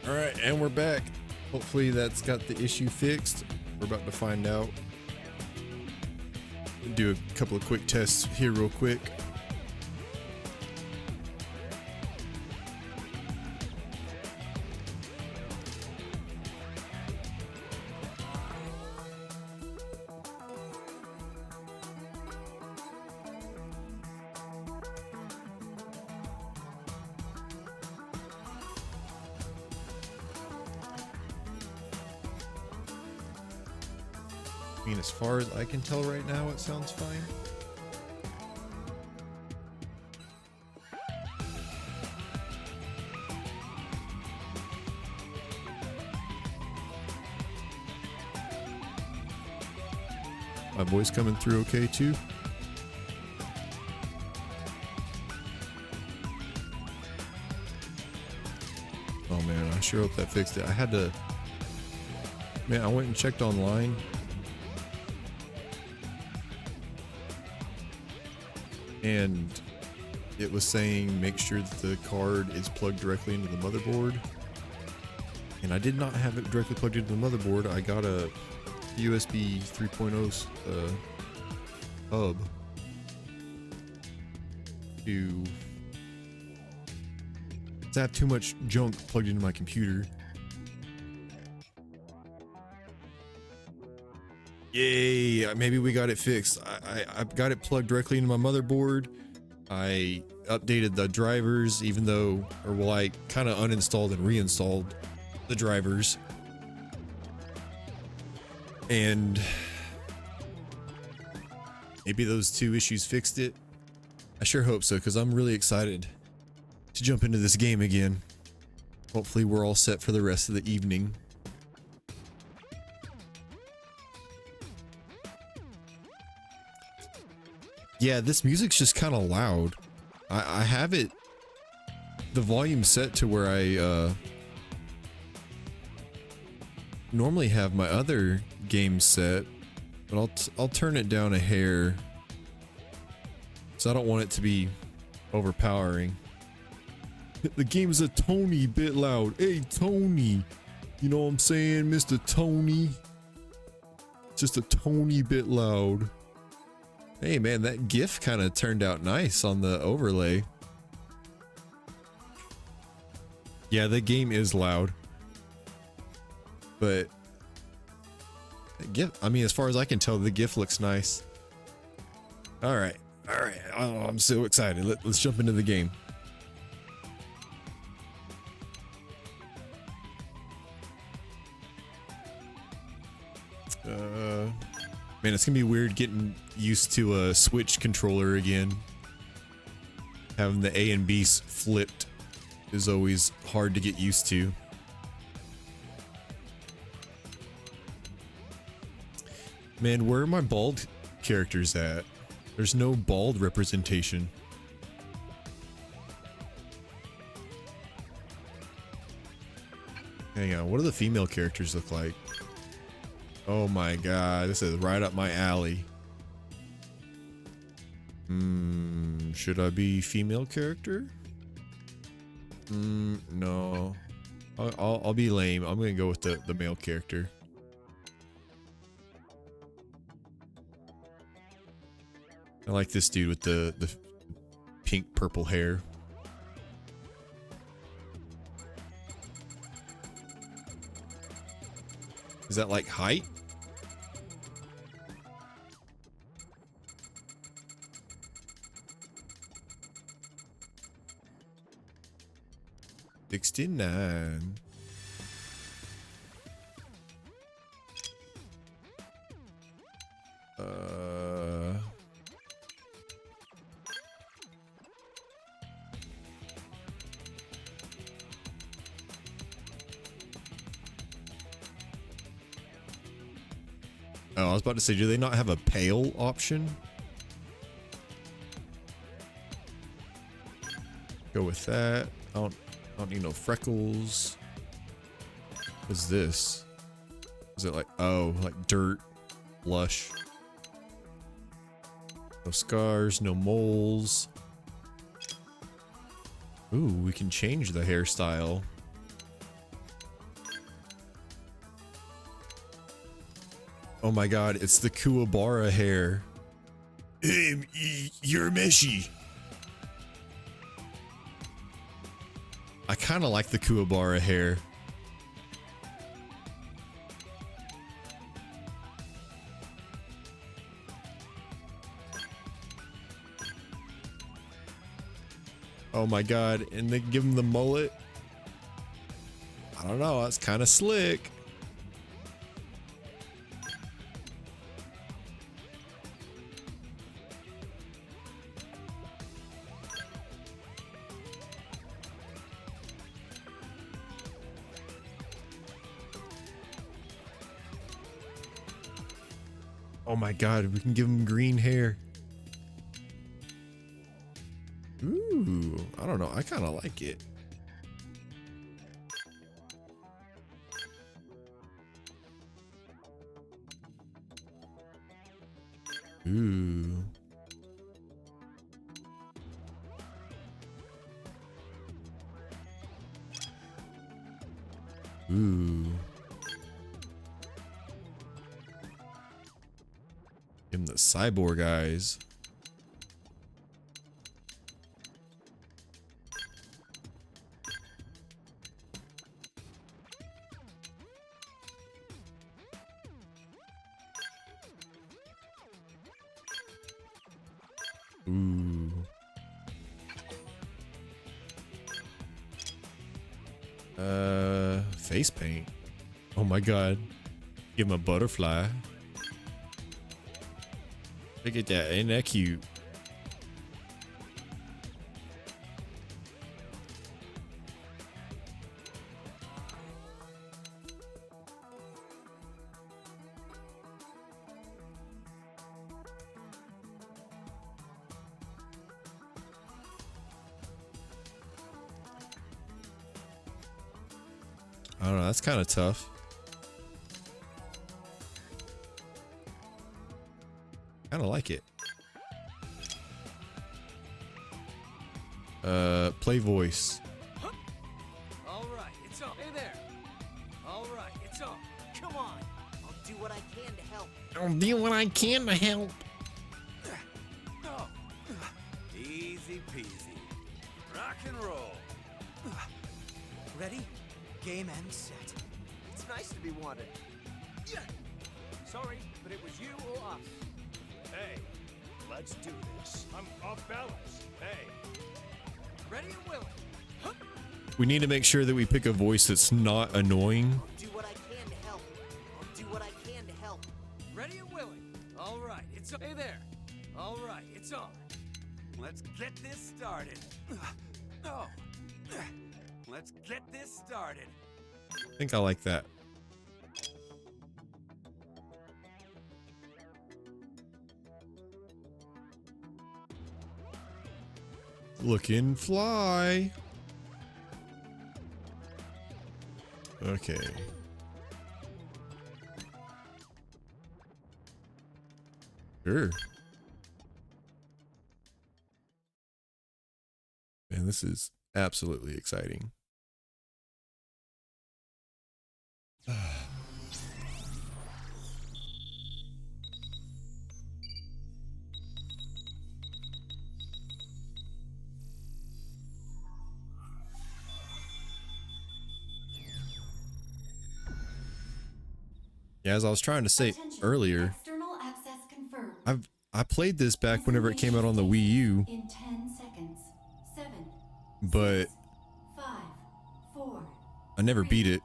All right, and we're back. Hopefully that's got the issue fixed. We're about to find out. Do a couple of quick tests here real quick. I mean, as far as I can tell right now, it sounds fine. My voice coming through okay too? Oh man, I sure hope that fixed it. I had to... Man, I went and checked online. And it was saying make sure that the card is plugged directly into the motherboard. And I did not have it directly plugged into the motherboard. I got a USB 3.0 hub to have too much junk plugged into my computer. Yay, maybe we got it fixed. I got it plugged directly into my motherboard. I updated the drivers, even though, or well, I kind of uninstalled and reinstalled the drivers. And maybe those two issues fixed it. I sure hope so, because I'm really excited to jump into this game again. Hopefully we're all set for the rest of the evening. Yeah, this music's just kind of loud. I have it, the volume set to where I normally have my other game set, but I'll turn it down a hair, so I don't want it to be overpowering. The game is a tiny bit loud. Hey, Tony. You know what I'm saying, Mr. Tony? Just a tiny bit loud. Hey man, that GIF kind of turned out nice on the overlay. Yeah, the game is loud. But GIF, I mean, as far as I can tell, the GIF looks nice. Alright. Oh, I'm so excited. Let's jump into the game. Man, it's gonna be weird getting used to a Switch controller again. Having the A and B flipped is always hard to get used to. Man, where are my bald characters at? There's no bald representation. Hang on, what do the female characters look like? Oh my god, this is right up my alley. Should I be female character? No. I'll be lame. I'm gonna go with the male character. I like this dude with the pink purple hair. Is that like height? $69. Oh, I was about to say, do they not have a pale option? Go with that. I don't need no freckles. What's this? Is it like, oh, like dirt, blush? No scars, no moles. Ooh, we can change the hairstyle. Oh my god, it's the Kuwabara hair. You're meshy. I kind of like the Kuwabara hair. Oh my god, and they give him the mullet. I don't know, that's kind of slick. Oh my god, we can give him green hair. Ooh, I don't know. I kind of like it. Ooh. Ooh. Give him the cyborg eyes. Ooh. Face paint. Oh my god. Give him a butterfly. Look at that, ain't that cute? I don't know, that's kind of tough. Kind of like it. Play voice. All right, it's on. Hey there. All right, it's on. Come on. I'll do what I can to help. I'll do what I can to help. Oh. Easy peasy. Rock and roll. Ready? Game and set. It's nice to be wanted. Yeah. Sorry, but it was you or us. Hey, let's do this. I'm off balance. Hey. Ready and willing. We need to make sure that we pick a voice that's not annoying. I'll do what I can to help. I'll do what I can to help. Ready and willing. All right, it's on. Hey there. All right, it's on. Let's get this started. Oh. Let's get this started. I think I like that. Looking fly. Okay. Sure. Man, this is absolutely exciting. Yeah, as I was trying to say earlier, External access confirmed. I played this back whenever it came out on the Wii U, In 10 seconds. 7, but 6, 5, 4. I never beat it.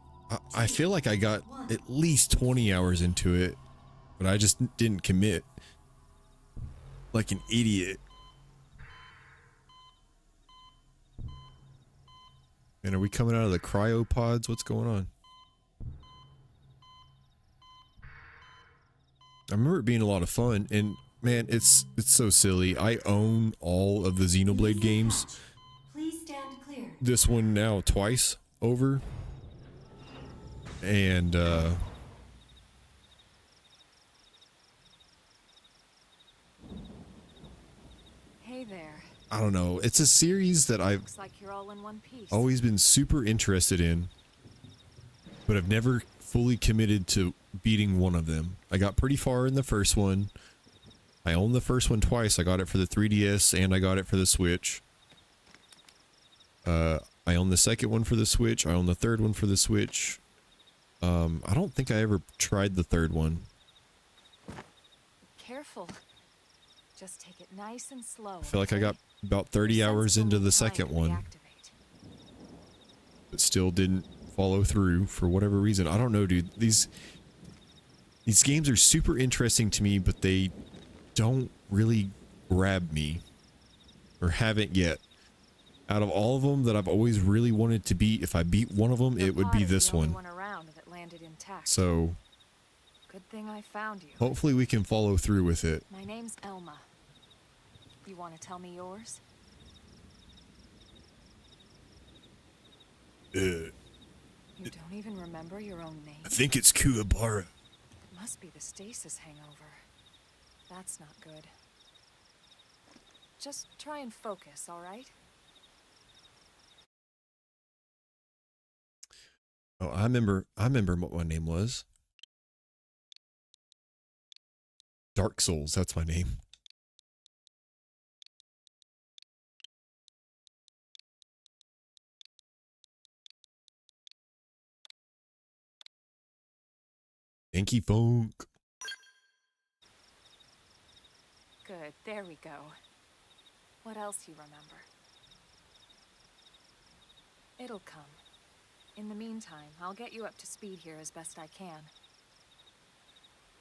I feel like I got at least 20 hours into it, but I just didn't commit. Like an idiot. Man, are we coming out of the cryopods? What's going on? I remember it being a lot of fun, and man, it's so silly. I own all of the Xenoblade games. Please stand clear. This one now twice over. And Hey there. I don't know. It's a series that I've Looks like you're all in one piece. always been super interested in, but I've never fully committed to beating one of them. I got pretty far in the first one. I own the first one twice. I got it for the 3DS and I got it for the Switch. I own the second one for the Switch. I own the third one for the Switch. I don't think I ever tried the third one. Careful. Just take it nice and slow. I feel like I got about 30 hours into the second one, but still didn't follow through for whatever reason. I don't know, dude. These games are super interesting to me, but they don't really grab me, or haven't yet. Out of all of them that I've always really wanted to beat, if I beat one of them, it would be this one. So good thing I found you. hopefully we can follow through with it. My name's Elma. You want to tell me yours? You don't even remember your own name? I think it's Kuwabara. It must be the stasis hangover. That's not good. Just try and focus, all right? Oh, I remember what my name was. Dark Souls, that's my name. Yankee Funk. Good, there we go. What else you remember? It'll come. In the meantime, I'll get you up to speed here as best I can.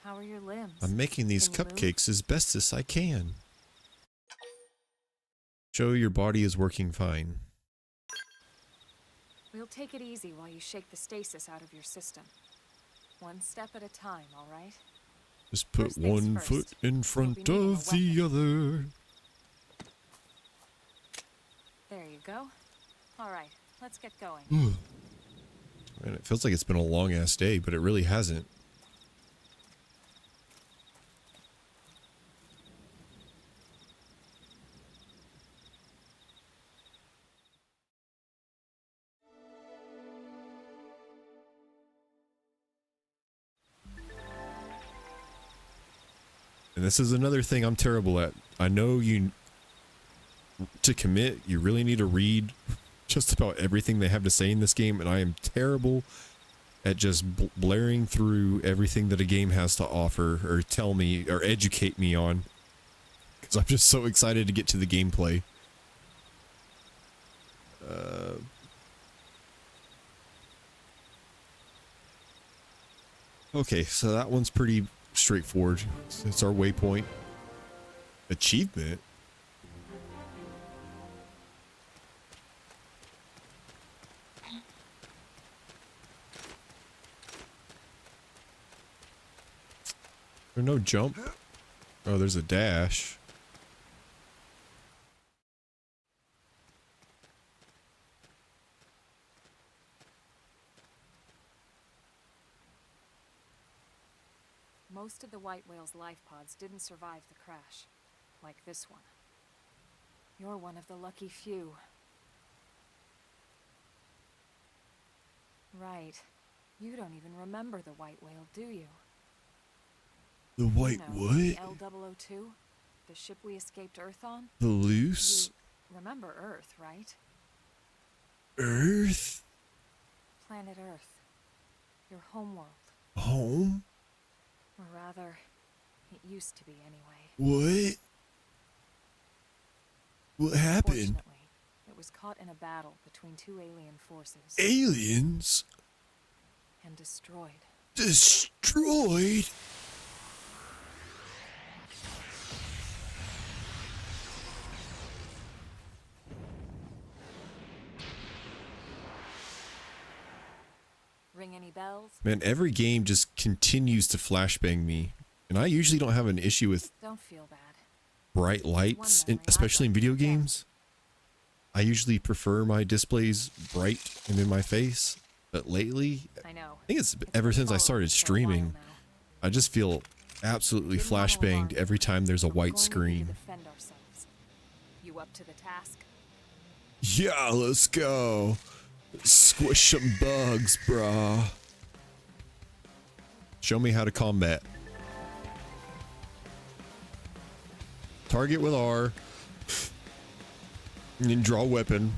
How are your limbs? I'm making these Can you move? cupcakes as best as I can. Show your body is working fine. We'll take it easy while you shake the stasis out of your system. One step at a time, all right? Just put First things one first, foot in you'll front be needing a of the other. There you go. All right, let's get going. Man, it feels like it's been a long ass day, but it really hasn't. And this is another thing I'm terrible at. I know to commit, you really need to read just about everything they have to say in this game, and I am terrible at just blaring through everything that a game has to offer or tell me or educate me on. Because I'm just so excited to get to the gameplay. Okay, so that one's pretty straightforward. It's our waypoint. Achievement? There's no jump. Oh, there's a dash. Most of the white whale's life pods didn't survive the crash, like this one. You're one of the lucky few. Right. You don't even remember the white whale, do you? The white You know, what? the L002? The ship we escaped Earth on? The loose? You remember Earth, right? Earth? Planet Earth. Your homeworld. Home? Or rather, it used to be anyway. What? What happened? Fortunately, it was caught in a battle between two alien forces. Aliens? And destroyed. Destroyed? Ring any bells? Man, every game just continues to flashbang me. And I usually don't have an issue with Don't feel bad. bright lights, especially in video games. I usually prefer my displays bright and in my face. But lately, I know. I think it's ever since I started streaming, I just feel absolutely flashbanged every time there's a white screen. Defend ourselves. You up to the task? Yeah, let's go. Squish some bugs, brah. Show me how to combat. Target with R. And then draw a weapon.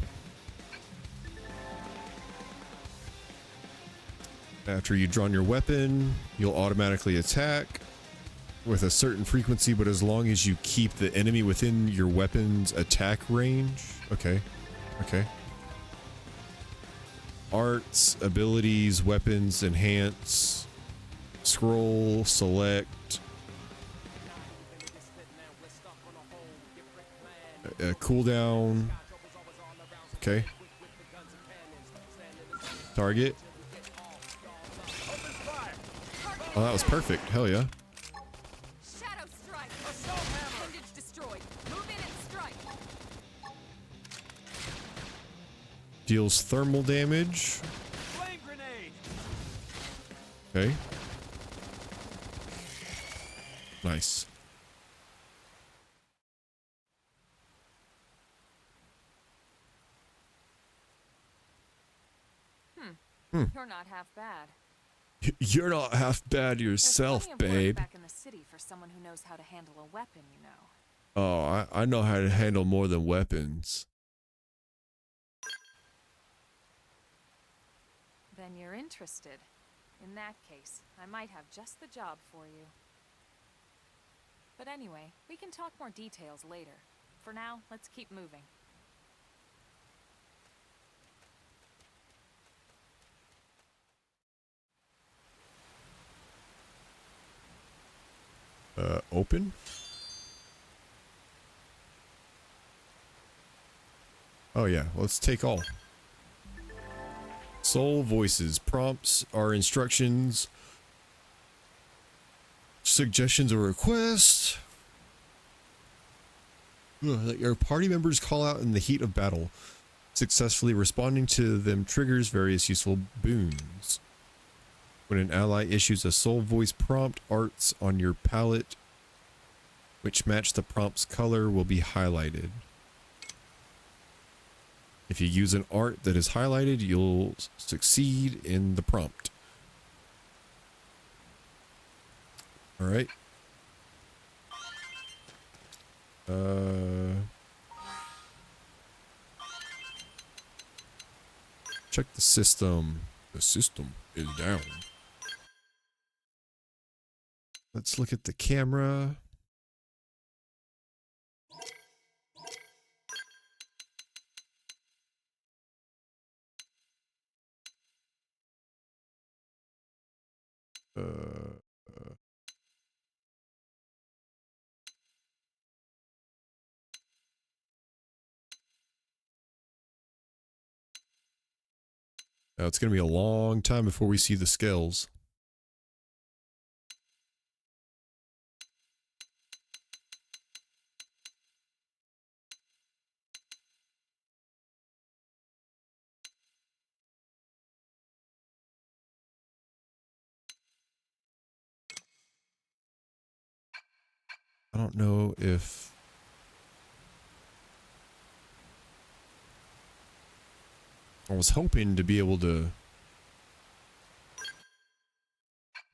After you've drawn your weapon, you'll automatically attack with a certain frequency, but as long as you keep the enemy within your weapon's attack range. Okay. Okay. Arts, abilities, weapons, enhance, scroll, select, cooldown. Okay. Target. Oh, that was perfect. Hell yeah. Shadow strike. Appendage destroyed. Move in and strike. Deals thermal damage. Flame grenade. Okay. Nice. You're not half bad. You're not half bad There's yourself, plenty of work babe. back in the city for someone who knows how to handle a weapon, you know. Oh, I know how to handle more than weapons. Then you're interested. In that case, I might have just the job for you. But anyway, we can talk more details later. For now, let's keep moving. Open? Oh yeah, let's take all. Soul voices. Prompts are instructions, suggestions, or requests that your party members call out in the heat of battle. Successfully responding to them triggers various useful boons. When an ally issues a soul voice prompt, arts on your palette which match the prompt's color will be highlighted. If you use an art that is highlighted, you'll succeed in the prompt. All right. Check the system. The system is down. Let's look at the camera. Now it's going to be a long time before we see the scales. I don't know if I was hoping to be able to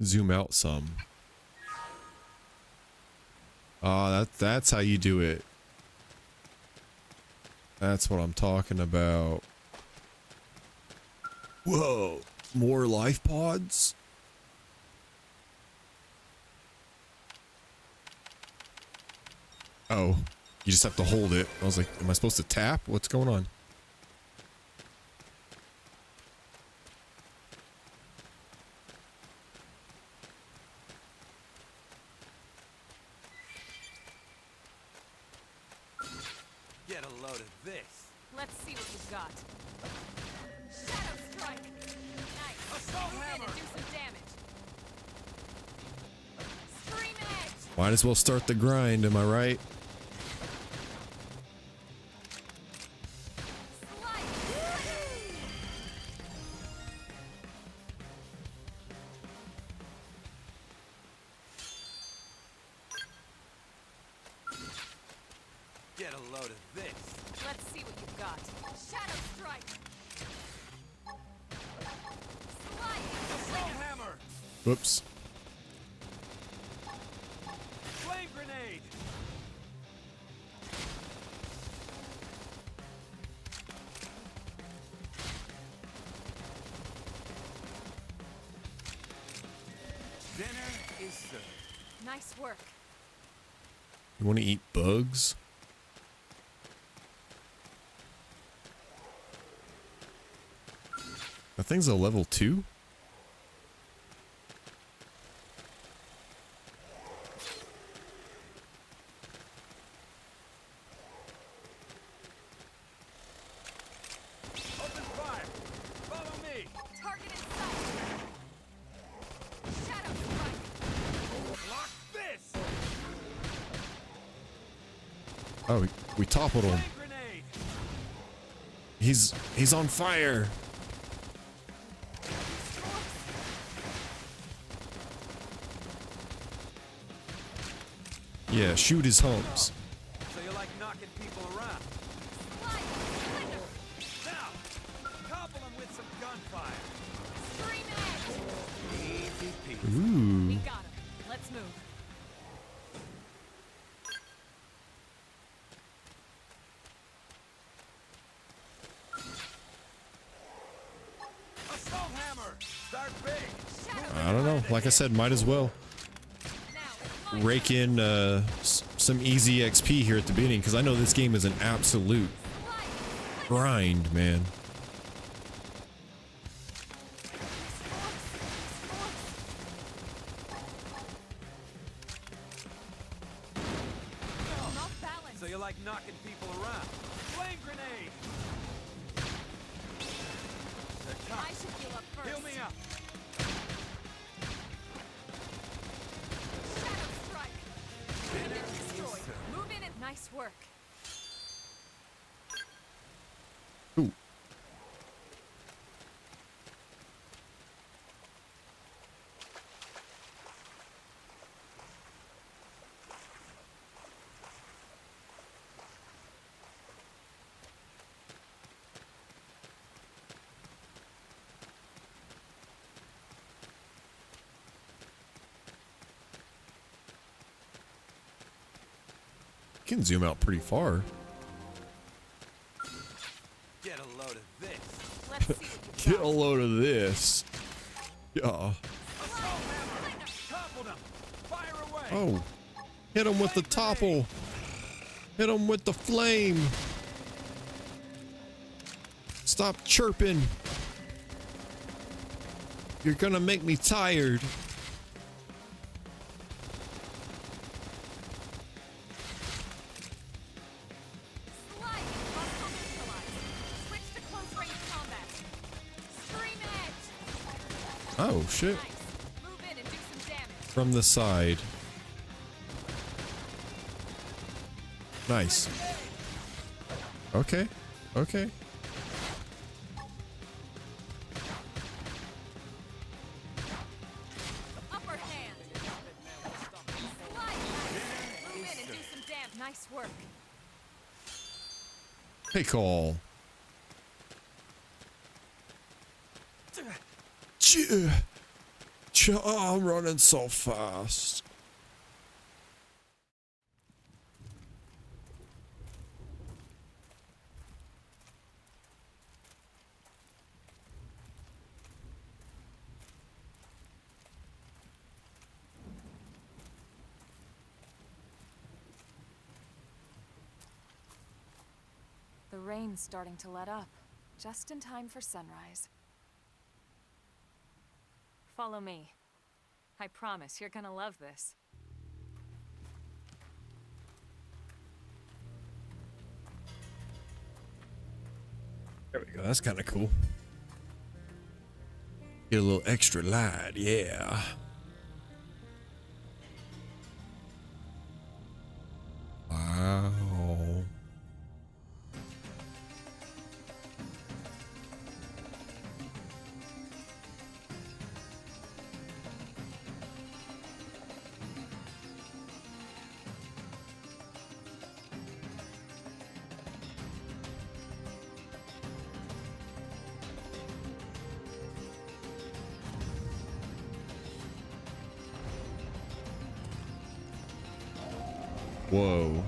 zoom out some. Ah, that's how you do it. That's what I'm talking about. Whoa, more life pods? Oh, you just have to hold it. I was like, am I supposed to tap? What's going on? Get a load of this. Let's see what you've got. Shadow Strike! Nice. Assault Move in hammer. and do some damage. Scream Edge! Might as well start the grind, am I right? Slice! Get a load of this. Let's see what you've got. Shadow Strike! Slice! Assault hammer. Whoops. Flame grenade. Dinner is served. Nice work. You want to eat bugs? That thing's a level 2? Open fire. Follow me. Target in sight. Shadow Strike! Lock this. Oh, we toppled him. Flame grenade. He's on fire. Yeah, shoot his humps. So you like knocking people around? Slice! Flicker! Now, topple them with some gunfire. piece. We Ooh. got him. Let's move. Assault hammer! Start big! I don't know. Like I said, might as well Now, rake in some easy XP here at the beginning, because I know this game is an absolute grind, man. Off balance. So you like knocking people around? Flame grenade! They're I tough. should heal up first. Heal me up! Shadow strike. Unit destroyed. Move in and nice work. Ooh. You can zoom out pretty far. Get a load of this. Let's see what you Get got. a load of this. Yeah. Assault hammer! Toppled him! Fire away! Oh. Hit him with the topple. Hit him with the flame. Stop chirping. You're gonna make me tired. Slide. Hostile neutralized. Switch to close range combat. Scream edge. Oh, shit. Nice. Move in and do some damage. From the side. Nice. Okay. Okay. Upper hand. Slide. Move in and do some damage. Nice work. Take all. Oh, I'm running so fast. The rain's starting to let up, just in time for sunrise. Follow me. I promise you're gonna love this. There we go. That's kind of cool. Get a little extra light, yeah. Wow. Whoa.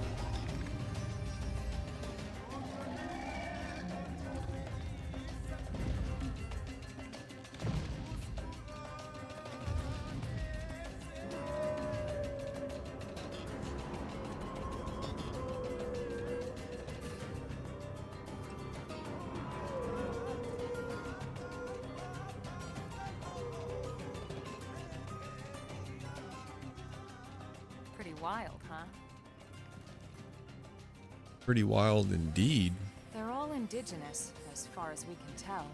Pretty wild, huh? Pretty wild indeed. They're all indigenous, as far as we can tell.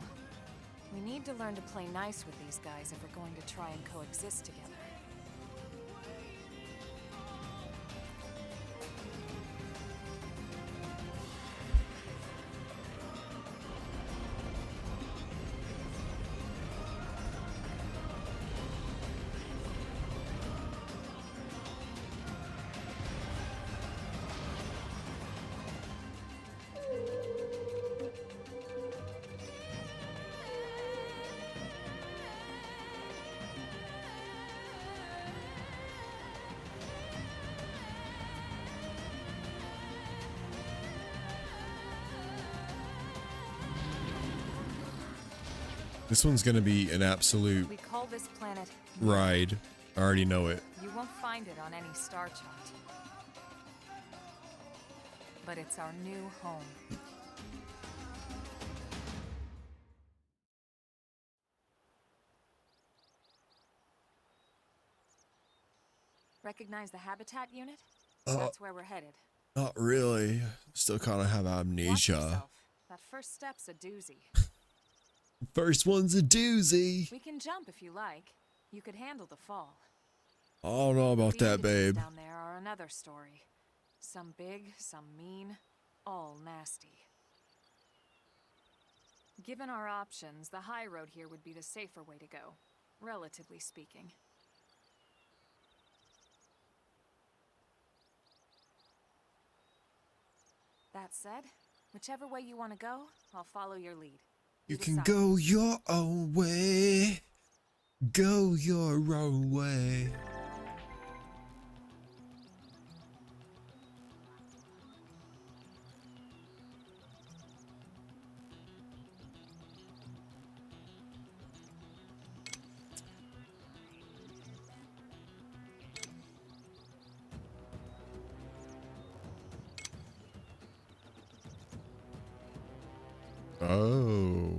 We need to learn to play nice with these guys if we're going to try and coexist together. This one's gonna be an absolute We call this planet. ride. I already know it. You won't find it on any star chart. But it's our new home. Recognize the habitat unit? That's where we're headed. Not really. Still kind of have Watch amnesia. yourself. That first step's a doozy. First one's a doozy. We can jump if you like. You could handle the fall. I don't know about The that, entities babe. down there are another story. Some big, some mean, all nasty. Given our options, the high road here would be the safer way to go, relatively speaking. That said, whichever way you want to go, I'll follow your lead. You can decide. go your own way. Go your own way. Oh.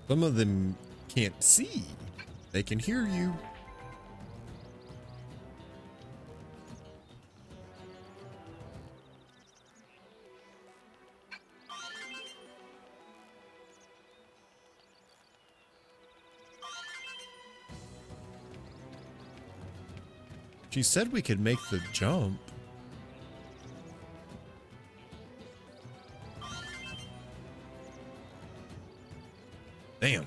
Some of them can't see. They can hear you. She said we could make the jump. Damn.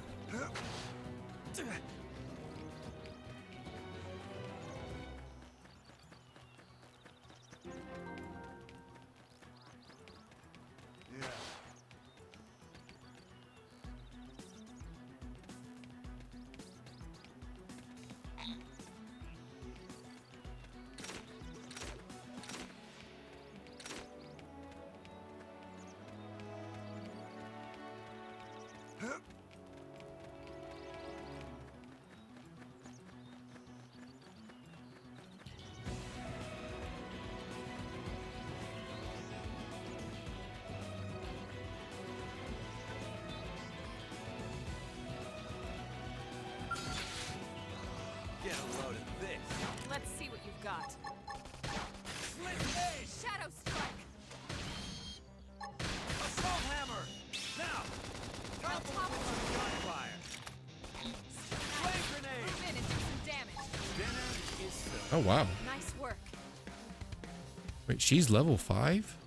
Get a load of this. Let's see what you've got. Slit blade! Shadow strike! Assault hammer! Now! Topple on gunfire! Flame grenade! Move in and do some damage. Dinner is served. Oh, wow. Nice work. Wait, she's level 5?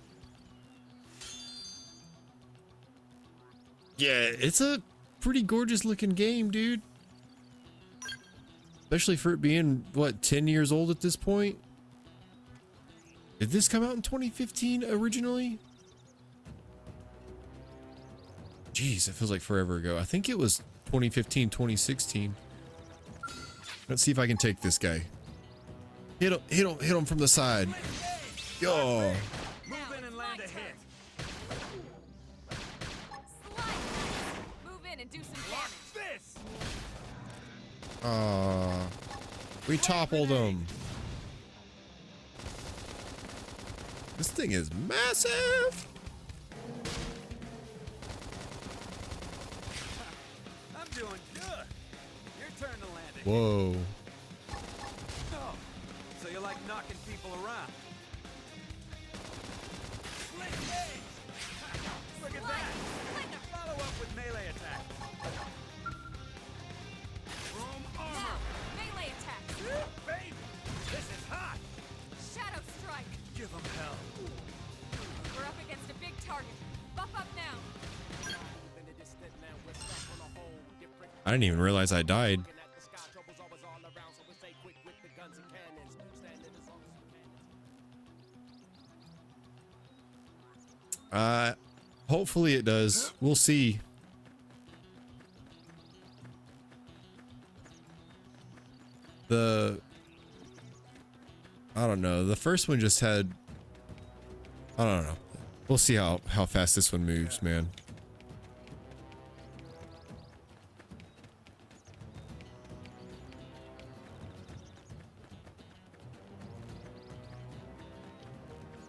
Yeah, it's a pretty gorgeous looking game, dude. Especially for it being, what, 10 years old at this point? Did this come out in 2015 originally? Jeez, it feels like forever ago. I think it was 2015, 2016. Let's see if I can take this guy. Hit him from the side. Yo. Move in and land a hit. Slide! Move in and do some Lock damage. this! We toppled him. This thing is massive. I'm doing good. Your turn to land a hit. Whoa. Oh, so you like knocking people around? Slit blade! Look at that! Follow up with melee attack. Chrome armor! Melee attack! Baby! This is hot! Shadow strike! Give them hell. We're up against a big target. Buff up now! I didn't even realize I died. Hopefully it does. We'll see. I don't know. The first one just had, I don't know. We'll see how fast this one moves, man.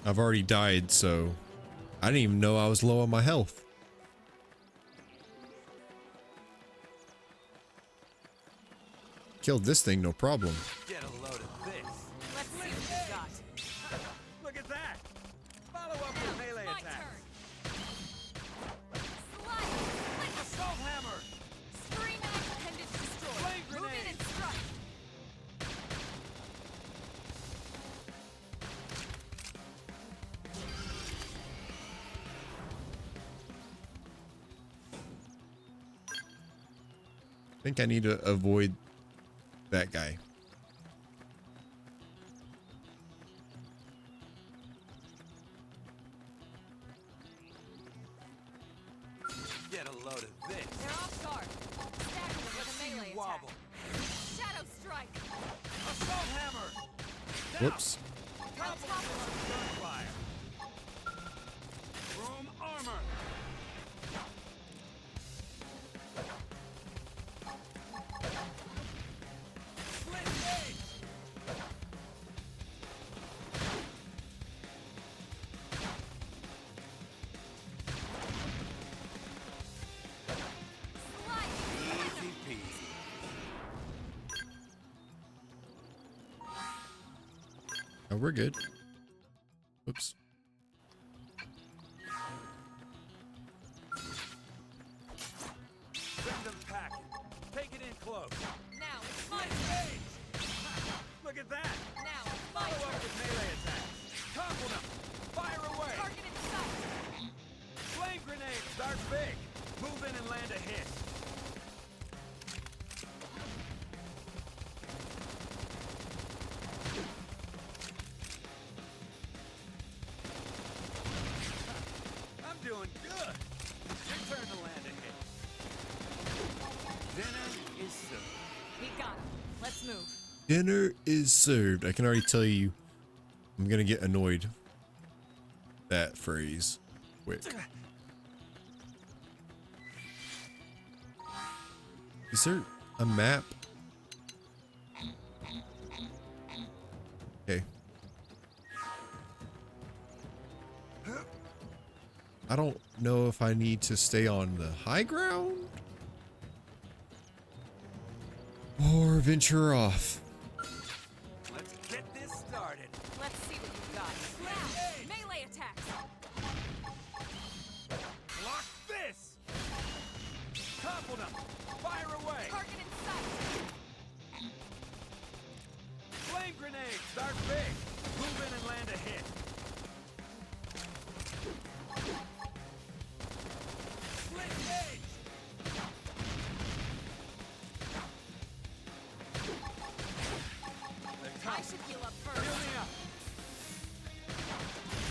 I've already died, so I didn't even know I was low on my health. Killed this thing, no problem. Get a load of this. Let's see what you got. Look at that. Follow up with melee My attacks. turn. Slide. Flick. Assault hammer. Scream and appendage destroyed. Flame Move in grenade. and strike. I think I need to avoid that guy. Get a load of this. They're off guard. Stagger them with a See you melee wobble. attack. Shadow strike. Assault hammer. Now, Whoops. topple them with some gunfire. Chrome armor. Split gauge. Easy peasy. Oh, we're good. Oops. Send them packing. Take it in close. Now it's my Split turn. gauge. Look at that. Now it's my Follow up turn. with melee attacks. Topple them. Fire away. Target in sight. Flame grenade. Start big. Move in and land a hit. I'm doing good. Your turn to land a hit. Dinner is served. We got him. Let's move. Dinner is served. I can already tell you I'm gonna get annoyed. That phrase. Quick. Is there a map? Okay. I don't know if I need to stay on the high ground or venture off. Let's get this started. Let's see what you've got. Now, melee attacks. Block this. Topple them. Fire away. Target in sight. Flame grenade. Start big. Move in and land a hit. Split gauge. They're I tough. should heal up Heal first. me up.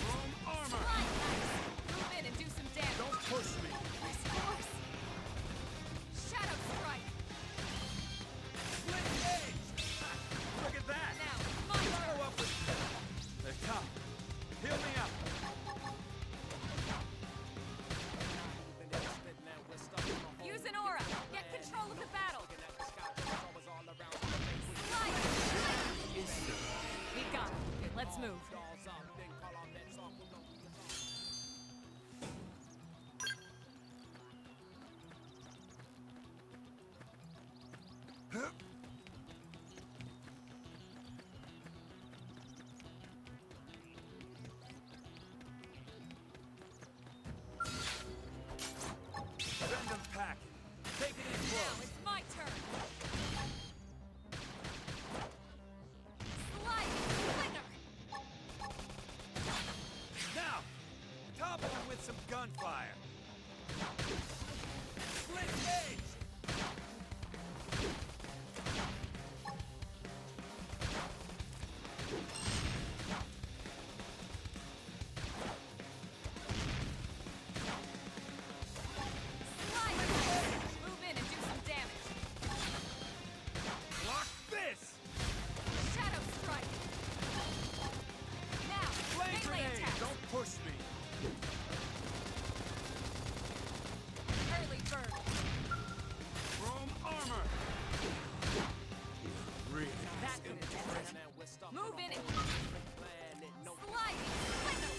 Chrome armor. Slide axe. Move in and do some damage. Don't push me. This force. Shadow strike. Split gauge. Ha, look at that. Now it's my turn. Follow up with. They're tough. Heal me up. Use an aura. Get control of the battle. Slide. We got him. Let's move. Send them packing. Take it in Now close. it's my turn. Sliding flinger. Now, topple them with some gunfire. Split gauge. Slide. Move in and do some damage. Block this. Shadow strike. Now, Flame melee grenade. attacks. Don't push me. Early bird. Chrome armor. Really? That could have done it. Move in and sliding flinger.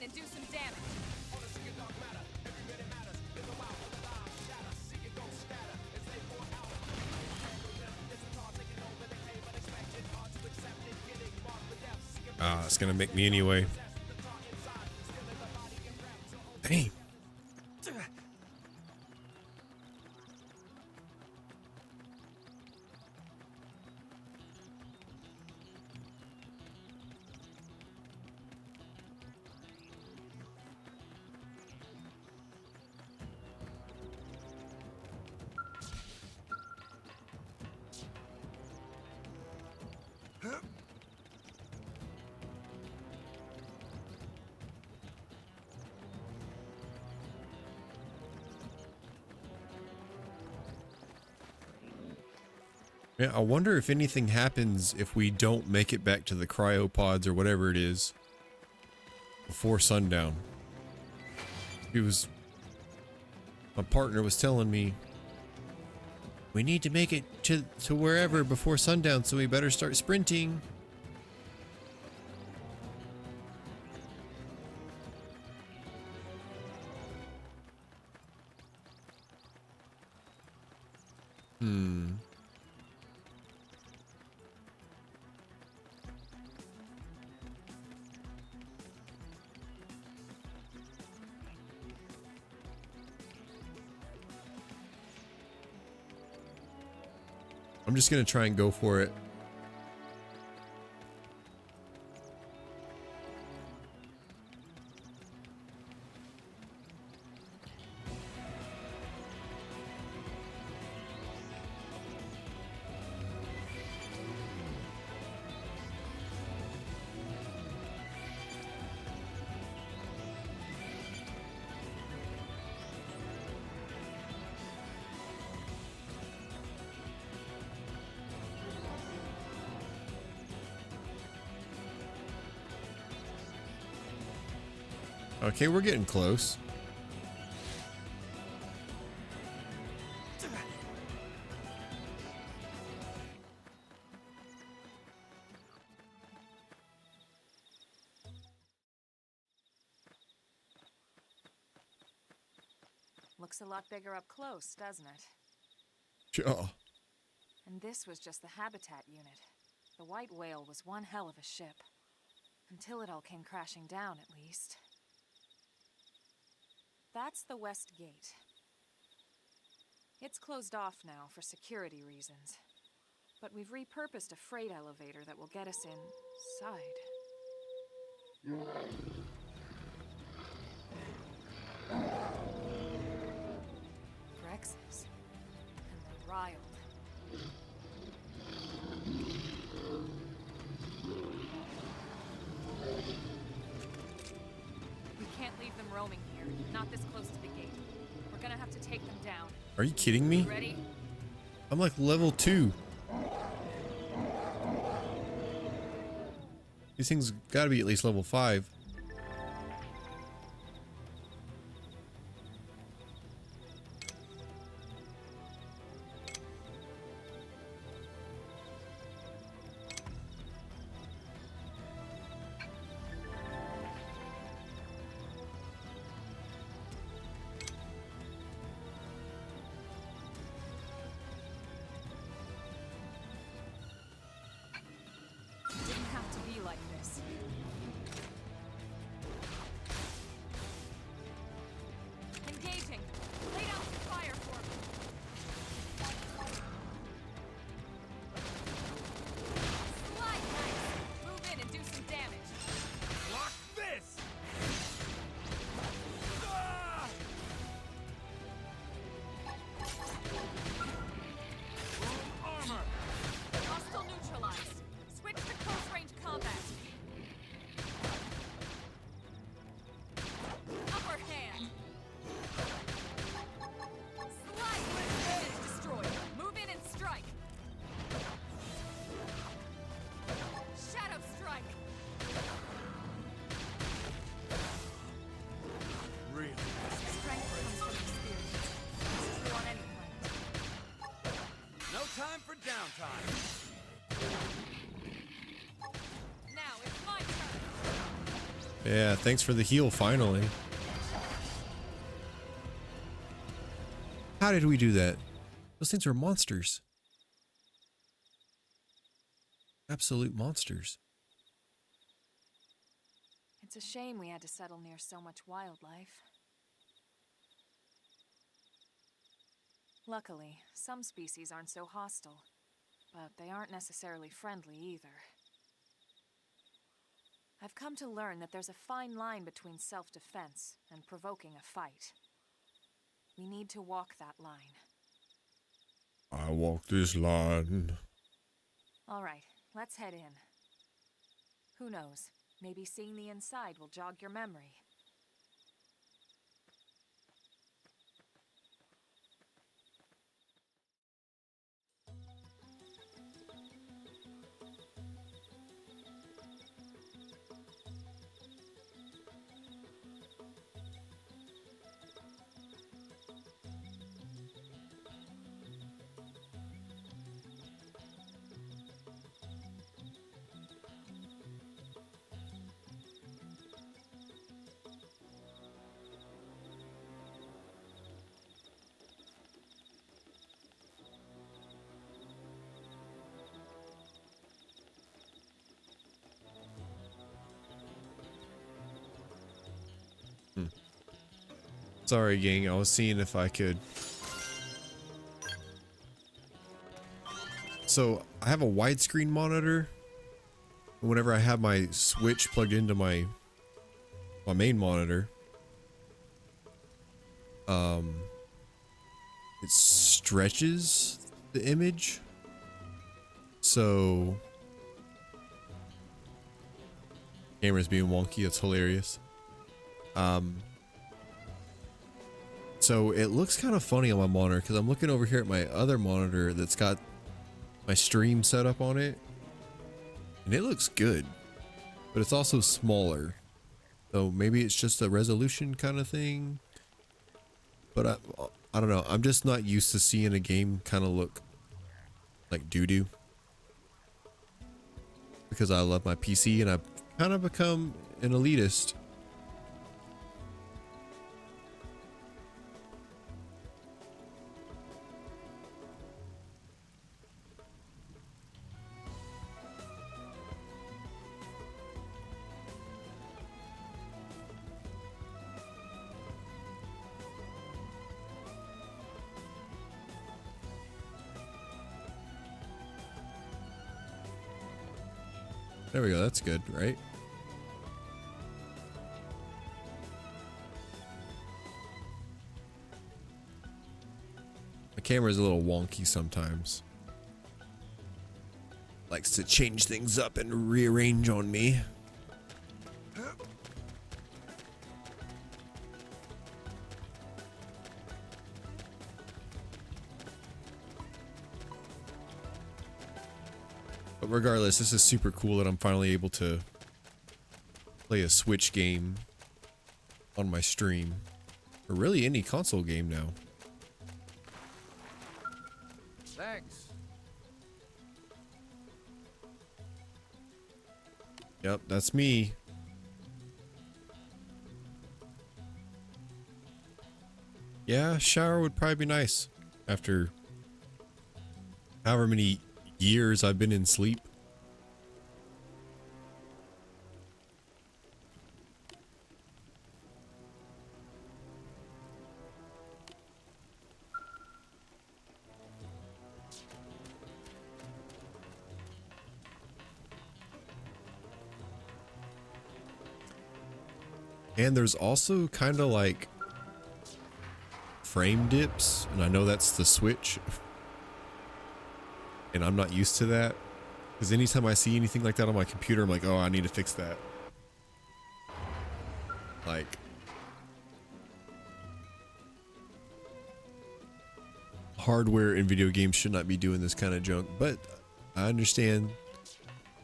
and do some damage. Ah, it's gonna make me anyway. Dang. Yeah, I wonder if anything happens if we don't make it back to the cryopods or whatever it is before sundown. My partner was telling me we need to make it to wherever before sundown, so we better start sprinting. I'm just gonna try and go for it. Okay, we're getting close. Looks a lot bigger up close, doesn't it? Sure. And this was just the habitat unit. The white whale was one hell of a ship. Until it all came crashing down, at least. That's the west gate. It's closed off now for security reasons. But we've repurposed a freight elevator that will get us inside. Rexes. And they're riled. We can't leave them roaming here. Not this close to the gate. We're gonna have to take them down. Are you kidding me? Ready? I'm like level 2. These things gotta be at least level 5. Didn't have to be like this. Yeah, thanks for the heal finally. How did we do that? Those things are monsters. Absolute monsters. It's a shame we had to settle near so much wildlife. Luckily, some species aren't so hostile, but they aren't necessarily friendly either. I've come to learn that there's a fine line between self-defense and provoking a fight. We need to walk that line. I walk this line. All right, let's head in. Who knows? Maybe seeing the inside will jog your memory. Sorry, gang. I was seeing if I could. So I have a widescreen monitor. Whenever I have my Switch plugged into my main monitor, it stretches the image. So camera's being wonky. It's hilarious. So it looks kind of funny on my monitor because I'm looking over here at my other monitor that's got my stream set up on it, and it looks good, but it's also smaller. So maybe it's just a resolution kind of thing, but I don't know. I'm just not used to seeing a game kind of look like doo-doo because I love my PC and I've kind of become an elitist. There we go, that's good, right? The camera's a little wonky sometimes. Likes to change things up and rearrange on me. But regardless, this is super cool that I'm finally able to play a Switch game on my stream. Or really any console game now. Thanks. Yep, that's me. Yeah, shower would probably be nice after however many years I've been in sleep. And there's also kind of like frame dips, and I know that's the Switch. And I'm not used to that, because anytime I see anything like that on my computer, I'm like, oh, I need to fix that. Like, hardware in video games should not be doing this kind of junk, but I understand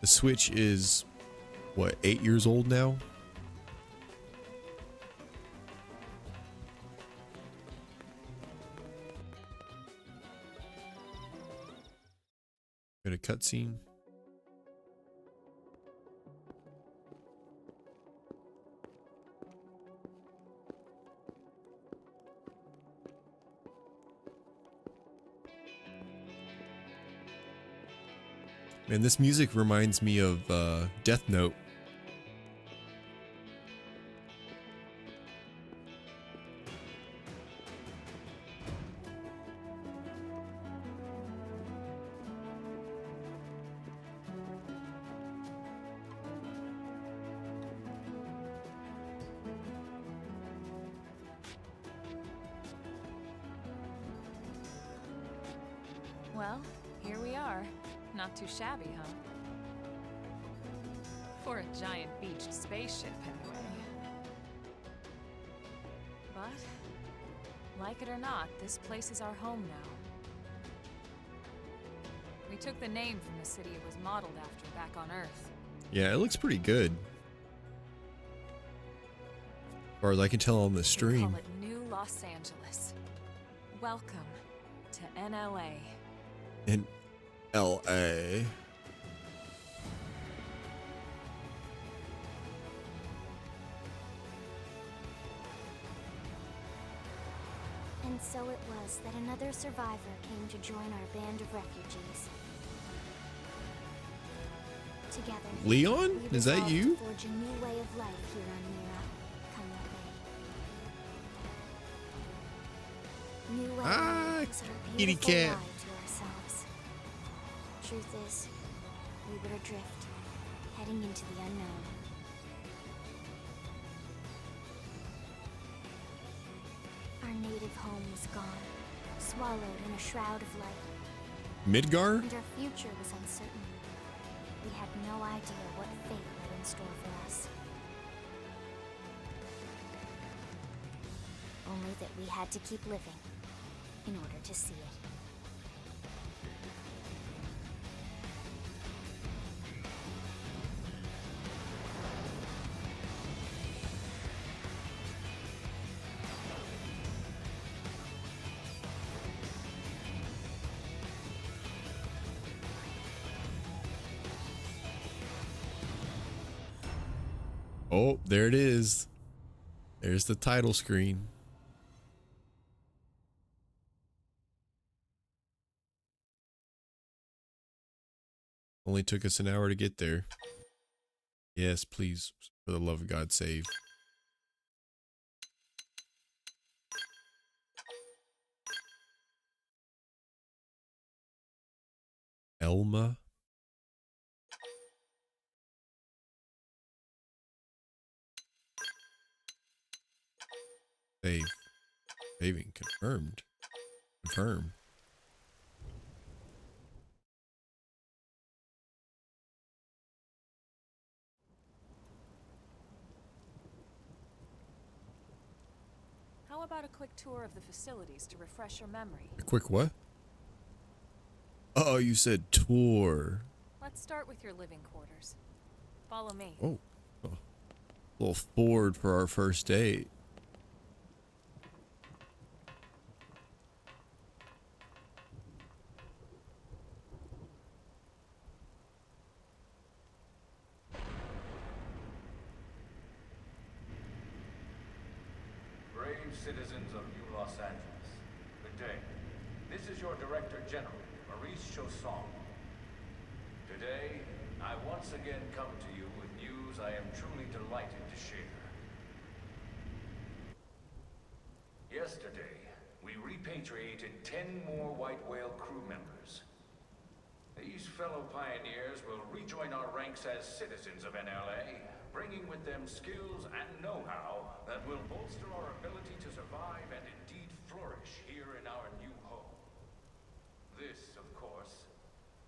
the Switch is, what, 8 years old now? Got a cutscene. Man, this music reminds me of Death Note. Well, here we are. Not too shabby, huh? For a giant beached spaceship, anyway. But, like it or not, this place is our home now. We took the name from the city it was modeled after back on Earth. Yeah, it looks pretty good. As far as I can tell on the We stream. call it New Los Angeles. Welcome to NLA. In LA. And so it was that another survivor came to join our band of refugees. Together, Leon? we Is that resolved you? to forge a new way of life here on Mira. Come what may. New way Ah, was our kitty beautiful cat. lie to ourselves. Truth is, we were adrift, heading into the unknown. Our native home was gone, swallowed in a shroud of light, Midgar? and our future was uncertain. We had no idea what fate lay in store for us. Only that we had to keep living in order to see it. Oh, there it is. There's the title screen. Only took us an hour to get there. Yes, please, for the love of God, save. Elma. Save. Saving confirmed. Confirm. How about a quick tour of the facilities to refresh your memory? A quick what? Oh, you said tour. Let's start with your living quarters. Follow me. Oh. Oh. A little forward for our first date. Brave citizens of New Los Angeles, good day. This is your Director General, Maurice Chausson. Today, I once again come to you with news I am truly delighted to share. Yesterday, we repatriated 10 more White Whale crew members. These fellow pioneers will rejoin our ranks as citizens of NLA, bringing with them skills and know-how that will bolster our ability to survive and indeed flourish here in our new home. This, of course,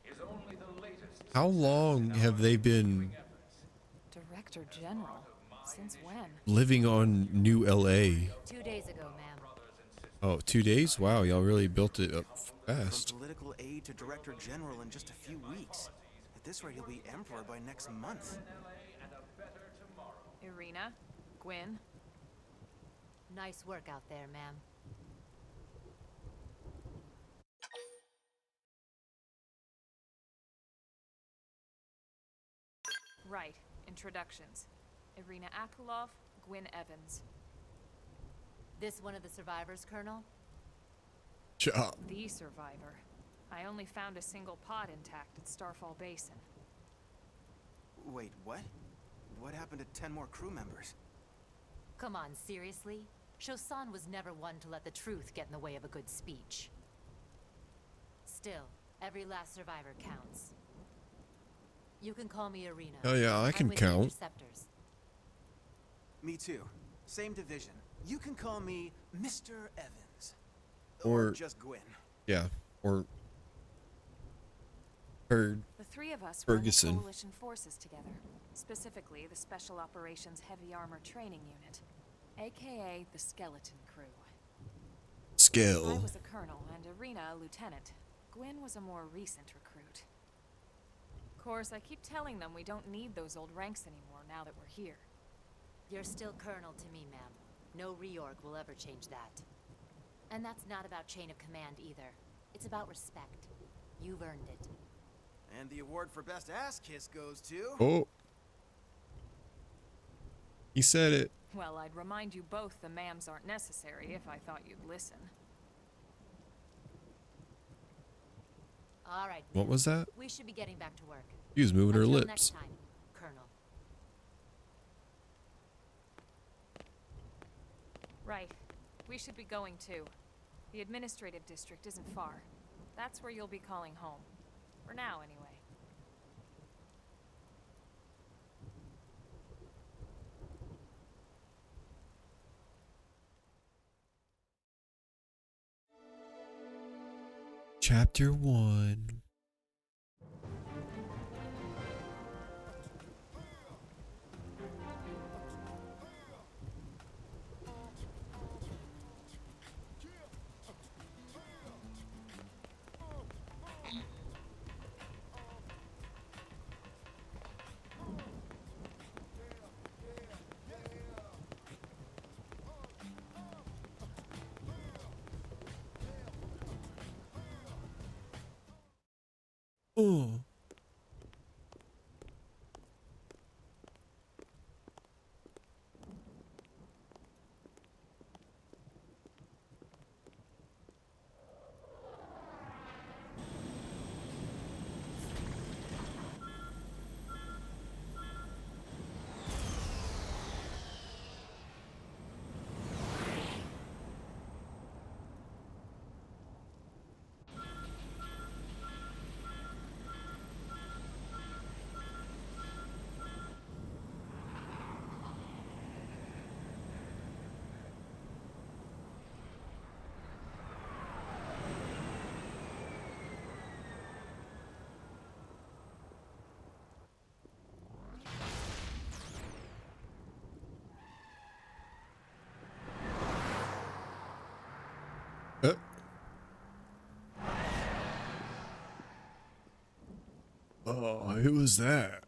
is only the latest. How long have they been Director General? Since when? living on New LA? 2 days ago, ma'am. Oh, 2 days? Wow, y'all really built it up fast. From political aide to director general in just a few weeks. At this rate, he'll be emperor by next month. Irina? Gwyn? Nice work out there, ma'am. Right. Introductions. Irina Akulov, Gwyn Evans. This one of the survivors, Colonel? Job. The survivor. I only found a single pod intact at Starfall Basin. Wait, what? What happened to 10 more crew members? Come on, seriously? Shosan was never one to let the truth get in the way of a good speech. Still, every last survivor counts. You can call me Arena. Oh yeah, I I'm can with count. Interceptors. Me too. Same division. You can call me Mr. Evans. Or just Gwen. Yeah, or Bird. The three of us Ferguson. were in the coalition forces together, specifically the Special Operations Heavy Armor Training Unit, aka the Skeleton Crew. I Skill. was a colonel and Arena a lieutenant. Gwen was a more recent recruit. Of course, I keep telling them we don't need those old ranks anymore now that we're here. You're still Colonel to me, ma'am. No reorg will ever change that. And that's not about chain of command either. It's about respect. You've earned it. And the award for best ass kiss goes to... Oh. He said it. Well, I'd remind you both the ma'ams aren't necessary if I thought you'd listen. All right. What ma'am. was that? We should be getting back to work. She was moving her Until lips. next time, Colonel. Right. We should be going too. The administrative district isn't far. That's where you'll be calling home. For now, anyway. Chapter 1. Oh. Oh, who was that?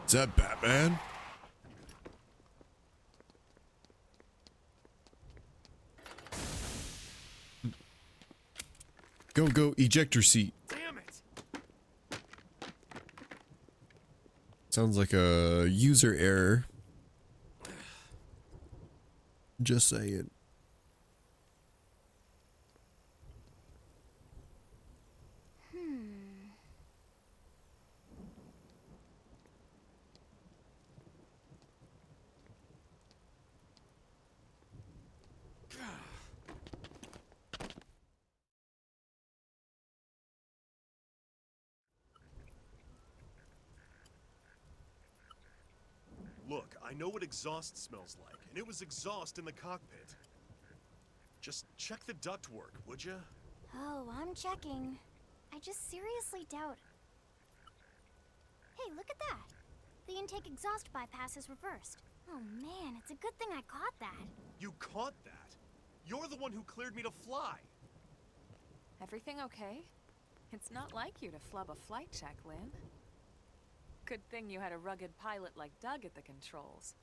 Is that Batman? Go, ejector seat. Damn it! Sounds like a user error. Just saying. Look, I know what exhaust smells like, and it was exhaust in the cockpit. Just check the ductwork, would you? Oh, I'm checking. I just seriously doubt... Hey, look at that! The intake exhaust bypass is reversed. Oh man, it's a good thing I caught that. You caught that? You're the one who cleared me to fly. Everything okay? It's not like you to flub a flight check, Lynn. Good thing you had a rugged pilot like Doug at the controls.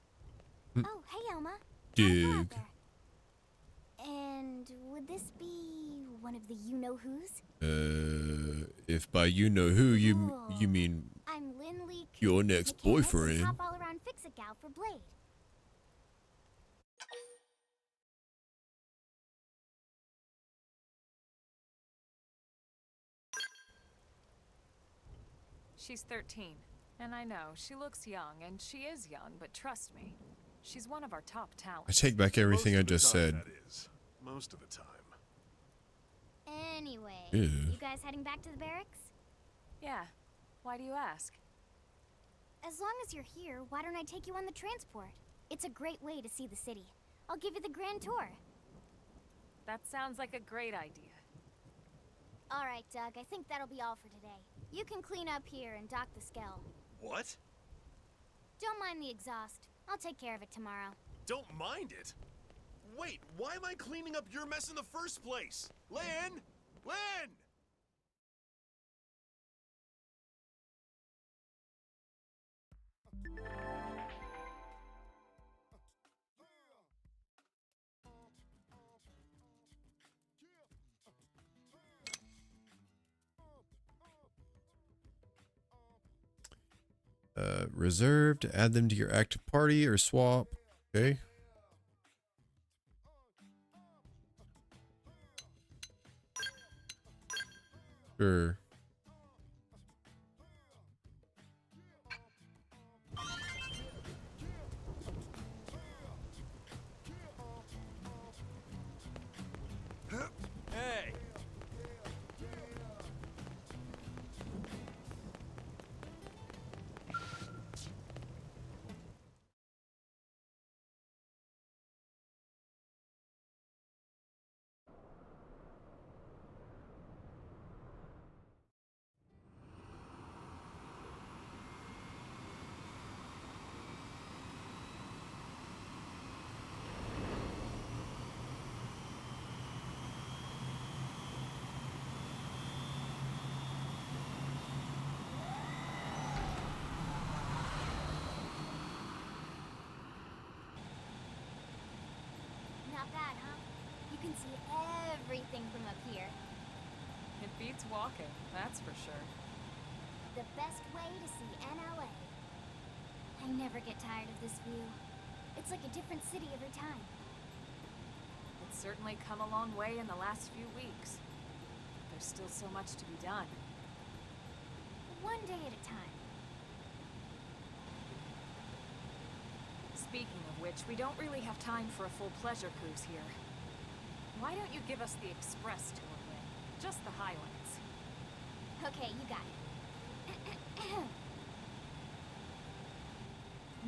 Oh, hey Elma. Dig. And would this be one of the you-know-who's? If by you know who you mean I'm Lynn Lee, your next boyfriend. top all-around fix-it gal for Blade. She's 13. And I know, she looks young, and she is young, but trust me, she's one of our top talents. I take back everything I just said. That is. Most of the time. Anyway, Ew. you guys heading back to the barracks? Yeah. Why do you ask? As long as you're here, why don't I take you on the transport? It's a great way to see the city. I'll give you the grand tour. That sounds like a great idea. All right, Doug, I think that'll be all for today. You can clean up here and dock the Skell. What? Don't mind the exhaust. I'll take care of it tomorrow. Don't mind it? Wait, why am I cleaning up your mess in the first place? Lynn! Lynn! Reserved. Add them to your active party or swap. Okay. Sure. Hey! Not bad, huh? You can see everything from up here. It beats walking, that's for sure. The best way to see NLA. I never get tired of this view. It's like a different city every time. It's certainly come a long way in the last few weeks. There's still so much to be done. One day at a time. Speaking of which, we don't really have time for a full pleasure cruise here. Why don't you give us the express tour then? Just the highlights. Okay, you got it.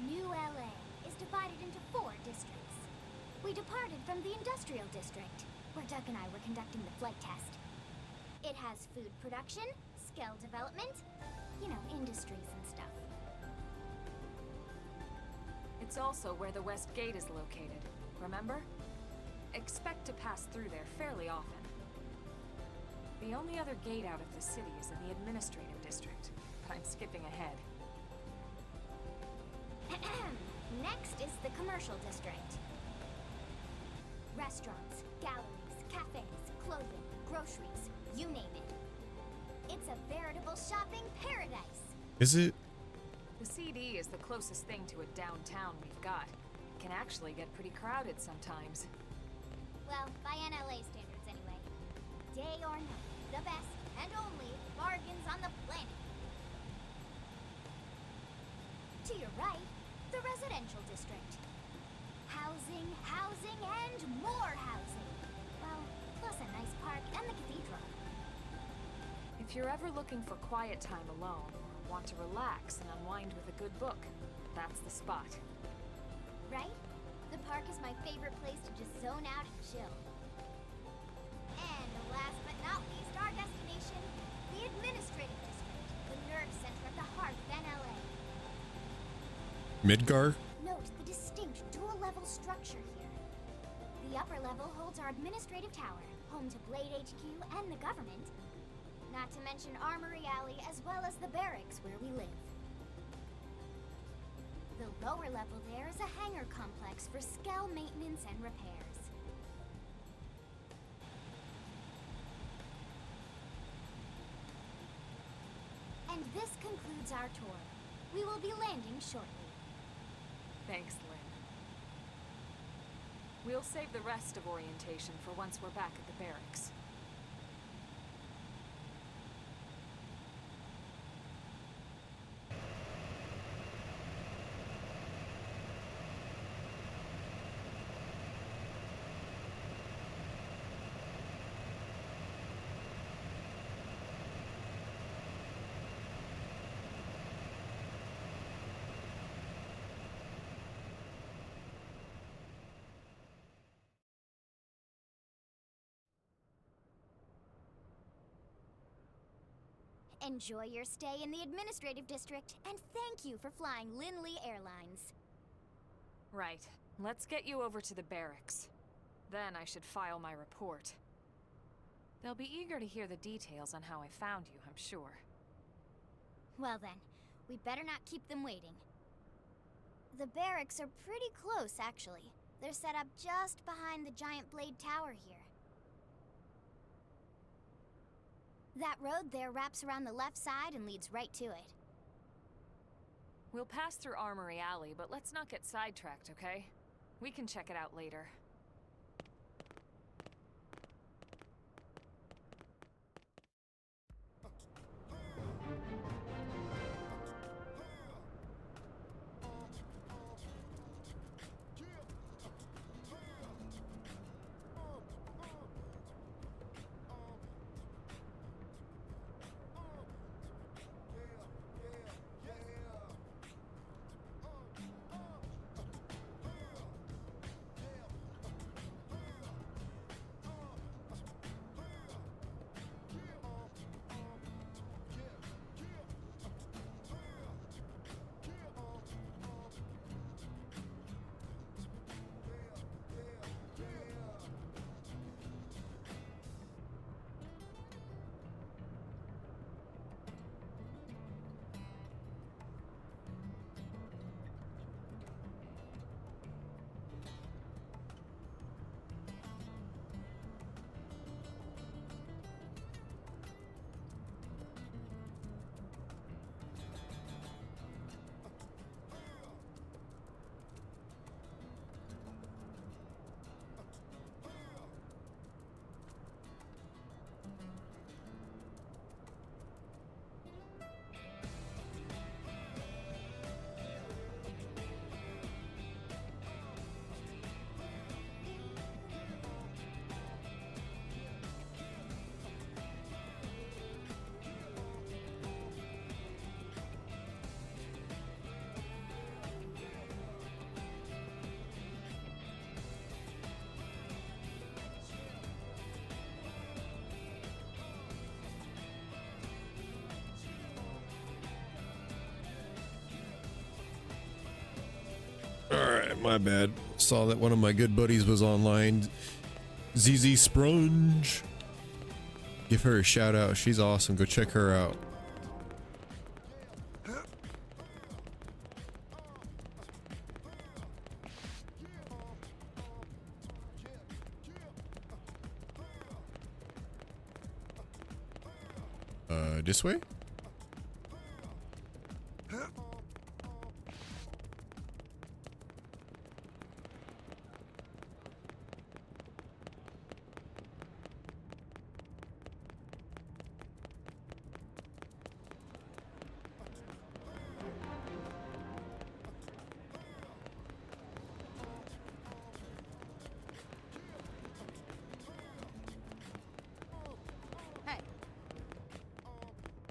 New LA is divided into 4 districts. We departed from the industrial district, where Doug and I were conducting the flight test. It has food production, skill development, you know, industries and stuff. It's also where the West Gate is located, remember? Expect to pass through there fairly often. The only other gate out of the city is in the administrative district, but I'm skipping ahead. Next is the commercial district. Restaurants, galleries, cafes, clothing, groceries, you name it. It's a veritable shopping paradise. Is it? The CD is the closest thing to a downtown we've got. It can actually get pretty crowded sometimes. Well, by NLA standards anyway. Day or night, the best and only bargains on the planet. To your right, the residential district. Housing, housing, and more housing. Well, plus a nice park and the cathedral. If you're ever looking for quiet time alone, or want to relax and unwind with a good book, that's the spot. Right? The park is my favorite place to just zone out and chill. And last but not least, our destination, the administrative district, the nerve center at the heart of NLA. Midgar? Note the distinct dual-level structure here. The upper level holds our administrative tower, home to Blade HQ and the government. Not to mention Armory Alley as well as the barracks where we live. The lower level there is a hangar complex for Skell maintenance and repairs. And this concludes our tour. We will be landing shortly. Thanks, Lynn. We'll save the rest of orientation for once we're back at the barracks. Enjoy your stay in the administrative district, and thank you for flying Linley Airlines. Right. Let's get you over to the barracks. Then I should file my report. They'll be eager to hear the details on how I found you, I'm sure. Well then, we better not keep them waiting. The barracks are pretty close, actually. They're set up just behind the giant blade tower here. That road there wraps around the left side and leads right to it. We'll pass through Armory Alley, but let's not get sidetracked, okay? We can check it out later. Alright, my bad. Saw that one of my good buddies was online. ZZ Sprunge. Give her a shout out. She's awesome. Go check her out. This way?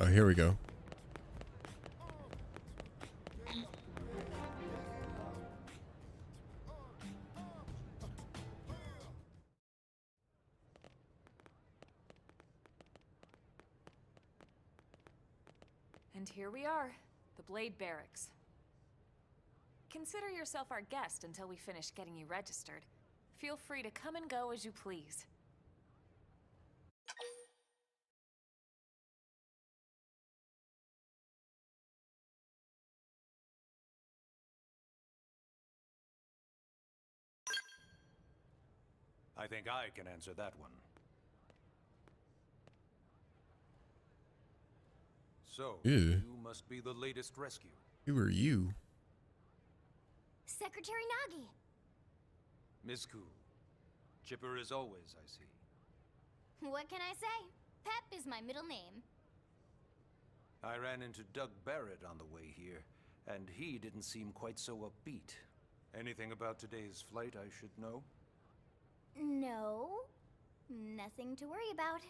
Oh, here we go. And here we are, the Blade Barracks. Consider yourself our guest until we finish getting you registered. Feel free to come and go as you please. I think I can answer that one. So, Ew. you must be the latest rescue. Who are you? Secretary Nagi! Miss Cool. Chipper as always, I see. What can I say? Pep is my middle name. I ran into Doug Barrett on the way here, and he didn't seem quite so upbeat. Anything about today's flight I should know? No, nothing to worry about.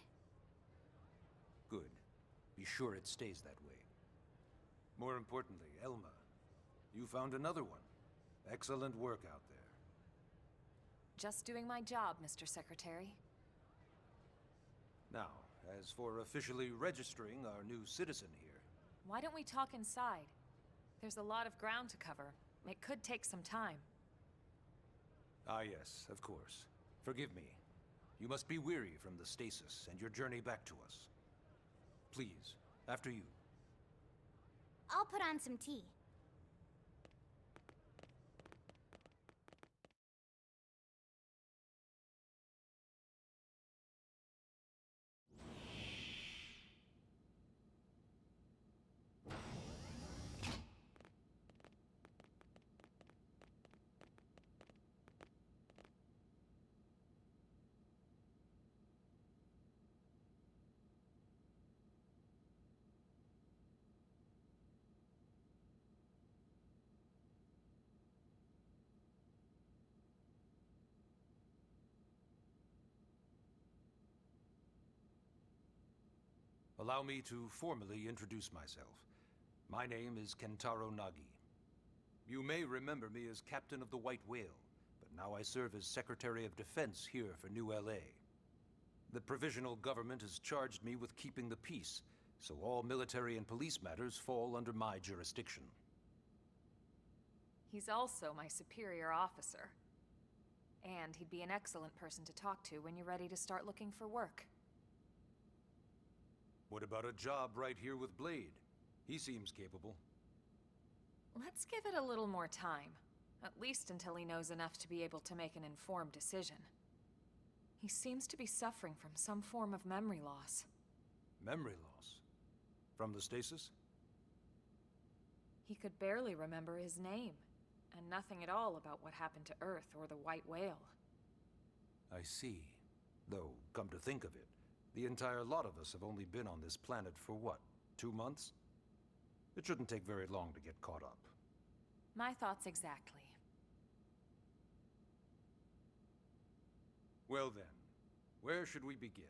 Good. Be sure it stays that way. More importantly, Elma, you found another one. Excellent work out there. Just doing my job, Mr. Secretary. Now, as for officially registering our new citizen here. Why don't we talk inside? There's a lot of ground to cover. It could take some time. Ah yes, of course. Forgive me. You must be weary from the stasis and your journey back to us. Please, after you. I'll put on some tea. Allow me to formally introduce myself. My name is Kentaro Nagi. You may remember me as Captain of the White Whale, but now I serve as Secretary of Defense here for New LA. The provisional government has charged me with keeping the peace, so all military and police matters fall under my jurisdiction. He's also my superior officer. And he'd be an excellent person to talk to when you're ready to start looking for work. What about a job right here with Blade? He seems capable. Let's give it a little more time. At least until he knows enough to be able to make an informed decision. He seems to be suffering from some form of memory loss. Memory loss? From the stasis? He could barely remember his name, and nothing at all about what happened to Earth or the White Whale. I see. Though, come to think of it, the entire lot of us have only been on this planet for what, 2 months? It shouldn't take very long to get caught up. My thoughts exactly. Well then, where should we begin?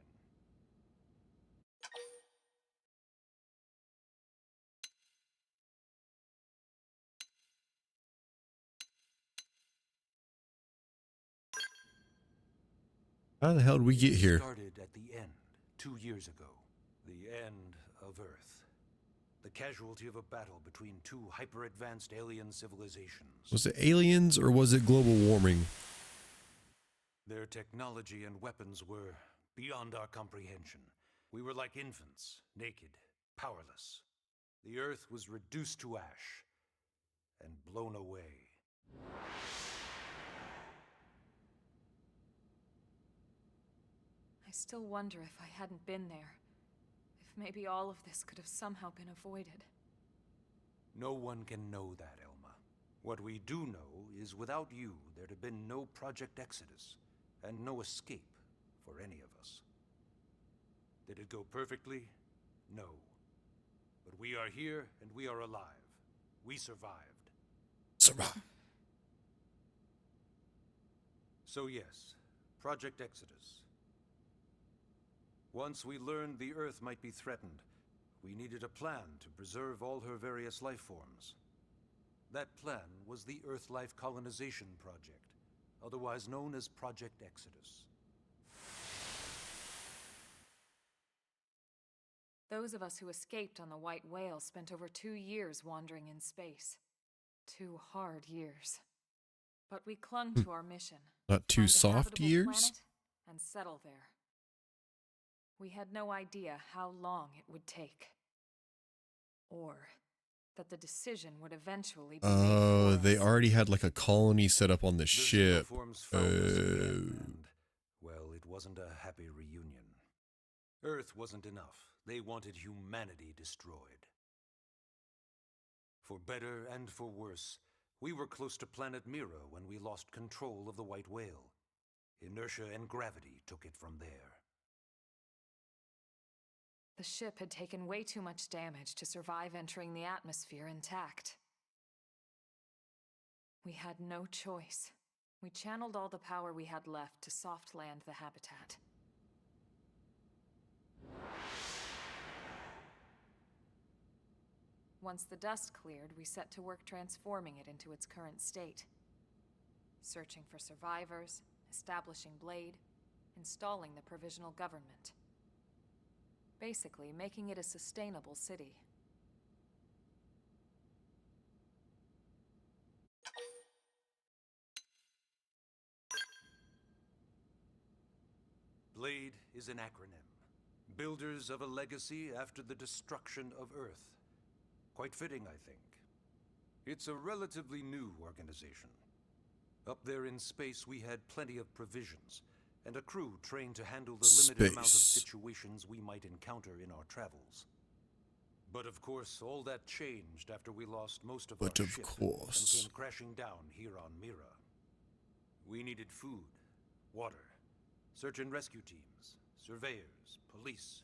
How the hell did we get here? Started at the end, 2 years ago. The end of Earth. The casualty of a battle between two hyper-advanced alien civilizations. Was it aliens or was it global warming? Their technology and weapons were beyond our comprehension. We were like infants, naked, powerless. The Earth was reduced to ash and blown away. I still wonder if I hadn't been there. If maybe all of this could have somehow been avoided. No one can know that, Elma. What we do know is without you, there'd have been no Project Exodus, and no escape for any of us. Did it go perfectly? No. But we are here, and we are alive. We survived. Survive. So yes, Project Exodus. Once we learned the Earth might be threatened, we needed a plan to preserve all her various life forms. That plan was the Earth Life Colonization Project, otherwise known as Project Exodus. Those of us who escaped on the White Whale spent over 2 years wandering in space. 2 hard years. But we clung to our mission. Not 2 find a soft habitable years? planet and settle there. We had no idea how long it would take. Or that the decision would eventually be made Oh, for they us. already had like a colony set up on the ship. Xenoforms found us again, and, well, it wasn't a happy reunion. Earth wasn't enough. They wanted humanity destroyed. For better and for worse, we were close to planet Mira when we lost control of the White Whale. Inertia and gravity took it from there. The ship had taken way too much damage to survive entering the atmosphere intact. We had no choice. We channeled all the power we had left to soft land the habitat. Once the dust cleared, we set to work transforming it into its current state. Searching for survivors, establishing Blade, installing the provisional government. basically making it a sustainable city. BLADE is an acronym. Builders of a legacy after the destruction of Earth. Quite fitting, I think. It's a relatively new organization. Up there in space, we had plenty of provisions, and a crew trained to handle the limited amount of situations we might encounter in our travels. But of course, all that changed after we lost most of our ship and came crashing down here on Mira. We needed food, water, search and rescue teams, surveyors, police.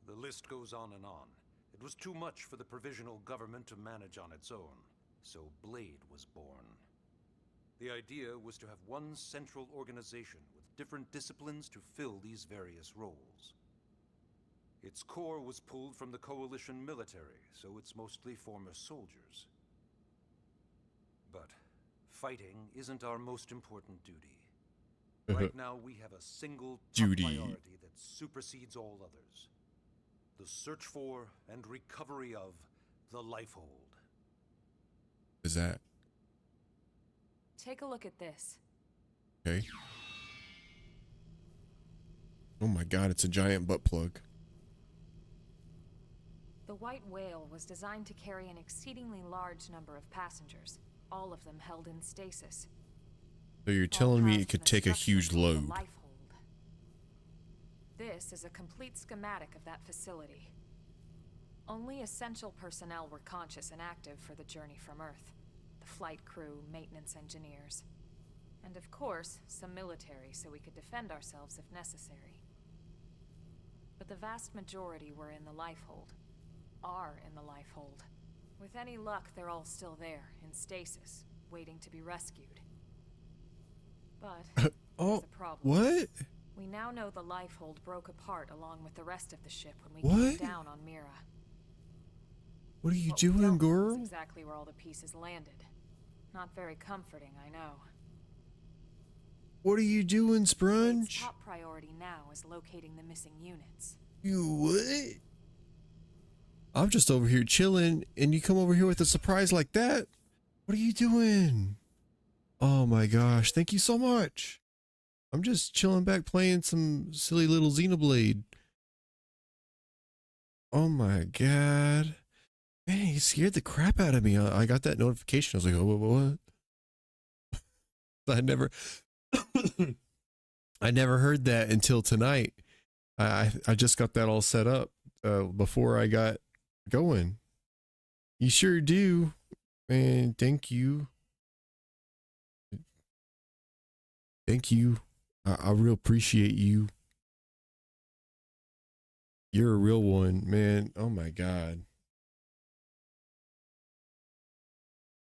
The list goes on and on. It was too much for the provisional government to manage on its own, so BLADE was born. The idea was to have one central organization with different disciplines to fill these various roles. Its core was pulled from the Coalition military, so it's mostly former soldiers. But fighting isn't our most important duty. Right now, we have a single top priority that supersedes all others. The search for and recovery of the Lifehold. Is that? Take a look at this. Okay. Oh my god, it's a giant butt plug. The White Whale was designed to carry an exceedingly large number of passengers, all of them held in stasis. So you're telling me it could take a huge load. This is a complete schematic of that facility. Only essential personnel were conscious and active for the journey from Earth. The flight crew, maintenance engineers, and of course, some military so we could defend ourselves if necessary. But the vast majority were in the Lifehold. Are in the Lifehold. With any luck, they're all still there, in stasis, waiting to be rescued. But there's a problem. What? We now know the Lifehold broke apart along with the rest of the ship when we came down on Mira. What are you doing, girl? That's exactly where all the pieces landed. Not very comforting, I know. What are you doing, Sprunge? Its top priority now is locating the missing units. You what? I'm just over here chilling, and you come over here with a surprise like that? What are you doing? Oh my gosh, thank you so much. I'm just chilling back playing some silly little Xenoblade. Oh my god. Man, he scared the crap out of me. I got that notification. I was like, oh, what? I never heard that until tonight. I just got that all set up before I got going. You sure do. Man, thank you. Thank you. I real appreciate you. You're a real one, man. Oh my god.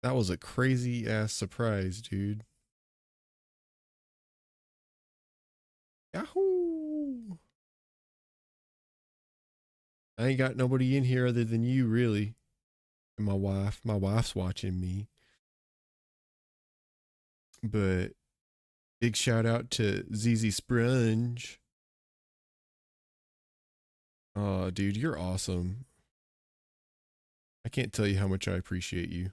That was a crazy ass surprise, dude. Yahoo! I ain't got nobody in here other than you, really. And my wife. My wife's watching me. But big shout out to ZZ Sprunge. Oh, dude, you're awesome. I can't tell you how much I appreciate you.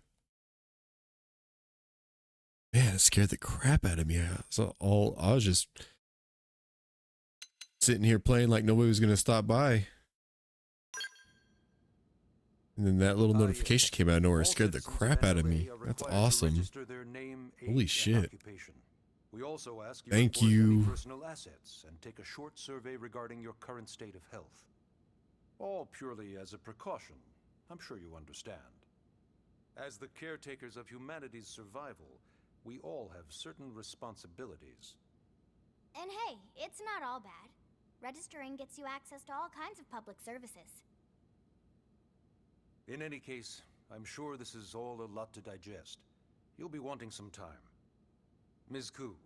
Man, it scared the crap out of me. I was just sitting here playing like nobody was going to stop by. And then that little notification came out of nowhere. It scared the crap out of me. That's awesome. Holy shit. We also ask you Thank to report you. any personal assets and take a short survey regarding your current state of health. All purely as a precaution. I'm sure you understand. As the caretakers of humanity's survival, we all have certain responsibilities. And hey, it's not all bad. Registering gets you access to all kinds of public services. In any case, I'm sure this is all a lot to digest. You'll be wanting some time. Ms. Ku,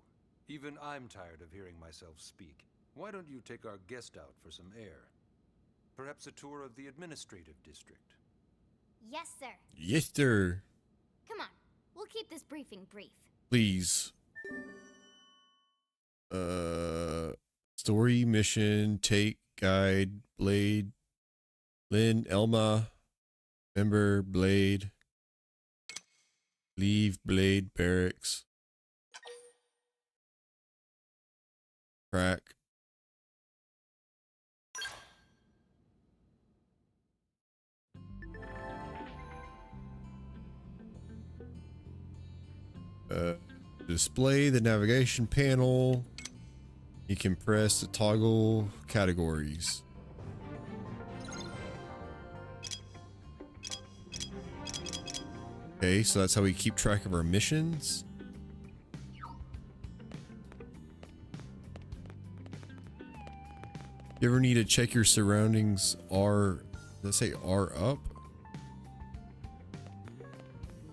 even I'm tired of hearing myself speak. Why don't you take our guest out for some air? Perhaps a tour of the administrative district. Yes, sir. Yes, sir. Come on, we'll keep this briefing brief. Please. Story, mission, take, guide, Blade, Lynn, Elma, member, Blade, leave Blade barracks, crack. Display the navigation panel. You can press to toggle categories. Okay, so that's how we keep track of our missions. You ever need to check your surroundings? Let's say R up?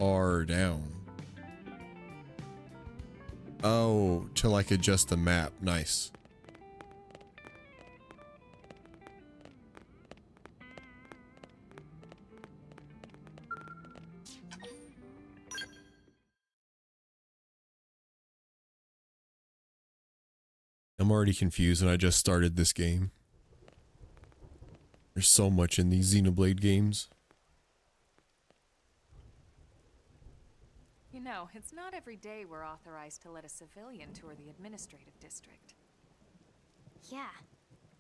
R down. Oh, to like adjust the map. Nice. I'm already confused and I just started this game. There's so much in these Xenoblade games. You know, it's not every day we're authorized to let a civilian tour the administrative district. Yeah.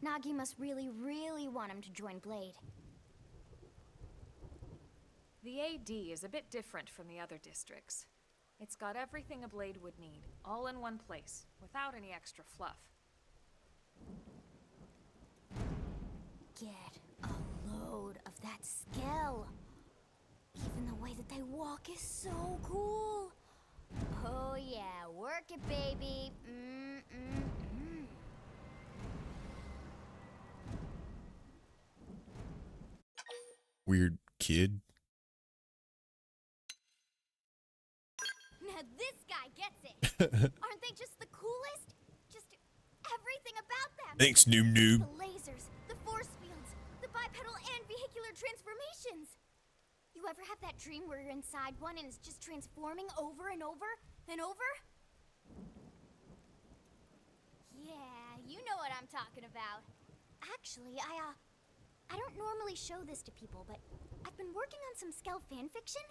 Nagi must really, really want him to join Blade. The AD is a bit different from the other districts. It's got everything a Blade would need, all in one place, without any extra fluff. Get a load of that skill. Even the way that they walk is so cool. Oh yeah, work it, baby. Weird kid. Now this guy gets it. Aren't they just the coolest? Just everything about them. Thanks, noob. The lasers, the force fields, the bipedal and vehicular transformations. You ever have that dream where you're inside one and it's just transforming over and over and over? Yeah, you know what I'm talking about. Actually, I don't normally show this to people, but I've been working on some Skell fanfiction.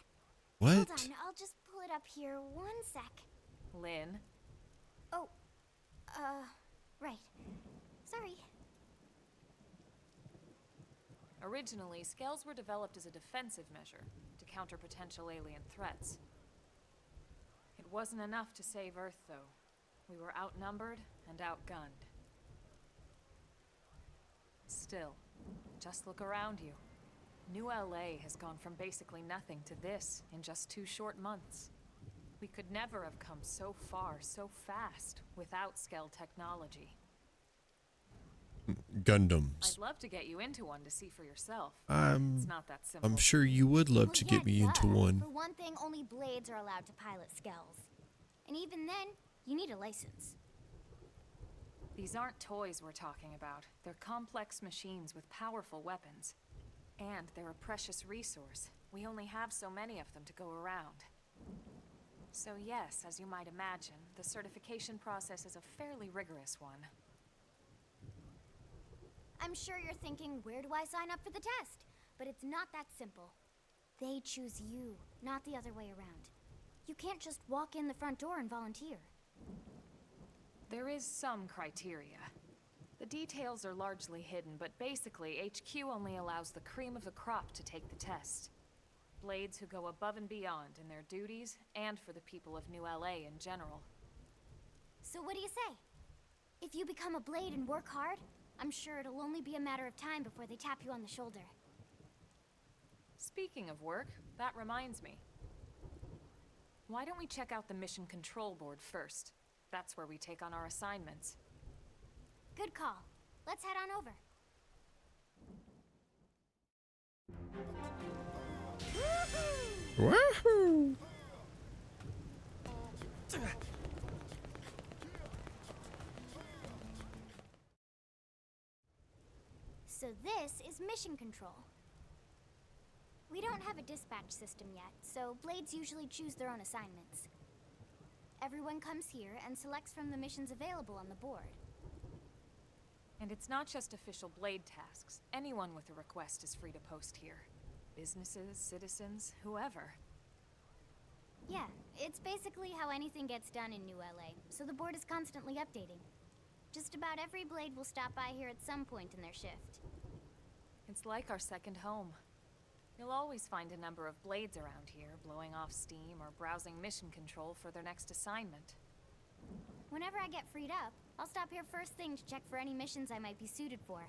What? Hold on, I'll just pull it up here 1 sec. Lynn? Oh, right. Sorry. Originally, Skells were developed as a defensive measure to counter potential alien threats. It wasn't enough to save Earth, though. We were outnumbered and outgunned. Still, just look around you. New LA has gone from basically nothing to this in just 2 short months. We could never have come so far so fast without Skell technology. Gundams. I'd love to get you into one to see for yourself. It's not that simple. I'm sure you would love to get me into one. For one thing, only Blades are allowed to pilot Skells. And even then, you need a license. These aren't toys we're talking about. They're complex machines with powerful weapons. And they're a precious resource. We only have so many of them to go around. So yes, as you might imagine, the certification process is a fairly rigorous one. I'm sure you're thinking, where do I sign up for the test? But it's not that simple. They choose you, not the other way around. You can't just walk in the front door and volunteer. There is some criteria. The details are largely hidden, but basically, HQ only allows the cream of the crop to take the test. Blades who go above and beyond in their duties, and for the people of New LA in general. So what do you say? If you become a Blade and work hard, I'm sure it'll only be a matter of time before they tap you on the shoulder. Speaking of work, that reminds me. Why don't we check out the mission control board first? That's where we take on our assignments. Good call. Let's head on over. Woohoo! So this is mission control. We don't have a dispatch system yet, so Blades usually choose their own assignments. Everyone comes here and selects from the missions available on the board. And it's not just official blade tasks. Anyone with a request is free to post here. Businesses, citizens, whoever. Yeah, it's basically how anything gets done in New LA, so the board is constantly updating. Just about every blade will stop by here at some point in their shift. It's like our second home. You'll always find a number of blades around here, blowing off steam or browsing mission control for their next assignment. Whenever I get freed up, I'll stop here first thing to check for any missions I might be suited for.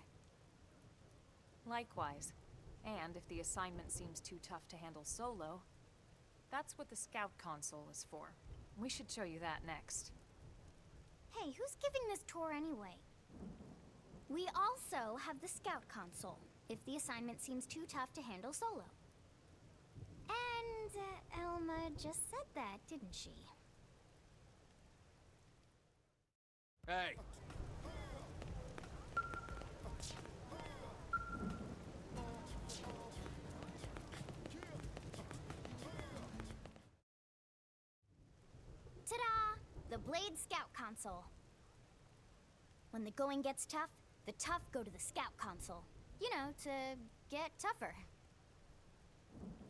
Likewise. And if the assignment seems too tough to handle solo, that's what the scout console is for. We should show you that next. Hey, who's giving this tour anyway? We also have the scout console, if the assignment seems too tough to handle solo. And Elma just said that, didn't she? Hey! Ta-da! The Blade Scout Console. When the going gets tough, the tough go to the Scout Console. You know, to get tougher.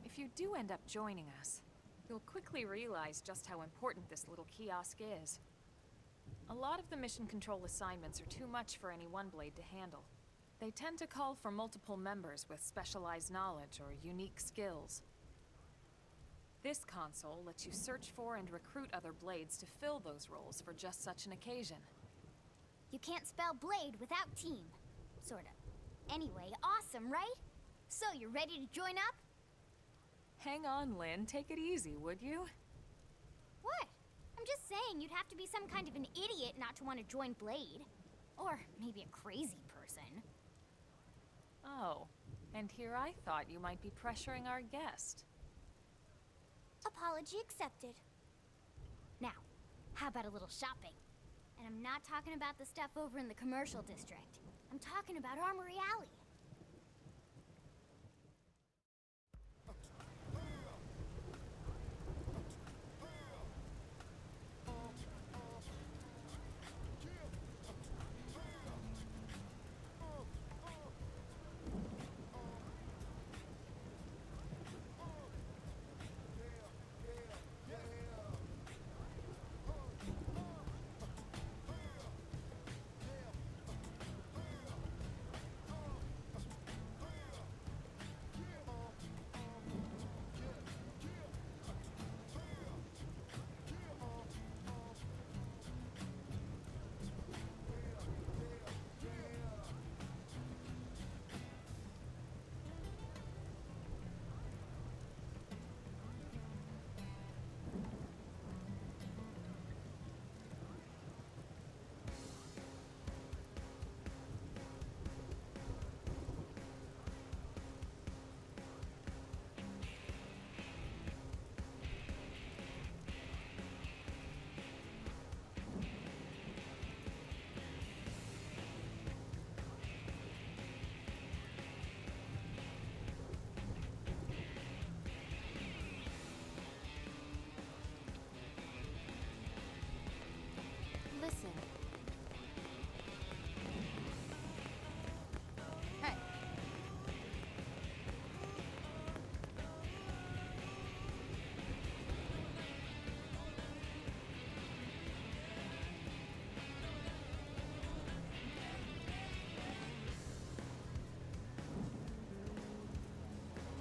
If you do end up joining us, you'll quickly realize just how important this little kiosk is. A lot of the mission control assignments are too much for any one blade to handle. They tend to call for multiple members with specialized knowledge or unique skills. This console lets you search for and recruit other blades to fill those roles for just such an occasion. You can't spell blade without team. Sorta. Anyway, awesome, right? So, you ready to join up? Hang on, Lynn. Take it easy, would you? What? I'm just saying you'd have to be some kind of an idiot not to want to join Blade. Or maybe a crazy person. Oh, and here I thought you might be pressuring our guest. Apology accepted. Now, how about a little shopping? And I'm not talking about the stuff over in the commercial district. I'm talking about Armory Alley. Listen. Hey.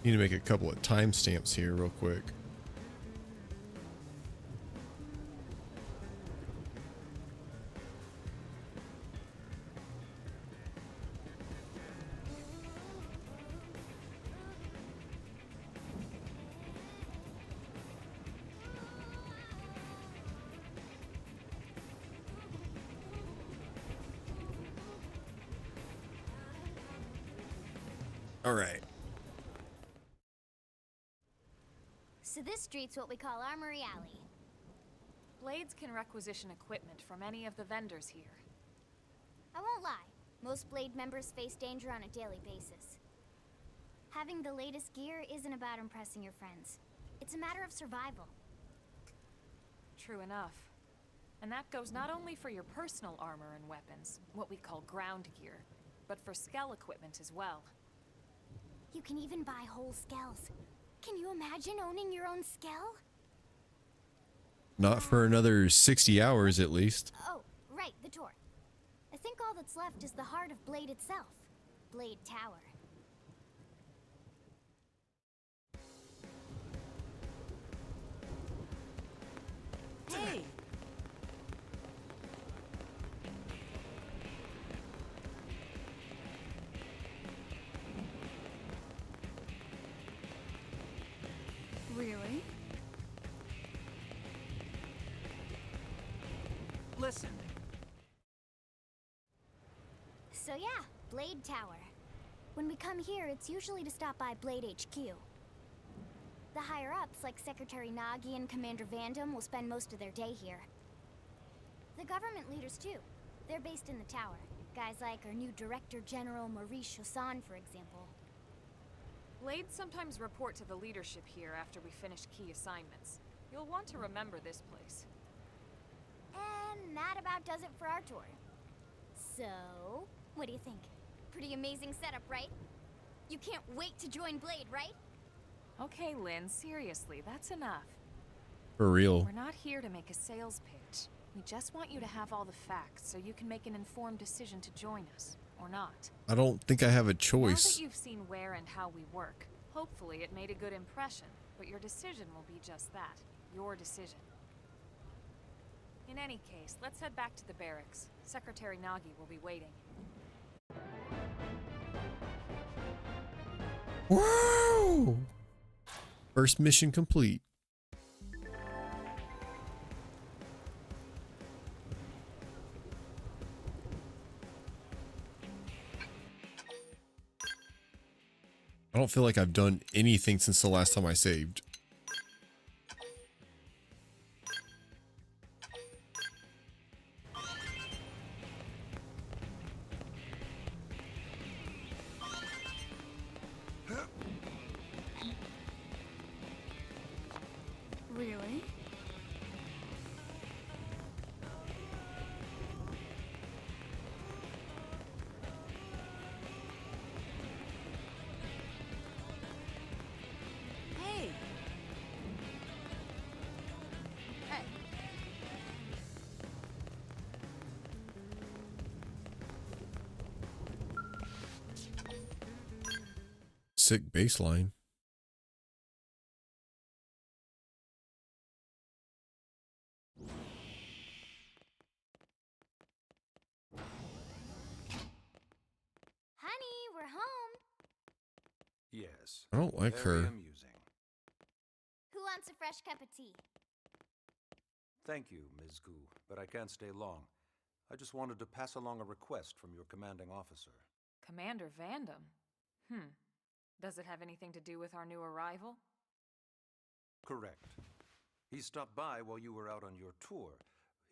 Need to make a couple of timestamps here real quick. All right. So this street's what we call Armory Alley. Blades can requisition equipment from any of the vendors here. I won't lie, most Blade members face danger on a daily basis. Having the latest gear isn't about impressing your friends. It's a matter of survival. True enough. And that goes not only for your personal armor and weapons, what we call ground gear, but for Skell equipment as well. You can even buy whole Skells. Can you imagine owning your own Skell? Not for another 60 hours at least. Oh, right, the tour. I think all that's left is the heart of Blade itself. Blade Tower. Hey! Really? Listen. So yeah, Blade Tower. When we come here, it's usually to stop by Blade HQ. The higher-ups, like Secretary Nagi and Commander Vandam, will spend most of their day here. The government leaders, too. They're based in the tower. Guys like our new Director General Maurice Chassan, for example. Blades sometimes report to the leadership here after we finish key assignments. You'll want to remember this place. And that about does it for our tour. So, what do you think? Pretty amazing setup, right? You can't wait to join Blade, right? Okay, Lynn, seriously, that's enough. For real. We're not here to make a sales pitch. We just want you to have all the facts so you can make an informed decision to join us, or not. I don't think I have a Now choice. that you've seen where and how we work, hopefully it made a good impression, but your decision will be just that, your decision. In any case, let's head back to the barracks. Secretary Nagi will be waiting. Woo! First mission complete. I don't feel like I've done anything since the last time I saved. Really? Hey! Hey! Sick baseline. Honey, we're home. Yes. I don't like Very her. amusing. Who wants a fresh cup of tea? Thank you, Ms. Gu, but I can't stay long. I just wanted to pass along a request from your commanding officer. Commander Vandam? Does it have anything to do with our new arrival? Correct. He stopped by while you were out on your tour.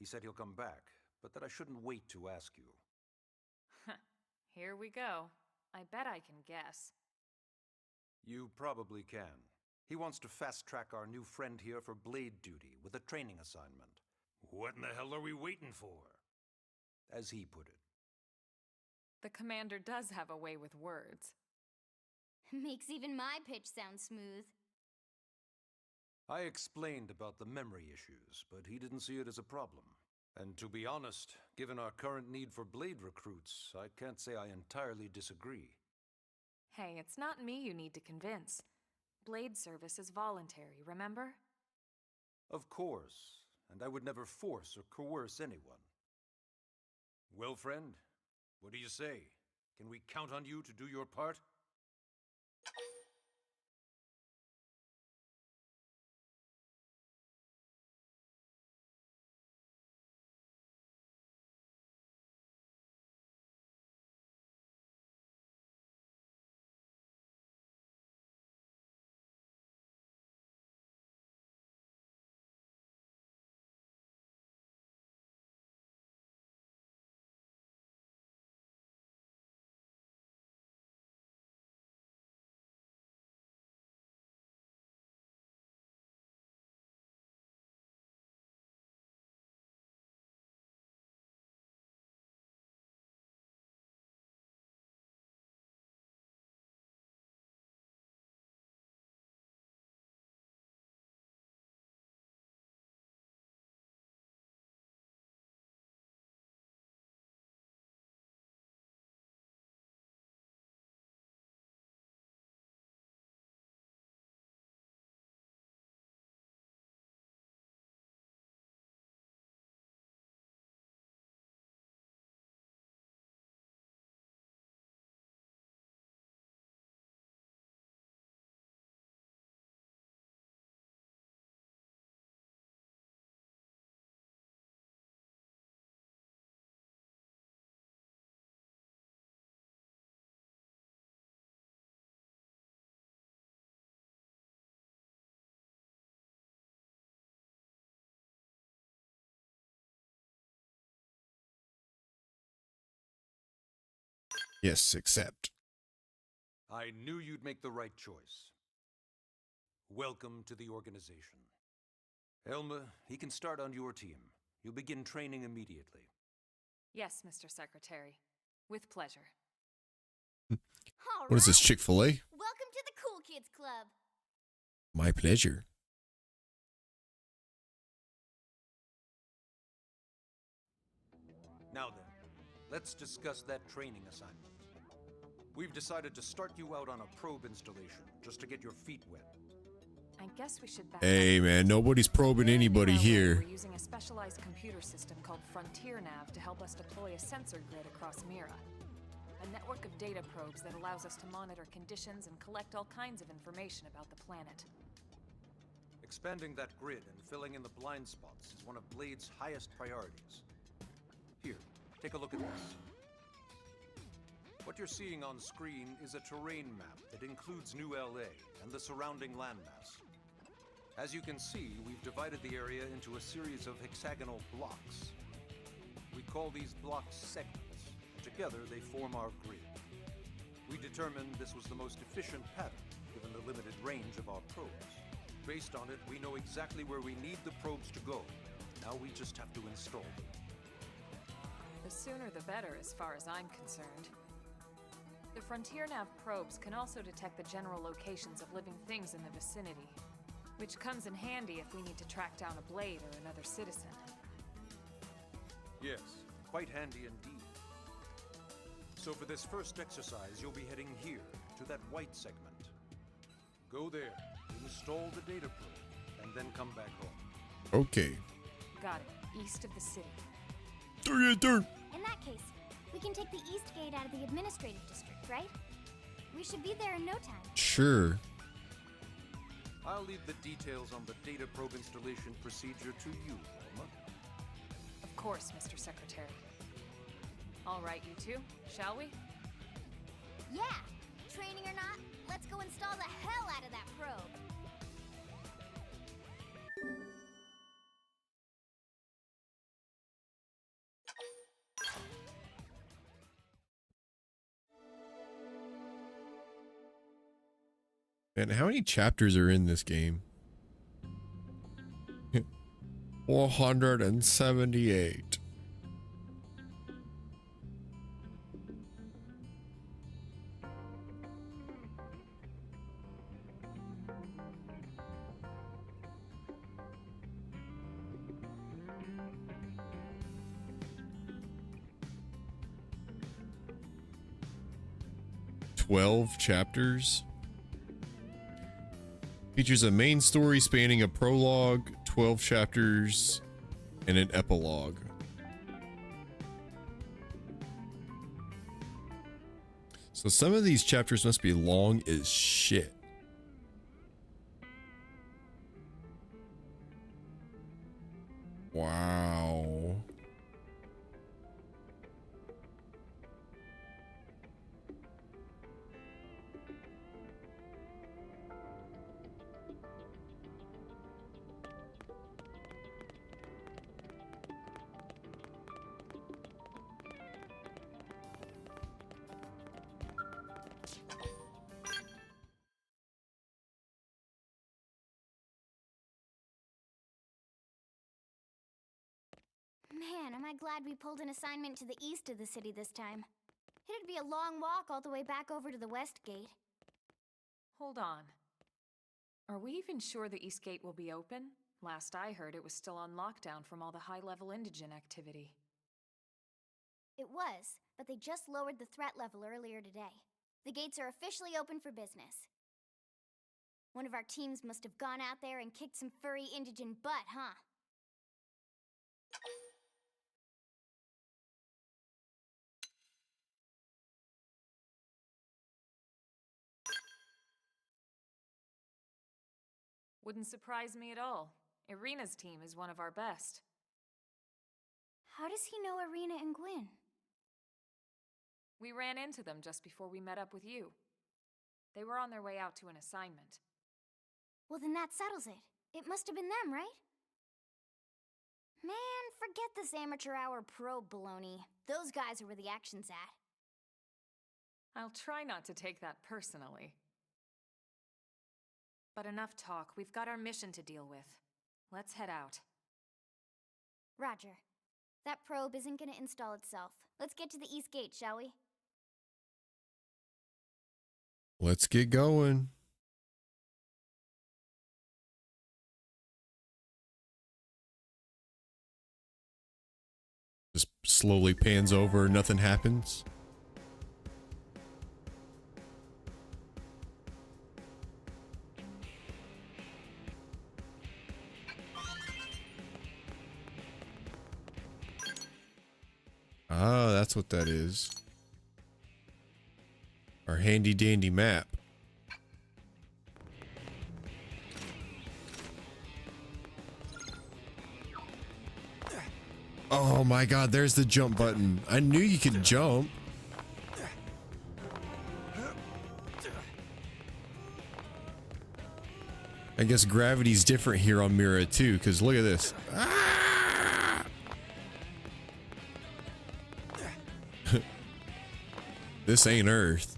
He said he'll come back, but that I shouldn't wait to ask you. Here we go. I bet I can guess. You probably can. He wants to fast-track our new friend here for blade duty with a training assignment. What in the hell are we waiting for? As he put it. The commander does have a way with words. Makes even my pitch sound smooth. I explained about the memory issues, but he didn't see it as a problem. And to be honest, given our current need for blade recruits, I can't say I entirely disagree. Hey, it's not me you need to convince. Blade service is voluntary, remember? Of course, and I would never force or coerce anyone. Well, friend, what do you say? Can we count on you to do your part? Yes, accept. I knew you'd make the right choice. Welcome to the organization. Elma, he can start on your team. You'll begin training immediately. Yes, Mr. Secretary. With pleasure. All What is this, right. Chick-fil-A? Welcome to the Cool Kids Club. My pleasure. Now then, let's discuss that training assignment. We've decided to start you out on a probe installation, just to get your feet wet. I guess we should back Hey, up. man, nobody's probing anybody In LA, here. We're using a specialized computer system called Frontier Nav to help us deploy a sensor grid across Mira. A network of data probes that allows us to monitor conditions and collect all kinds of information about the planet. Expanding that grid and filling in the blind spots is one of Blade's highest priorities. Here, take a look at this. What you're seeing on screen is a terrain map that includes New LA and the surrounding landmass. As you can see, we've divided the area into a series of hexagonal blocks. We call these blocks segments. Together, they form our grid. We determined this was the most efficient pattern, given the limited range of our probes. Based on it, we know exactly where we need the probes to go. Now we just have to install them. The sooner the better, as far as I'm concerned. The Frontier Nav probes can also detect the general locations of living things in the vicinity, which comes in handy if we need to track down a Blade or another citizen. Yes, quite handy indeed. So for this first exercise, you'll be heading here, to that white segment. Go there, install the data probe, and then come back home. Okay. Got it. East of the city. In that case, we can take the East Gate out of the administrative district, right? We should be there in no time. Sure. I'll leave the details on the data probe installation procedure to you, Elma. Of course, Mr. Secretary. All right, you two, shall we? Yeah! Training or not, let's go install the hell out of that probe! And how many chapters are in this game? 478. "12 chapters. Features a main story spanning a prologue, 12 chapters, and an epilogue." So some of these chapters must be long as shit. Wow. Man, am I glad we pulled an assignment to the east of the city this time. It'd be a long walk all the way back over to the west gate. Hold on. Are we even sure the East Gate will be open? Last I heard, it was still on lockdown from all the high-level indigent activity. It was, but they just lowered the threat level earlier today. The gates are officially open for business. One of our teams must have gone out there and kicked some furry indigent butt, huh? Wouldn't surprise me at all. Irina's team is one of our best. How does he know Irina and Gwyn? We ran into them just before we met up with you. They were on their way out to an assignment. Well, then that settles it. It must have been them, right? Man, forget this amateur hour probe baloney. Those guys are where the action's at. I'll try not to take that personally. But enough talk. We've got our mission to deal with. Let's head out. Roger. That probe isn't gonna install itself. Let's get to the East Gate, shall we? Let's get going. Just slowly pans over, nothing happens. Ah, that's what that is. Our handy dandy map. Oh my god, there's the jump button. I knew you could jump. I guess gravity's different here on Mira too, because look at this. Ah! This ain't Earth.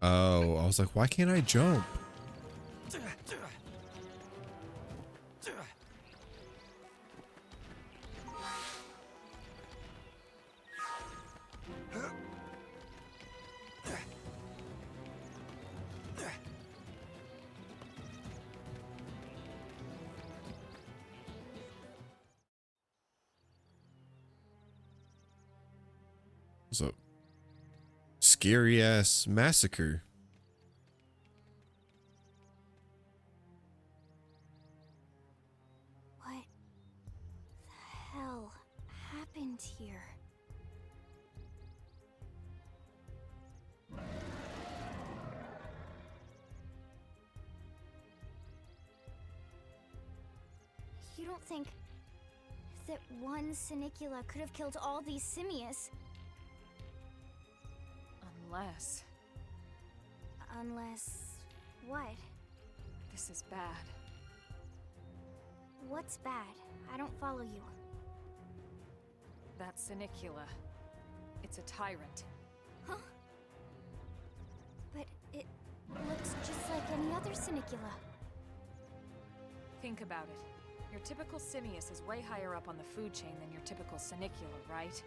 Oh, I was like, why can't I jump? It's a scary ass massacre. What the hell happened here? You don't think that one Sinicula could have killed all these simius? Unless... what? This is bad. What's bad? I don't follow you. That Sinicula. It's a tyrant. Huh? But it looks just like any other Sinicula. Think about it. Your typical simius is way higher up on the food chain than your typical Sinicula, right?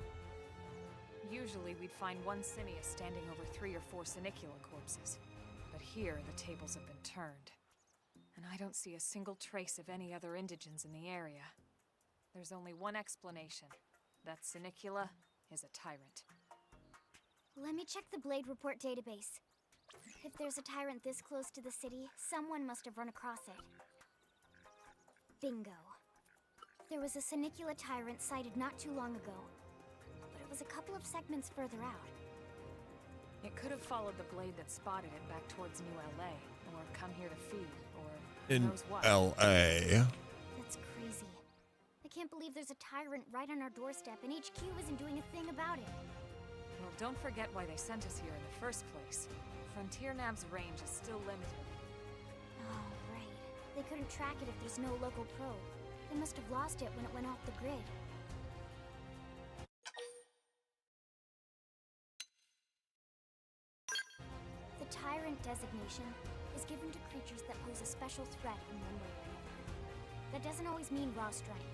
Usually we'd find one simius standing over 3 or 4 Sinicula corpses. But here, the tables have been turned. And I don't see a single trace of any other indigents in the area. There's only one explanation. That Sinicula is a tyrant. Let me check the Blade Report database. If there's a tyrant this close to the city, someone must have run across it. Bingo. There was a Sinicula tyrant sighted not too long ago. But it was a couple of segments further out. It could have followed the blade that spotted it back towards New LA, or come here to feed, or who In knows what. LA. That's crazy. I can't believe there's a tyrant right on our doorstep and HQ isn't doing a thing about it. Well, don't forget why they sent us here in the first place. Frontier Nav's range is still limited. Oh, right. They couldn't track it if there's no local probe. They must have lost it when it went off the grid. The Tyrant designation is given to creatures that pose a special threat in one way or another. That doesn't always mean raw strength.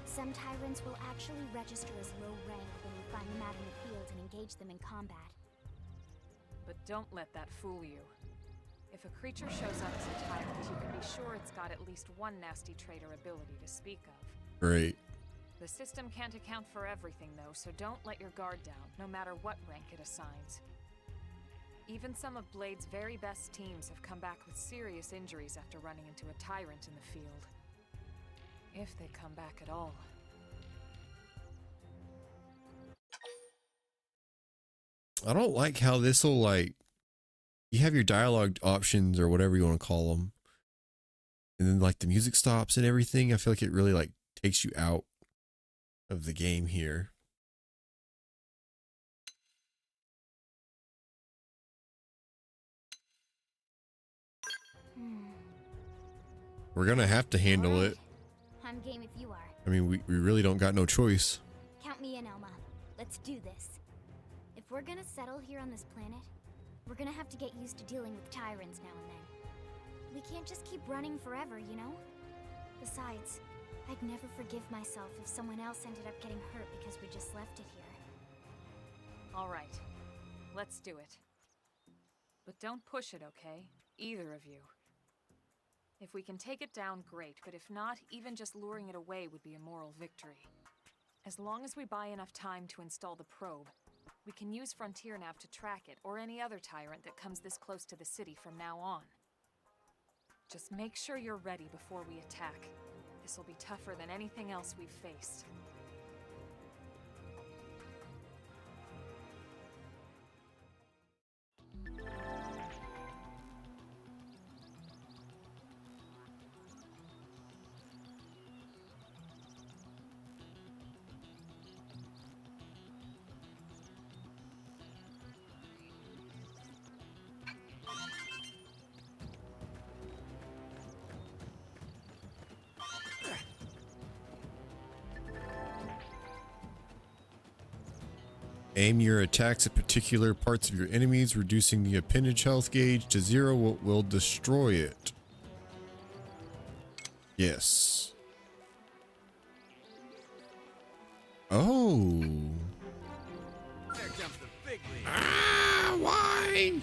Some Tyrants will actually register as low rank when we find them out in the field and engage them in combat. But don't let that fool you. If a creature shows up as a tyrant, you can be sure it's got at least one nasty trait or ability to speak of. Great. The system can't account for everything, though, so don't let your guard down, no matter what rank it assigns. Even some of Blade's very best teams have come back with serious injuries after running into a tyrant in the field. If they come back at all. I don't like how this will, like, you have your dialogue options or whatever you want to call them, and then like the music stops and everything. I feel like it really like takes you out of the game here. We're gonna have to handle it. I'm game if you are. I mean, we really don't got no choice. Count me in, Elma. Let's do this. If we're gonna settle here on this planet, we're gonna have to get used to dealing with tyrants now and then. We can't just keep running forever, you know? Besides, I'd never forgive myself if someone else ended up getting hurt because we just left it here. All right, let's do it. But don't push it, okay? Either of you. If we can take it down, great, but if not, even just luring it away would be a moral victory. As long as we buy enough time to install the probe, we can use Frontier Nav to track it, or any other tyrant that comes this close to the city from now on. Just make sure you're ready before we attack. This will be tougher than anything else we've faced. Aim your attacks at particular parts of your enemies, reducing the appendage health gauge to 0 will destroy it. Yes. Oh. There comes the big league. Ah, why?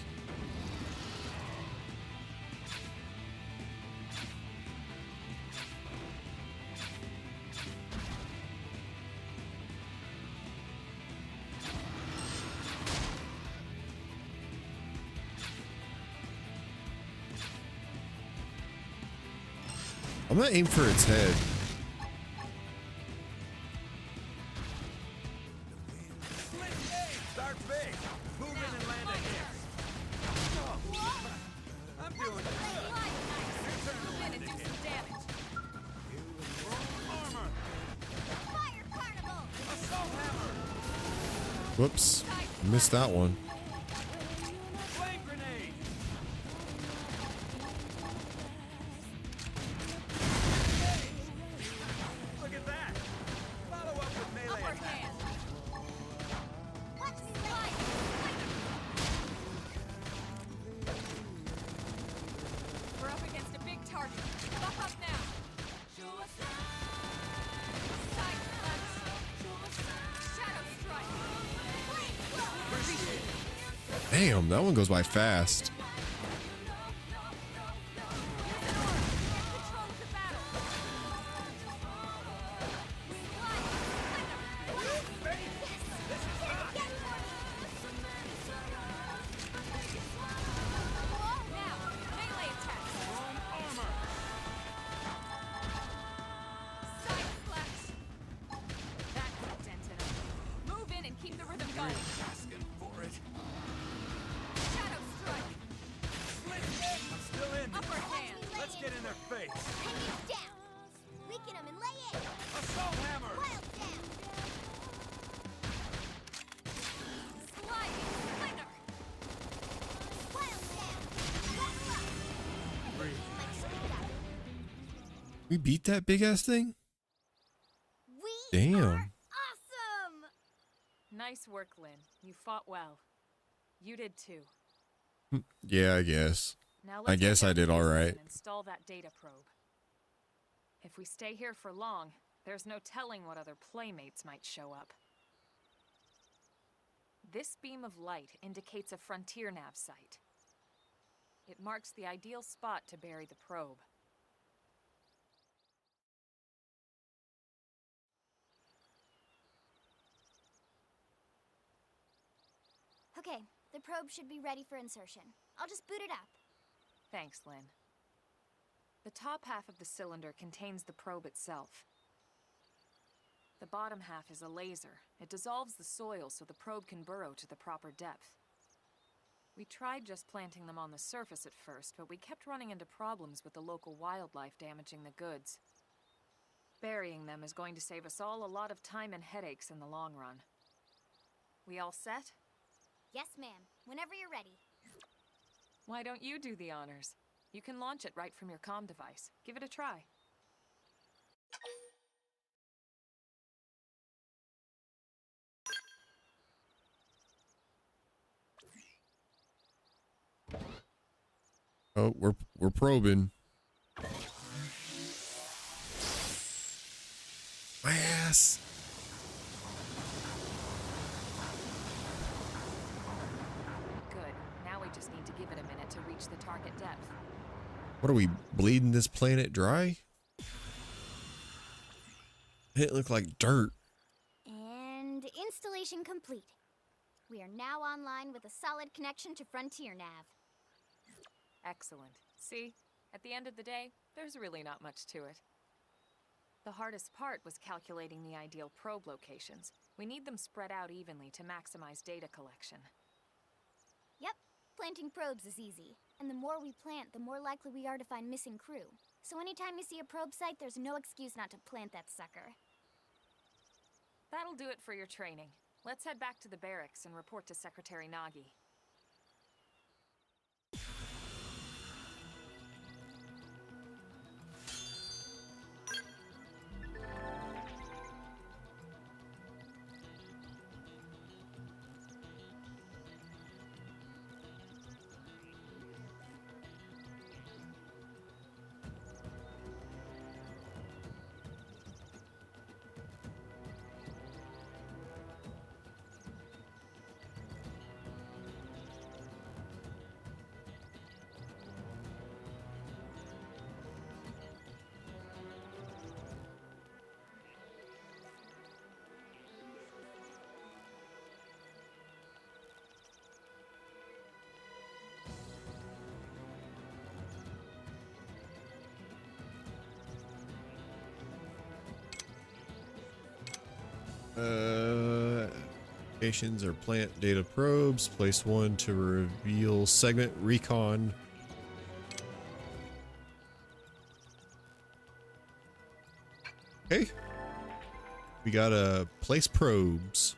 I'm gonna aim for its head. Start big. Move in and land a hit. I'm doing it. Turn the land to hit. Armor. Fire carnival! Assault hammer. Whoops. Missed that one. Flame grenade. Look at that. Follow up with melee attack. Watch me slide! We're up against a big target. Buck up now. Side flash. Shadow strike. Damn, that one goes by fast. Control the battle. Now, melee attack. Side flash. That put a dent in him. Move in and keep the rhythm going. Asking for it. Shadow strike. I'm still in. Upper hand. Let's get in their face. Pin it down! Weaken them and lay in! Assault hammer. Wild down! Sliding splinter. Wild down! Level up! My speed up! We beat that big ass thing? We Damn. are awesome! Nice work, Lynn. You fought well. You did too. Yeah, I guess. Now I let's guess get I down to did all business right. and install that data probe. If we stay here for long, there's no telling what other playmates might show up. This beam of light indicates a Frontier Nav site. It marks the ideal spot to bury the probe. Okay, the probe should be ready for insertion. I'll just boot it up. Thanks, Lynn. The top half of the cylinder contains the probe itself. It marks the ideal spot to bury the probe. Okay, the probe should be ready for insertion. I'll just boot it up. Thanks, Lynn. The top half of the cylinder contains the probe itself. It marks the ideal spot to bury the probe. The bottom half is a laser. It dissolves the soil so the probe can burrow to the proper depth. We tried just planting them on the surface at first, but we kept running into problems with the local wildlife damaging the goods. Burying them is going to save us all a lot of time and headaches in the long run. We all set? Yes, ma'am. Whenever you're ready. Why don't you do the honors? You can launch it right from your comm device. Give it a try. Oh, we're probing. My ass. Good. Now we just need to give it a minute to reach the target depth. What are we, bleeding this planet dry? It looked like dirt. And installation complete. We are now online with a solid connection to Frontier Nav. Excellent. See? At the end of the day, there's really not much to it. The hardest part was calculating the ideal probe locations. We need them spread out evenly to maximize data collection. Yep, planting probes is easy. And the more we plant, the more likely we are to find missing crew. So anytime you see a probe site, there's no excuse not to plant that sucker. That'll do it for your training. Let's head back to the barracks and report to Secretary Nagi. Applications are plant data probes. Place one to reveal segment recon. Okay. We gotta place probes.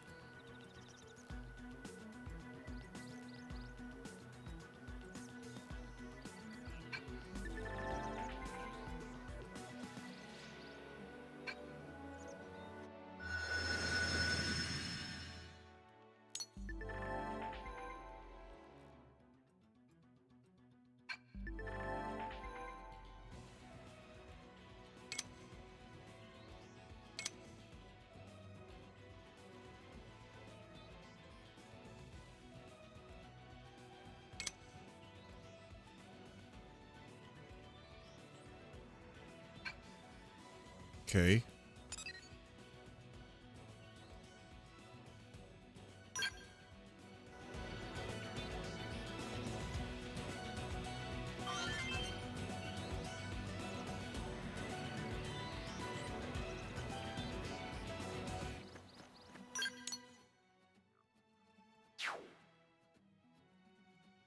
Okay.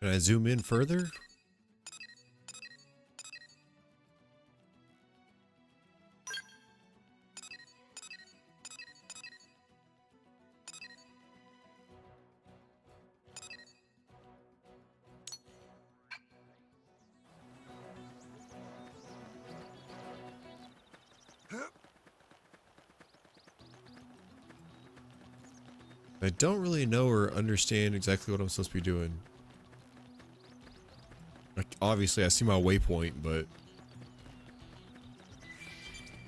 Can I zoom in further? I don't really know or understand exactly what I'm supposed to be doing. Like, obviously, I see my waypoint, but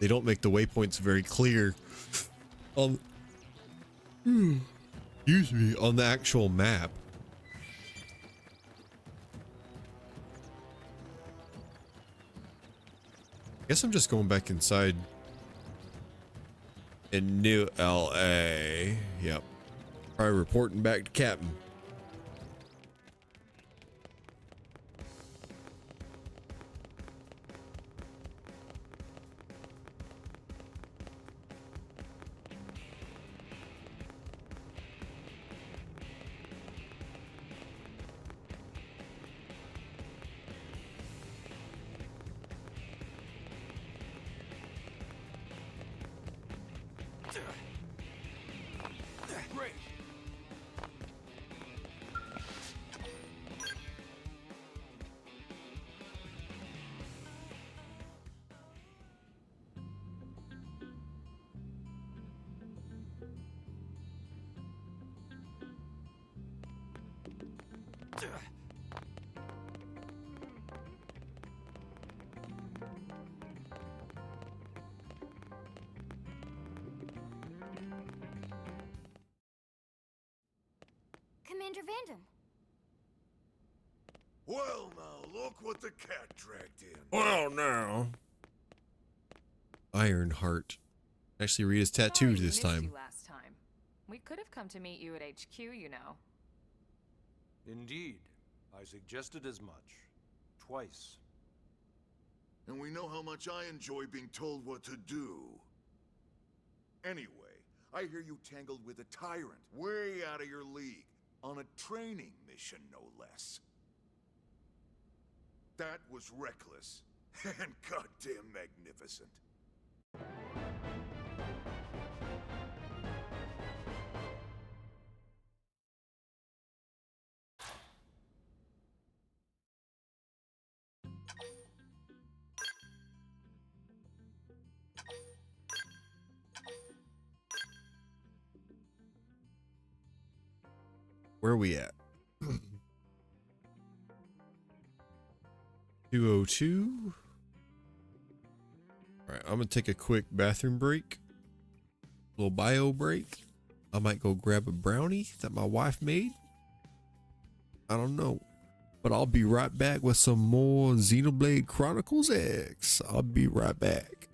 they don't make the waypoints very clear on, excuse me, on the actual map. I guess I'm just going back inside in New LA. Yep. Probably reporting back to Captain. Great. Commander Vanden. Well, now, look what the cat dragged in. Well, now. Ironheart. Actually read his tattoo Sorry we this missed time. you last time. We could have come to meet you at HQ, you know. Indeed. I suggested as much. Twice. And we know how much I enjoy being told what to do. Anyway, I hear you tangled with a tyrant, way out of your league, on a training mission, no less. That was reckless, and goddamn magnificent. Where are we at? 202. All right, I'm gonna take a quick bathroom break, little bio break. I might go grab a brownie that my wife made. I don't know, but I'll be right back with some more Xenoblade Chronicles X. I'll be right back.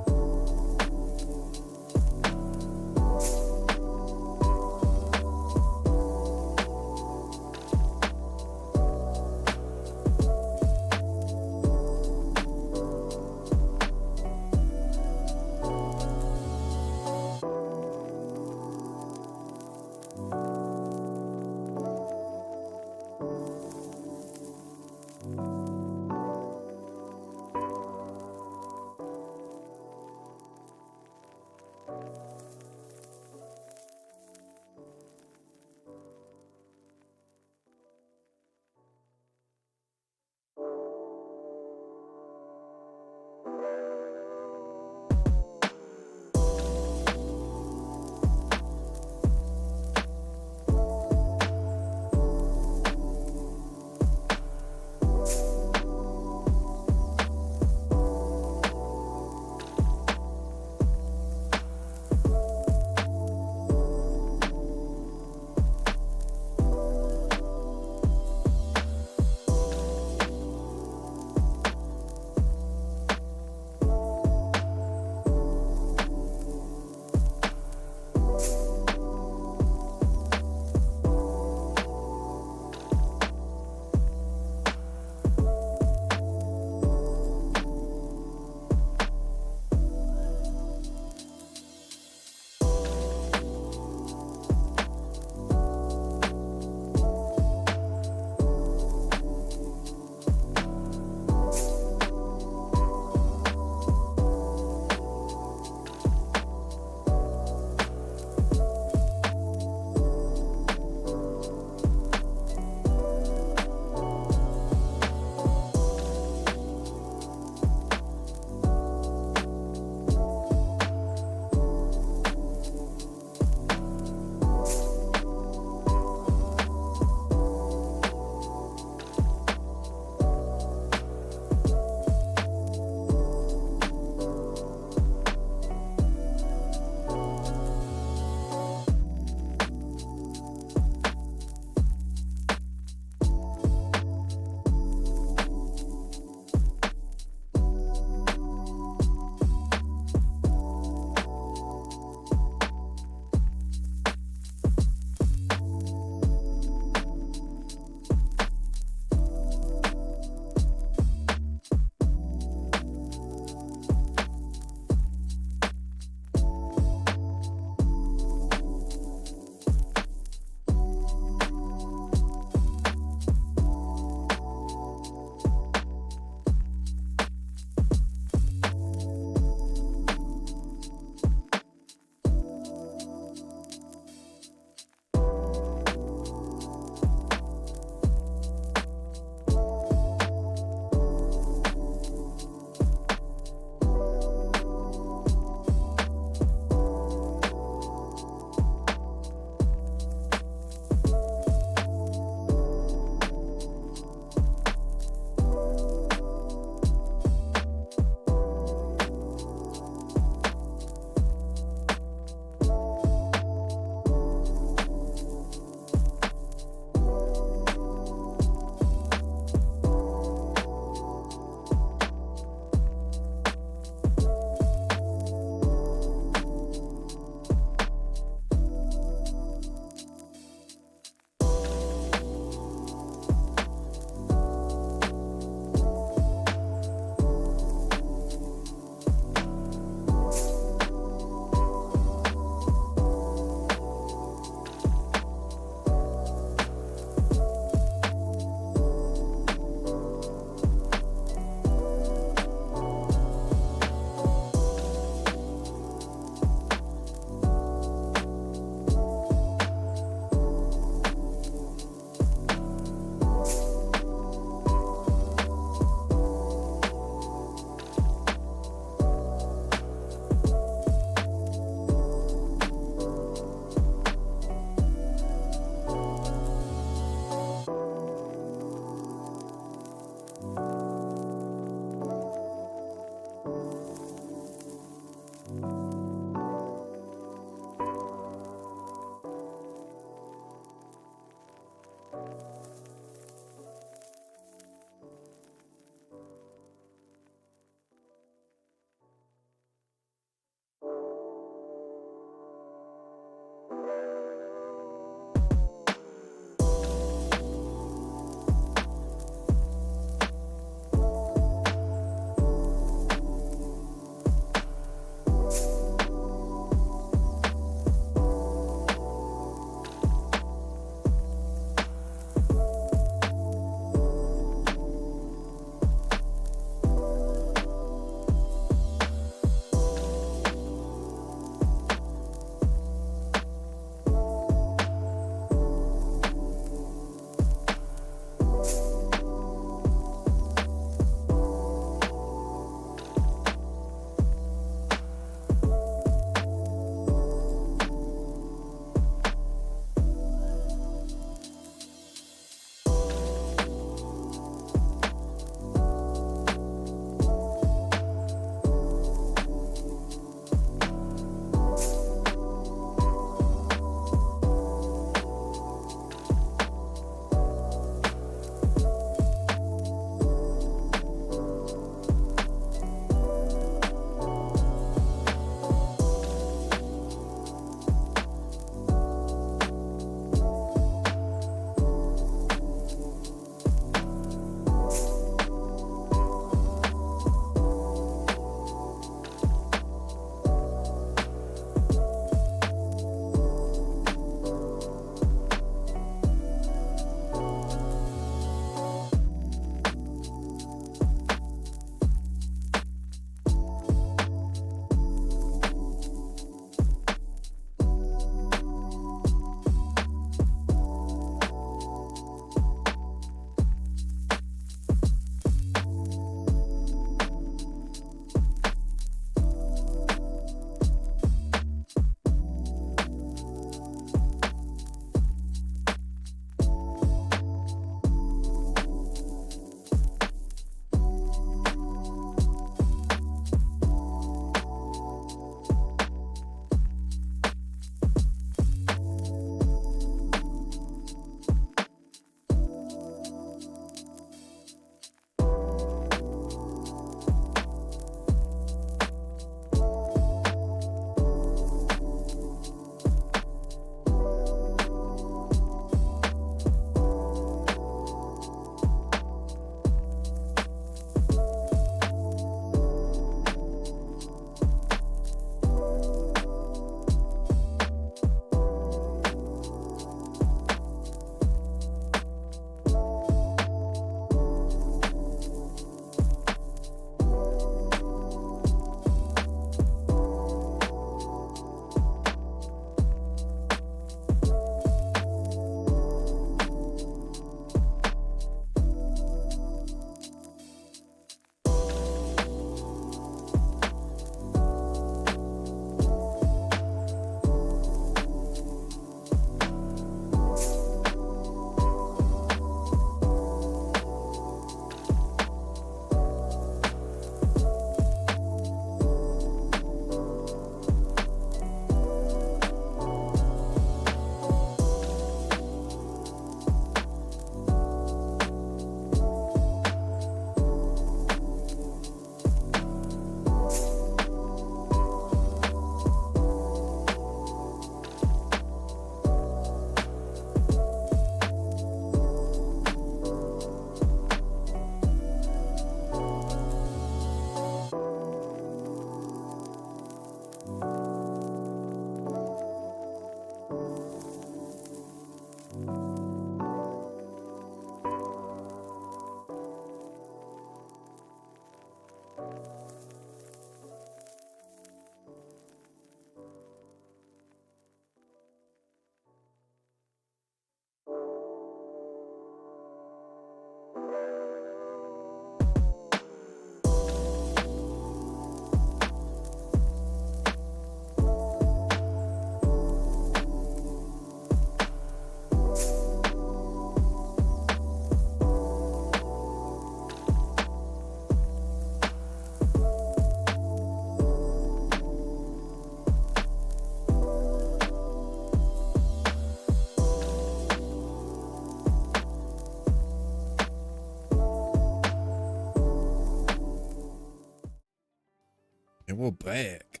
And we're back.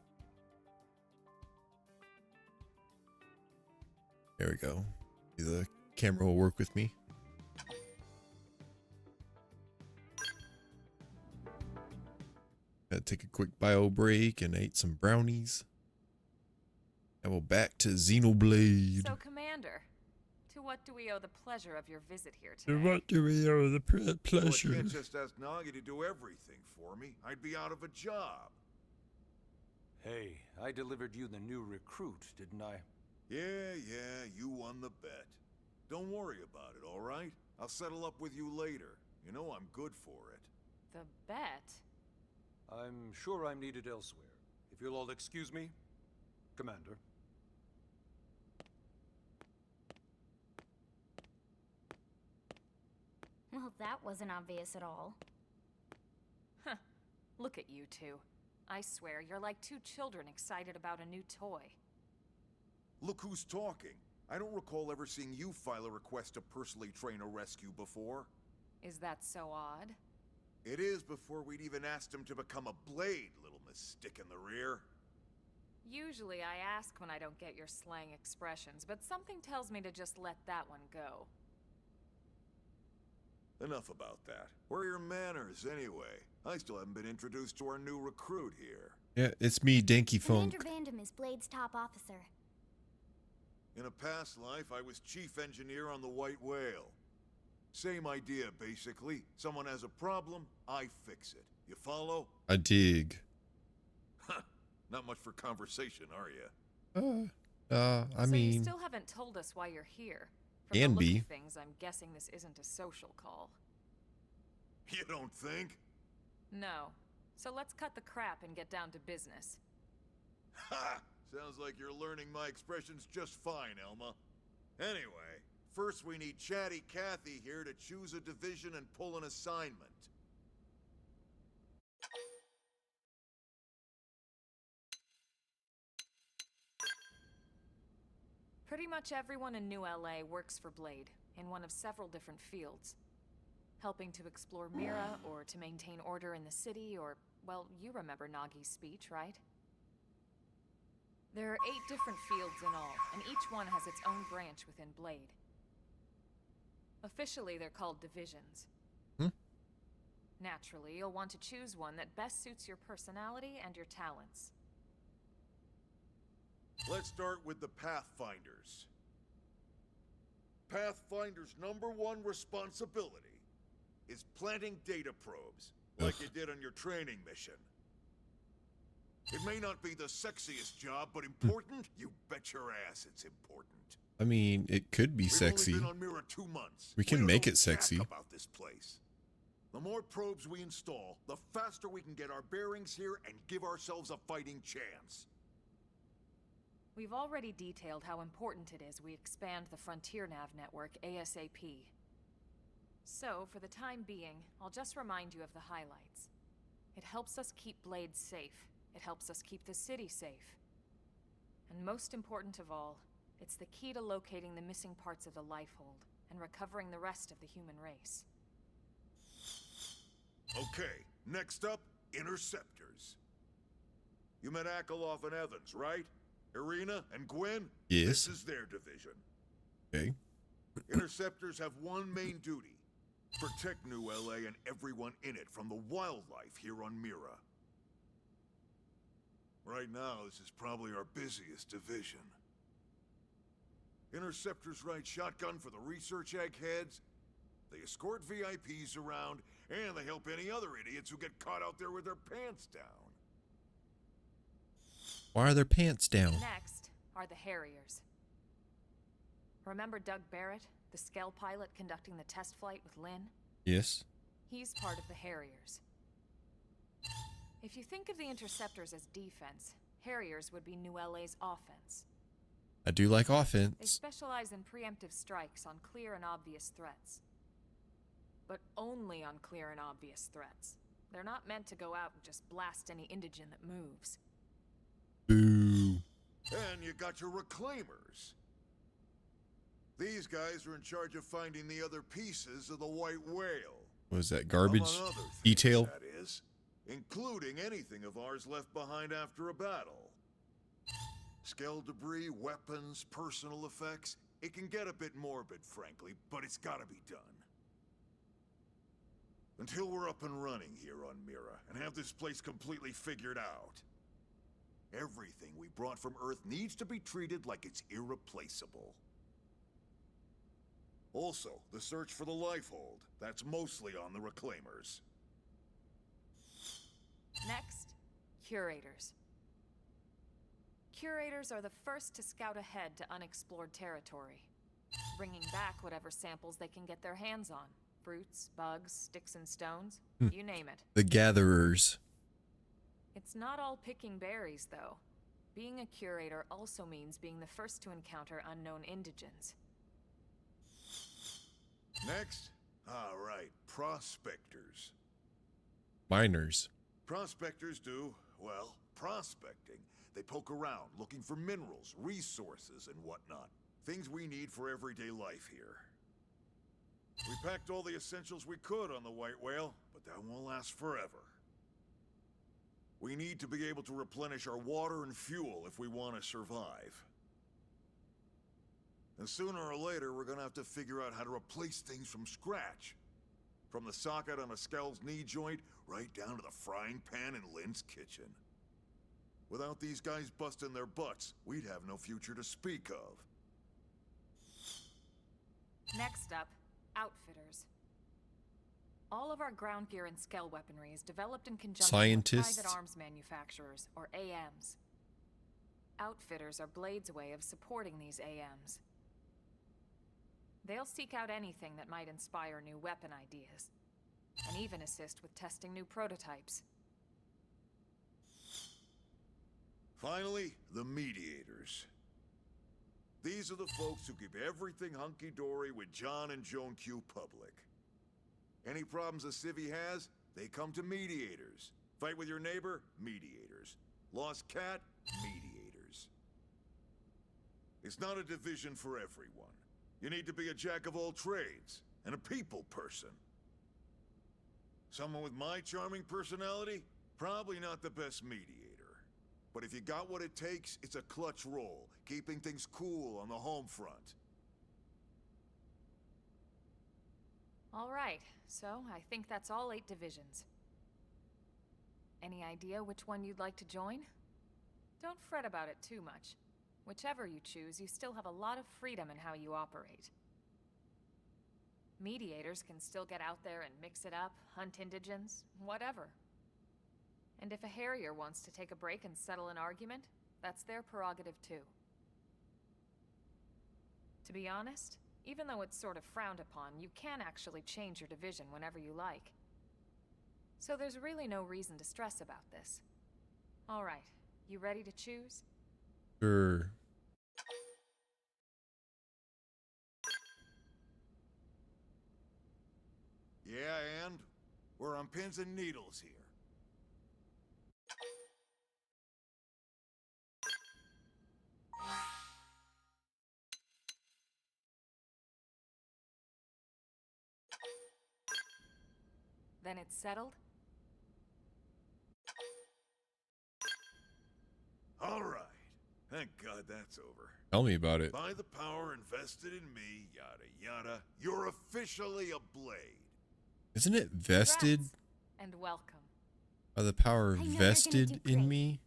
There we go. The camera will work with me. Gotta take a quick bio break and ate some brownies. And we're back to Xenoblade. So, Commander, to what do we owe the pleasure of your visit here To today? what do we owe the pleasure? Well, I can't just ask Nagi to do everything for me. I'd be out of a job. Hey, I delivered you the new recruit, didn't I? Yeah, you won the bet. Don't worry about it, all right? I'll settle up with you later. You know I'm good for it. The bet? I'm sure I'm needed elsewhere. If you'll all excuse me, Commander. Well, that wasn't obvious at all. Huh. Look at you two. I swear, you're like two children excited about a new toy. Look who's talking. I don't recall ever seeing you file a request to personally train a rescue before. Is that so odd? It is before we'd even asked him to become a blade, little Miss Stick in the Rear. Usually I ask when I don't get your slang expressions, but something tells me to just let that one go. Enough about that. Where are your manners, anyway? I still haven't been introduced to our new recruit here. Yeah, it's me, Danky Commander Funk. Vandam is Blade's top officer. In a past life, I was chief engineer on the White Whale. Same idea, basically. Someone has a problem, I fix it. You follow? I dig. Not much for conversation, are you? I So mean, you still haven't told us why you're here. From Can the look be. of things, I'm guessing this isn't a social call. You don't think? No. So let's cut the crap and get down to business. Ha! Sounds like you're learning my expressions just fine, Elma. Anyway, first we need Chatty Cathy here to choose a division and pull an assignment. Pretty much everyone in New LA works for Blade, in one of several different fields. Helping to explore Mira, or to maintain order in the city, or, well, you remember Nagi's speech, right? There are 8 different fields in all, and each one has its own branch within Blade. Officially, they're called divisions. Naturally, you'll want to choose one that best suits your personality and your talents. Let's start with the Pathfinders. Pathfinder's #1 responsibility is planting data probes, like you did on your training mission. It may not be the sexiest job, but important? You bet your ass it's important. I mean, it could be sexy. We've only been on Mira 2 months. We can don't make know it sexy. jack about this place. The more probes we install, the faster we can get our bearings here and give ourselves a fighting chance. We've already detailed how important it is we expand the Frontier Nav network ASAP. So, for the time being, I'll just remind you of the highlights. It helps us keep Blade safe. It helps us keep the city safe. And most important of all, it's the key to locating the missing parts of the Lifehold and recovering the rest of the human race. Okay, next up, Interceptors. You met Akeloff and Evans, right? Irina and Gwen? Yes. This is their division. Okay. Interceptors have one main duty. Protect New LA and everyone in it from the wildlife here on Mira. Right now, this is probably our busiest division. Interceptors ride shotgun for the research eggheads, they escort VIPs around, and they help any other idiots who get caught out there with their pants down. Why are their pants down? Next are the Harriers. Remember Doug Barrett, the Skell pilot conducting the test flight with Lynn? Yes. He's part of the Harriers. If you think of the Interceptors as defense, Harriers would be New LA's offense. I do like They offense. specialize in preemptive strikes on clear and obvious threats. But only on clear and obvious threats. They're not meant to go out and just blast any indigene that moves. Boo. And you got your Reclaimers. These guys are in charge of finding the other pieces of the White Whale. What was that, garbage detail? Among other things, that is. including anything of ours left behind after a battle. Skell debris, weapons, personal effects. It can get a bit morbid, frankly, but it's gotta be done. Until we're up and running here on Mira and have this place completely figured out, everything we brought from Earth needs to be treated like it's irreplaceable. Also, the search for the Lifehold. That's mostly on the Reclaimers. Next, curators. Curators are the first to scout ahead to unexplored territory, bringing back whatever samples they can get their hands on. Fruits, bugs, sticks and stones, you name it. The gatherers. It's not all picking berries, though. Being a curator also means being the first to encounter unknown indigents. Next? All right, prospectors. Miners. Prospectors do, well, prospecting. They poke around, looking for minerals, resources, and whatnot. Things we need for everyday life here. We packed all the essentials we could on the White Whale, but that won't last forever. We need to be able to replenish our water and fuel if we want to survive. And sooner or later, we're gonna have to figure out how to replace things from scratch. From the socket on a Skell's knee joint, right down to the frying pan in Lynn's kitchen. Without these guys busting their butts, we'd have no future to speak of. Next up, outfitters. All of our ground gear and Skell weaponry is developed in conjunction Scientists. with private arms manufacturers, or AMs. Outfitters are Blade's way of supporting these AMs. They'll seek out anything that might inspire new weapon ideas, and even assist with testing new prototypes. Finally, the mediators. These are the folks who keep everything hunky-dory with John and Joan Q public. Any problems a civvy has, they come to mediators. Fight with your neighbor? Mediators. Lost cat? Mediators. It's not a division for everyone. You need to be a jack of all trades, and a people person. Someone with my charming personality? Probably not the best mediator. But if you got what it takes, it's a clutch role, keeping things cool on the home front. All right, so I think that's all 8 divisions. Any idea which one you'd like to join? Don't fret about it too much. Whichever you choose, you still have a lot of freedom in how you operate. Mediators can still get out there and mix it up, hunt indigents, whatever. And if a Harrier wants to take a break and settle an argument, that's their prerogative too. To be honest, even though it's sort of frowned upon, you can actually change your division whenever you like. So there's really no reason to stress about this. All right, you ready to choose? Sure. Yeah, and we're on pins and needles here. Then it's settled? All right. Thank God that's over. Tell me about it. By the power invested in me, yada yada, you're officially a Blade. Isn't it vested? Congrats, and welcome. By the power I know you're vested gonna do in great. me?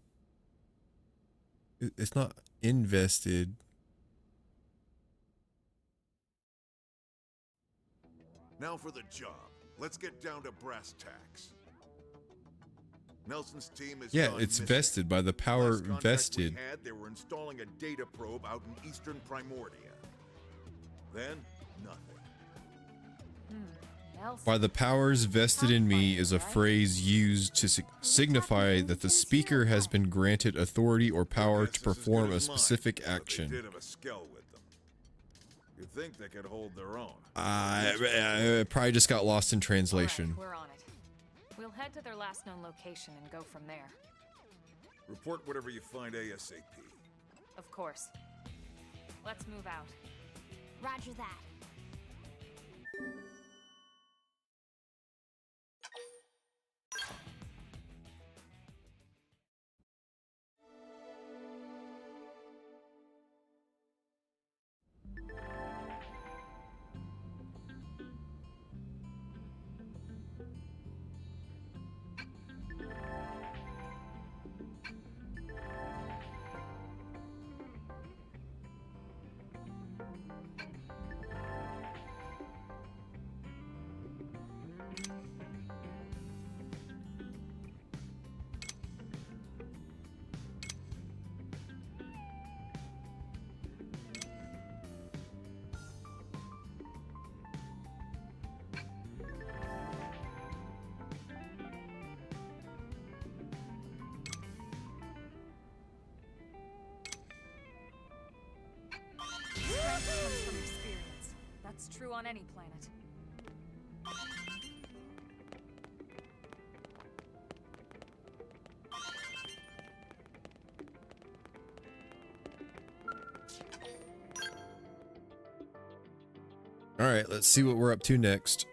It's not invested. Now for the job. Let's get down to brass tacks. Nelson's team is Yeah, gone it's missing. vested by the power Last contact vested. we had, they were installing a data probe out in eastern Primordia. Then, nothing. Nelson. By the powers vested in me is a phrase used to signify that the speaker has been granted authority or power to perform a specific What they action. did have a Skell with them. You'd think they could hold their own. I probably just got lost in translation. All right, we're on it. We'll head to their last known location and go from there. Report whatever you find ASAP. Of course. Let's move out. Roger that. on any planet. All right, let's see what we're up to next.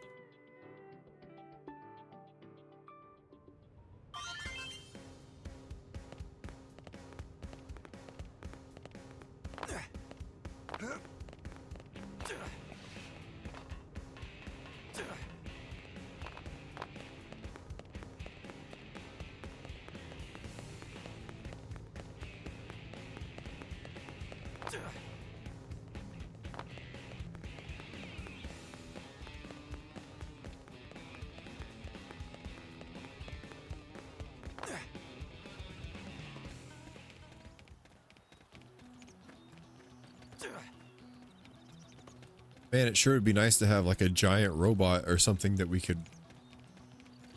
Man, it sure would be nice to have like a giant robot or something that we could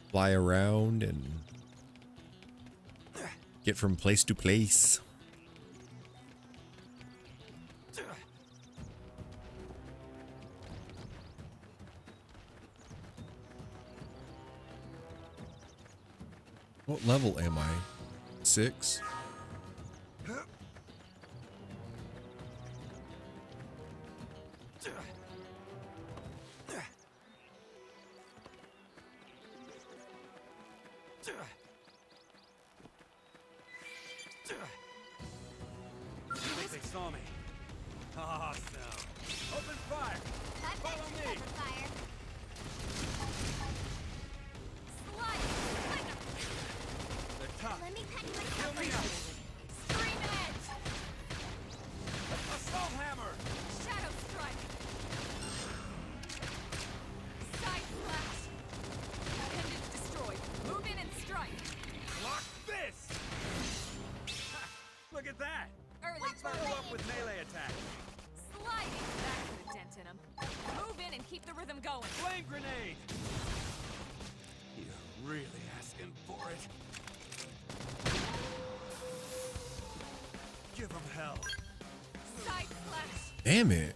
fly around and get from place to place. What level am I? 6? They saw me. Awesome. Open fire. Follow me. Fire. They're tough. Let me cut you Kill me out. now. Scream edge! Assault hammer. Shadow strike! Side slash! Appendage destroyed. Move in and strike. Block this. Look at that. Early Follow bird. up with melee attack. Sliding back with a dent in him. Move in and keep the rhythm going. Flame grenade. You're really asking for it. Give him hell. Side slash! Damn it.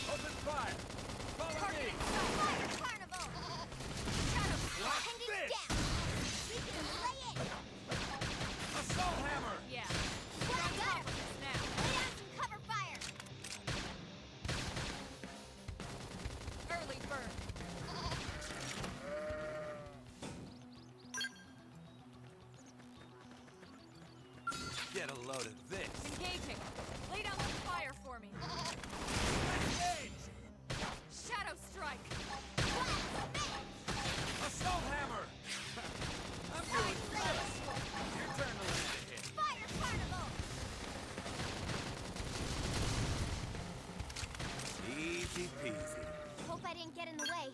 Open fire. Follow me. Fire carnival. Shadow Block appendage this. down. We can lay it. Assault hammer. Yeah. What I got her. Now. Lay down some cover fire. Early bird. Get a load of this. Engaging. Lay down some fire for me. Engage. Shadow strike. Assault hammer. I'm doing this. Your turn to land a hit. Fire carnival. Easy peasy. Hope I didn't get in the way.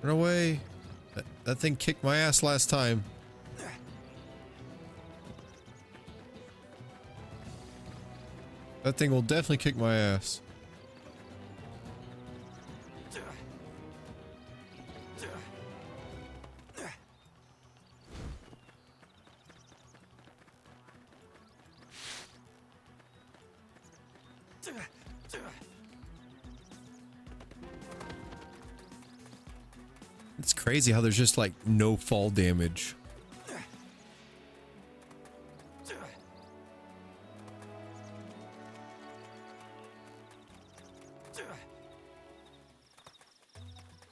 Run away. That thing kicked my ass last time. That thing will definitely kick my ass. It's crazy how there's just like no fall damage.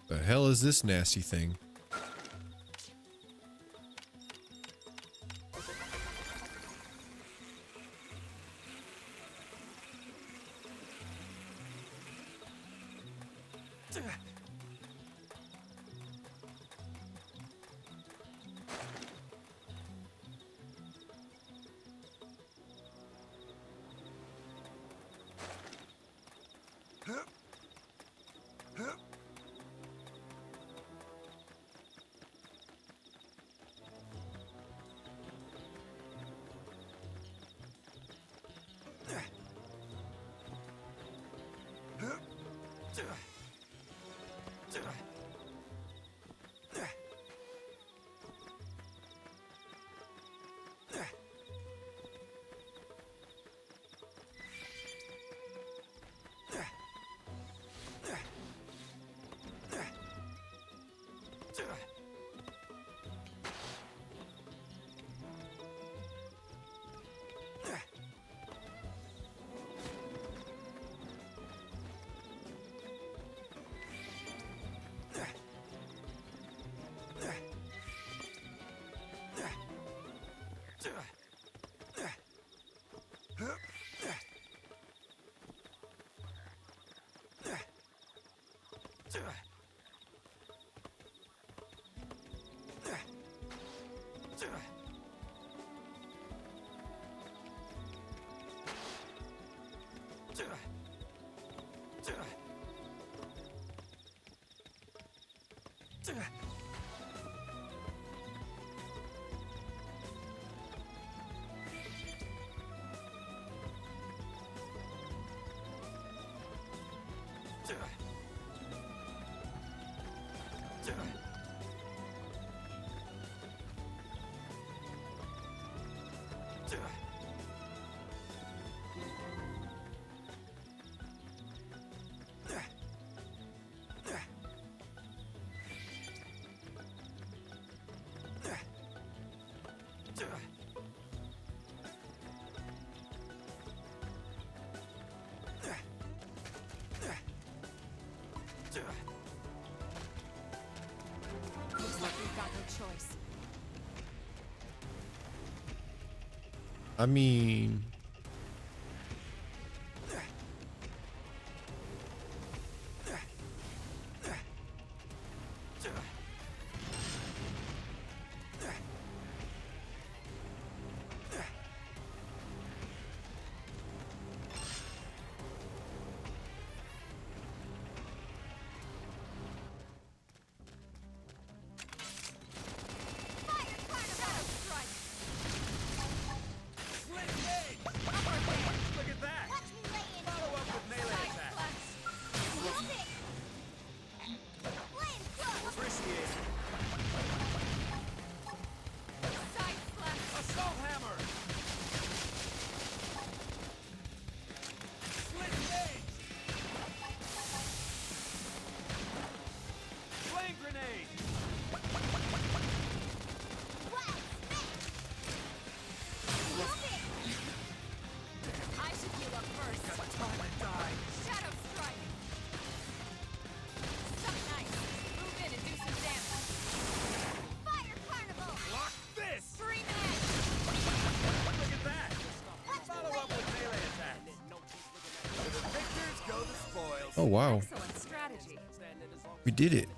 The hell is this nasty thing? Looks like we've got no choice. I mean, oh wow, Excellent strategy. we did it.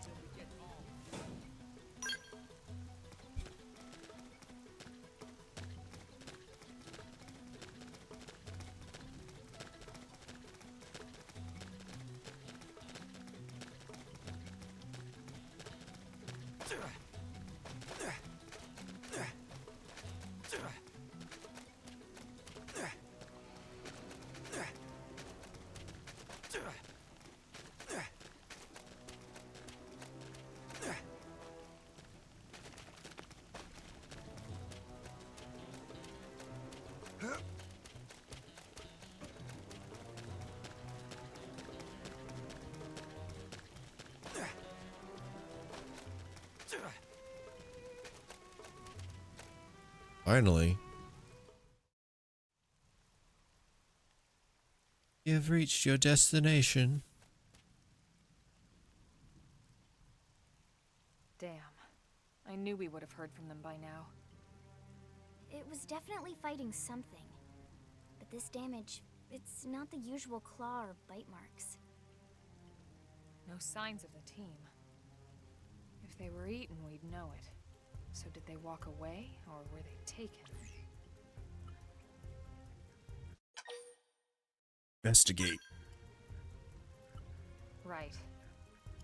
Finally. You've reached your destination. Damn. I knew we would have heard from them by now. It was definitely fighting something. But this damage, it's not the usual claw or bite marks. No signs of the team. If they were eaten, we'd know it. So did they walk away, or were they taken? Investigate. Right.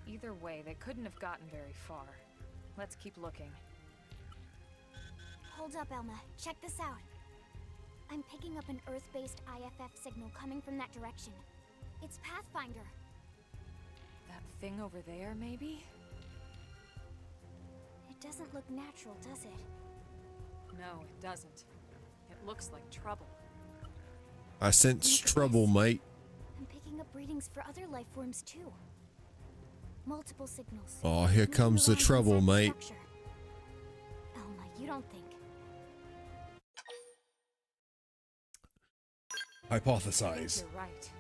Either way, they couldn't have gotten very far. Let's keep looking. Hold up, Elma. Check this out. I'm picking up an Earth-based IFF signal coming from that direction. It's Pathfinder. That thing over there, maybe? It doesn't look natural, does it? No, it doesn't. It looks like trouble. I sense trouble, mate. I'm picking up readings for other life forms too. Multiple signals. Oh, here comes the trouble, mate. Elma, you don't think... Hypothesize. You're right.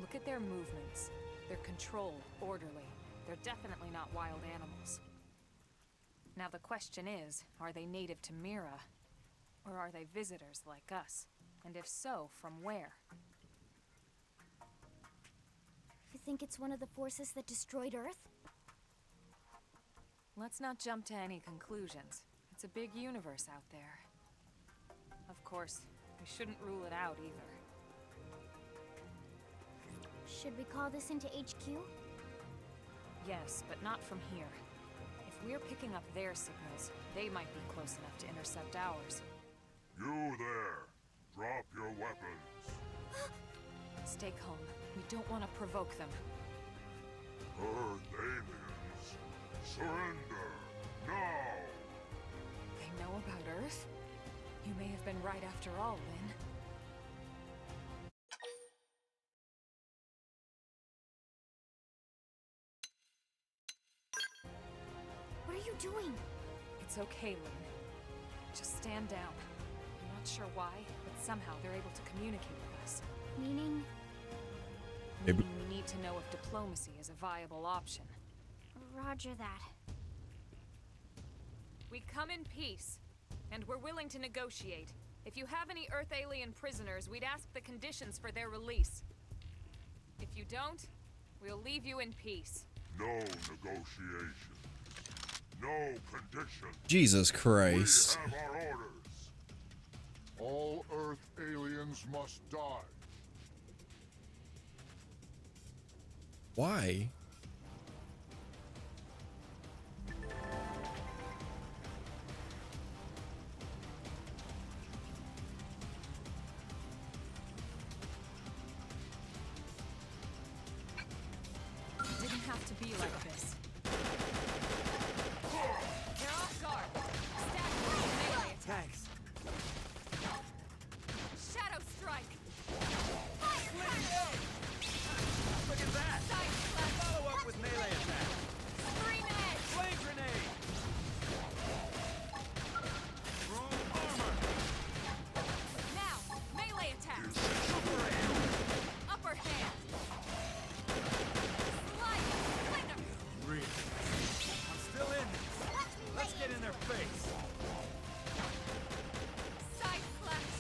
Look at their movements. They're controlled, orderly. They're definitely not wild animals. Now the question is, are they native to Mira? Or are they visitors like us? And if so, from where? You think it's one of the forces that destroyed Earth? Let's not jump to any conclusions. It's a big universe out there. Of course, we shouldn't rule it out either. Should we call this into HQ? Yes, but not from here. If we're picking up their signals, they might be close enough to intercept ours. You there! Drop your weapons. Stay calm. We don't want to provoke them. Earth aliens, surrender now! They know about Earth? You may have been right after all, Lynn. What are you doing? It's okay, Lynn. Just stand down. I'm not sure why, but somehow they're able to communicate with us. Meaning? Meaning we need to know if diplomacy is a viable option. Roger that. We come in peace, and we're willing to negotiate. If you have any Earth alien prisoners, we'd ask the conditions for their release. If you don't, we'll leave you in peace. No negotiation. No condition. Jesus Christ. We have our orders. All Earth aliens must die. Why? It didn't have to be like this. They're off guard. Stack melee attack. Thanks. Shadow strike. Look at that! Side slash. Follow up with melee attack. Scream edge. Flame grenade! Strong armor! Now, melee attack. Super air! Upper hand. Slide. Slinger. Breathe. I'm still in this. Let's get in their face. Side slash.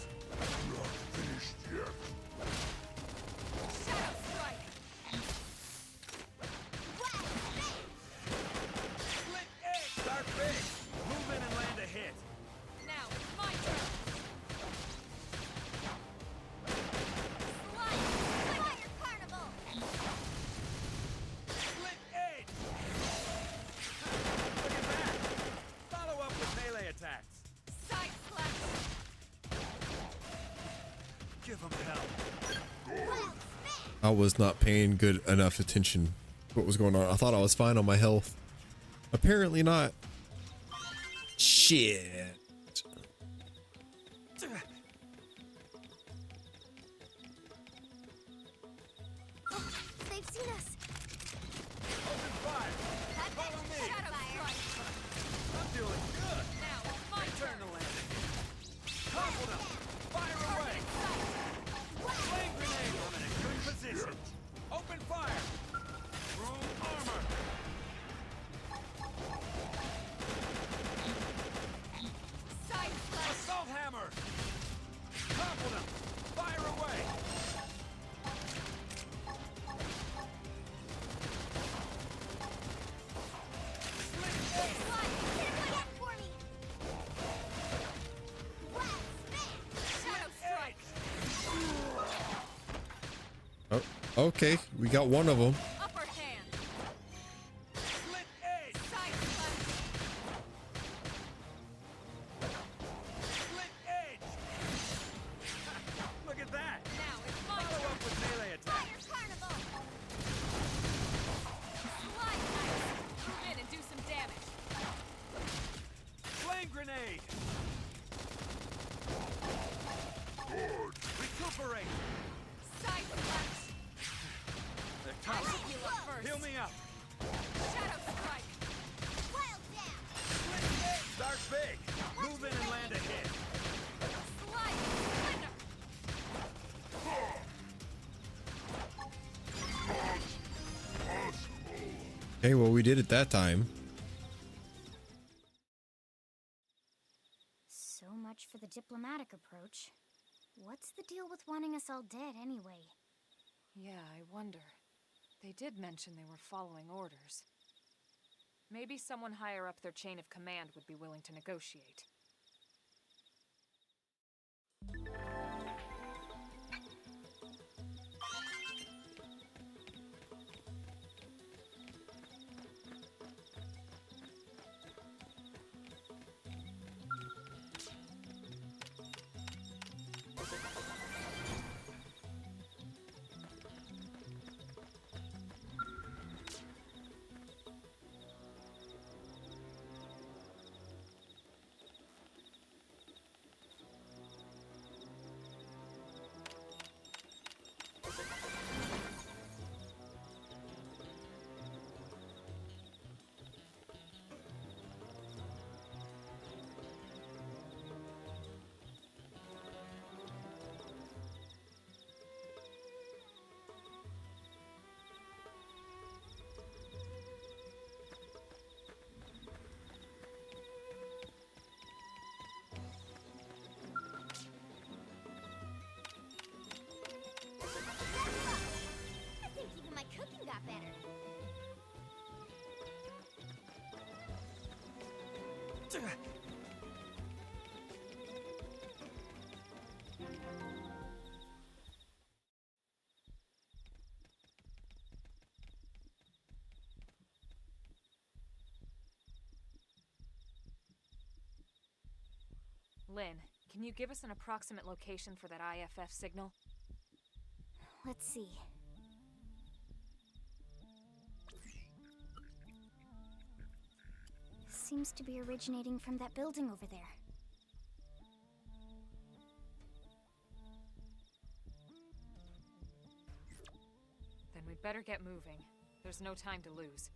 Not finished yet. Shadow strike. Split edge! Start big! Move in and land a hit. Now, my turn. Slide. Fire carnival. Split edge! Look at that! Follow up with melee attacks. Side slash. Give them hell. I was not paying good enough attention to what was going on. I thought I was fine on my health. Apparently not. Shit. Oh, they've seen us. Open fire! Follow me! Shadow strike. I'm doing good! Now, my Turn turn. to landing. Okay, we got one of them. Upper hand. Split edge. Side punch. Split edge. Look at that. Now it's my Follow turn. up with melee attack. Fire carnival! Slide ice. Move in and do some damage. Flame grenade. Recuperate. Side punch. They're I tough. will heal up first. Heal me up. Shadow strike. Wild down! Split edge. Start big. Move in and land a hit. Slide splendor. Okay, well, we did it that time. So much for the diplomatic approach. What's the deal with wanting us all dead anyway? Yeah, I wonder. They did mention they were following orders. Maybe someone higher up their chain of command would be willing to negotiate. I think even my cooking got better. Lynn, can you give us an approximate location for that IFF signal? Let's see. Seems to be originating from that building over there. Then we'd better get moving. There's no time to lose.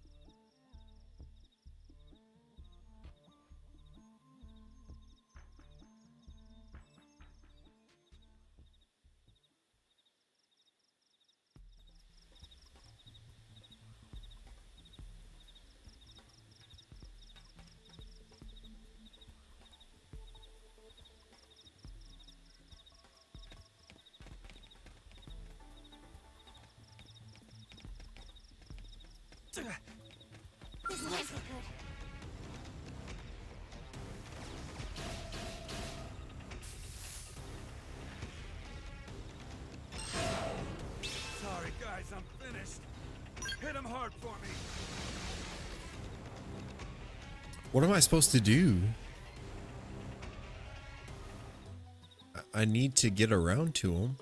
This can't be good. Sorry, guys, I'm finished. Hit him hard for me. What am I supposed to do? I need to get around to him.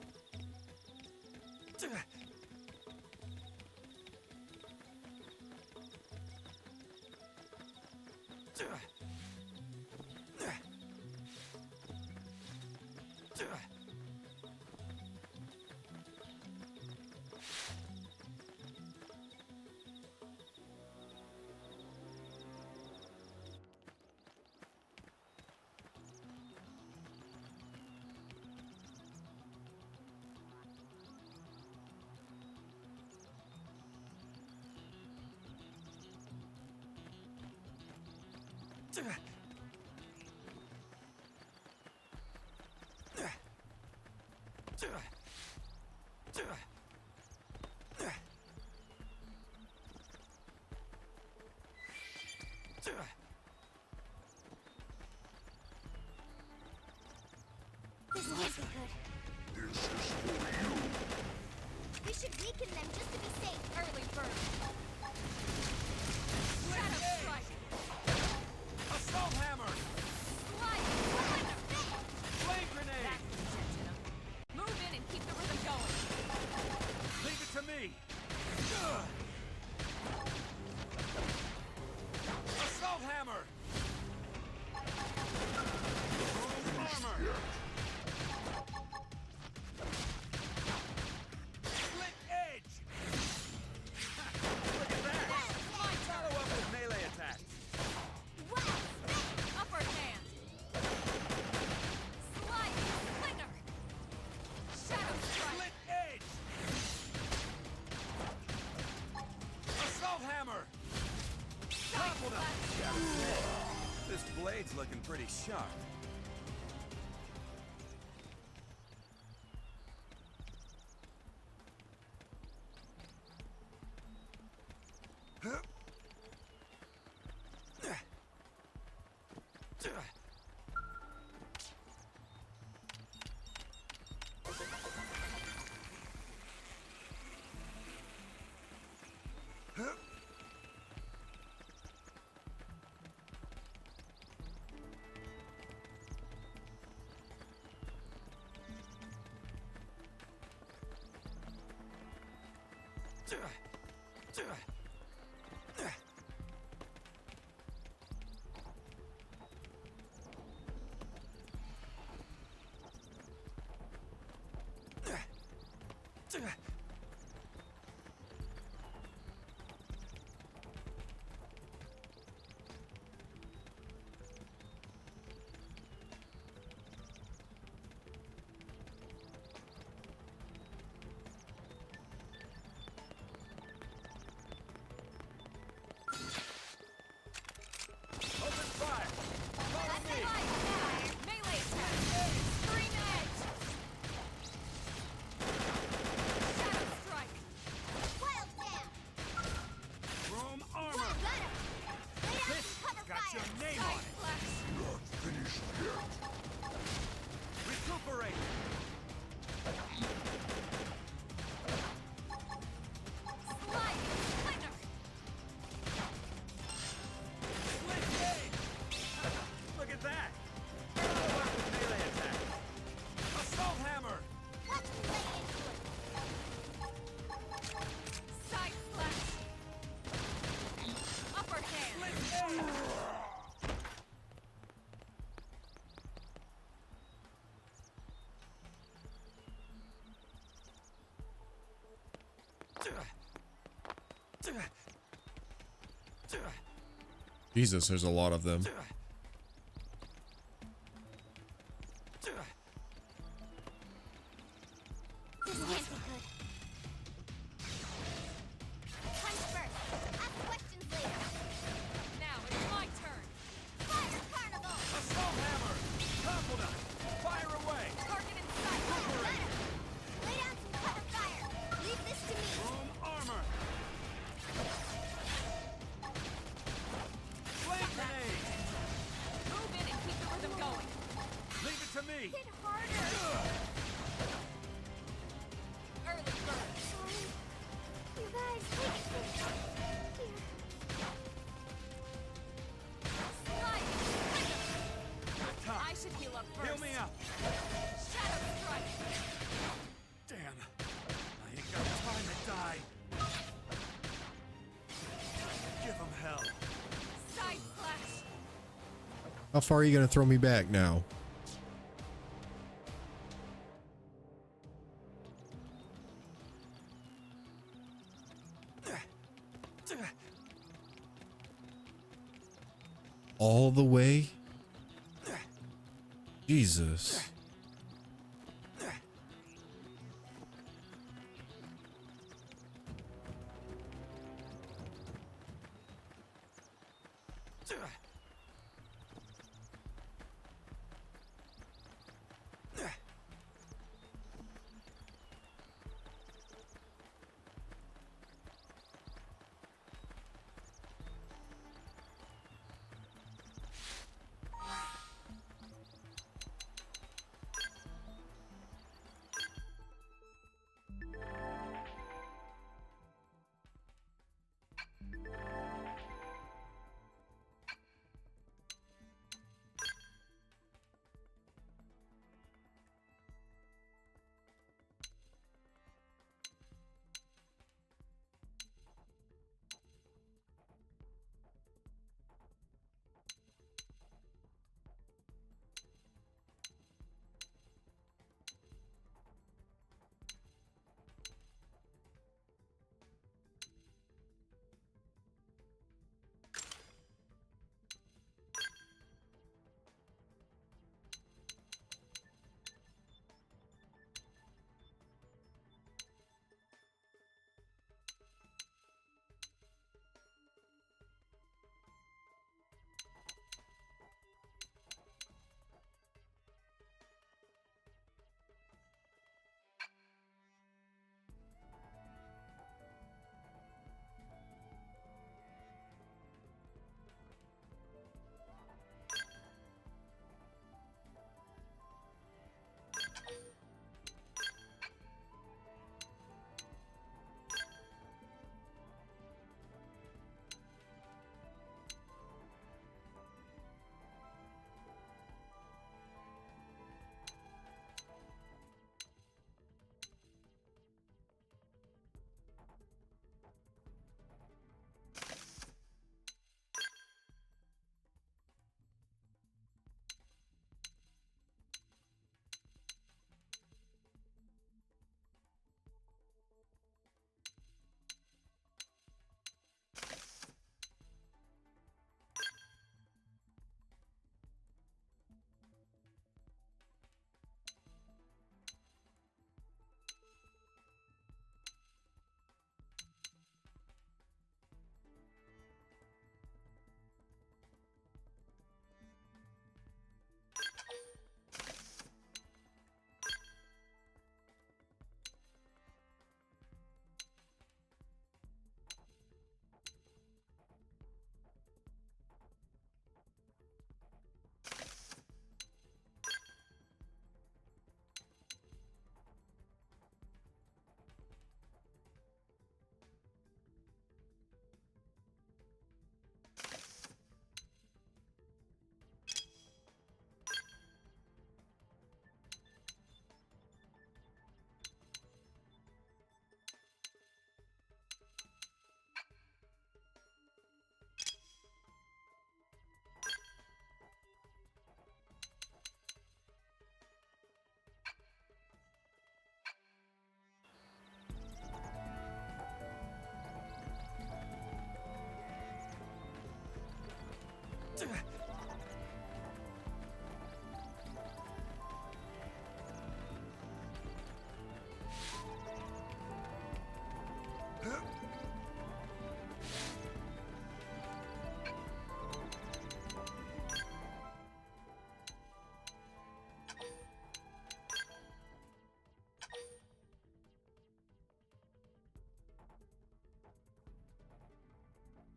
This can't be good. This is for you. We should weaken them. blade's looking pretty sharp. Jesus, there's a lot of them. How far are you going to throw me back now? All the way? Jesus.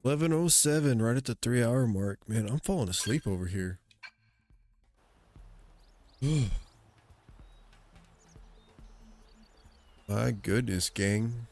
11:07, right at the 3-hour mark. Man, I'm falling asleep over here. My goodness, gang.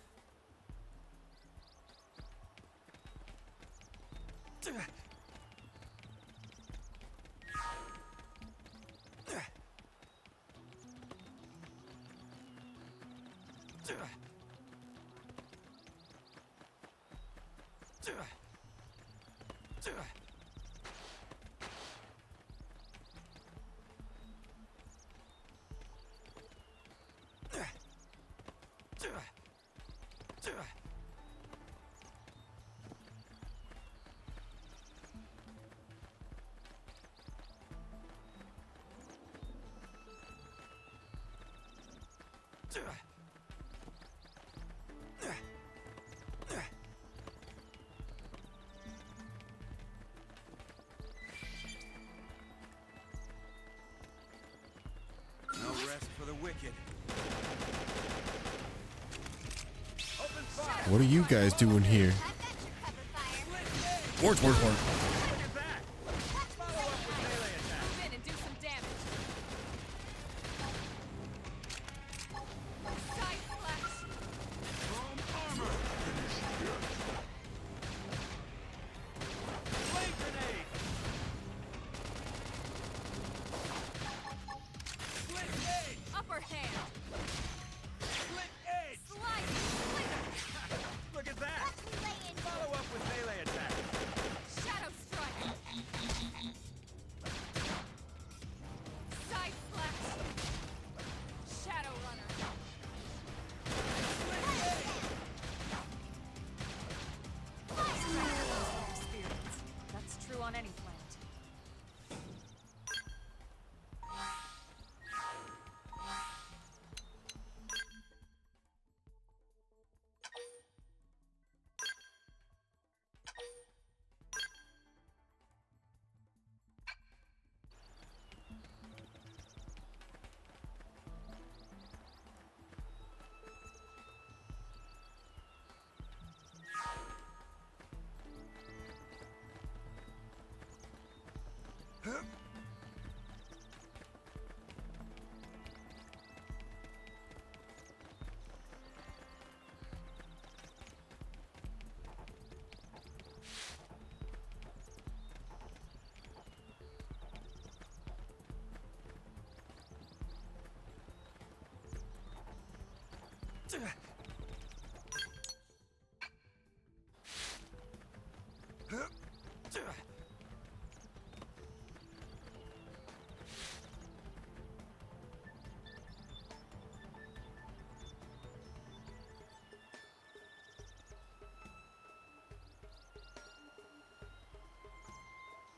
No rest for the wicked. Open fire. What are you guys doing here? Ward. Follow up with melee attack. Move in and do some damage. Side slash. Chrome armor. Flame grenade. Split edge. Upper hand. Split edge. Slice. Look at that. Follow up with melee attack. Shadow strike. Side slash. Shadow runner. Experience. That's true on any planet.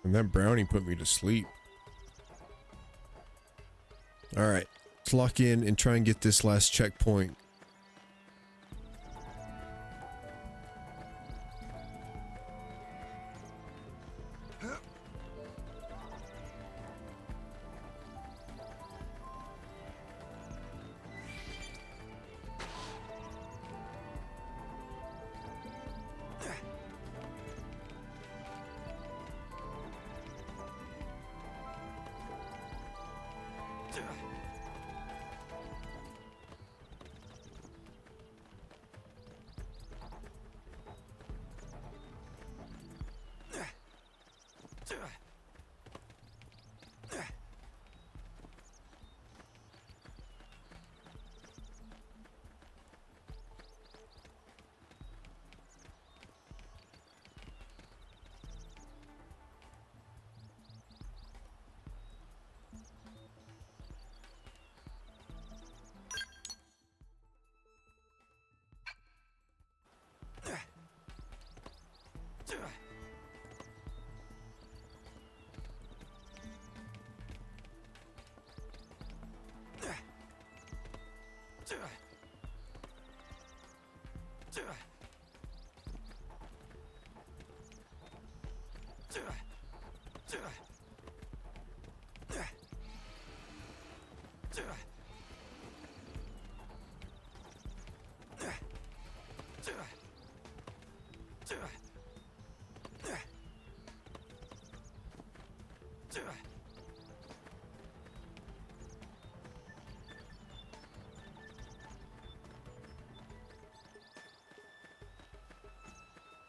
And that brownie put me to sleep. Alright, let's lock in and try and get this last checkpoint.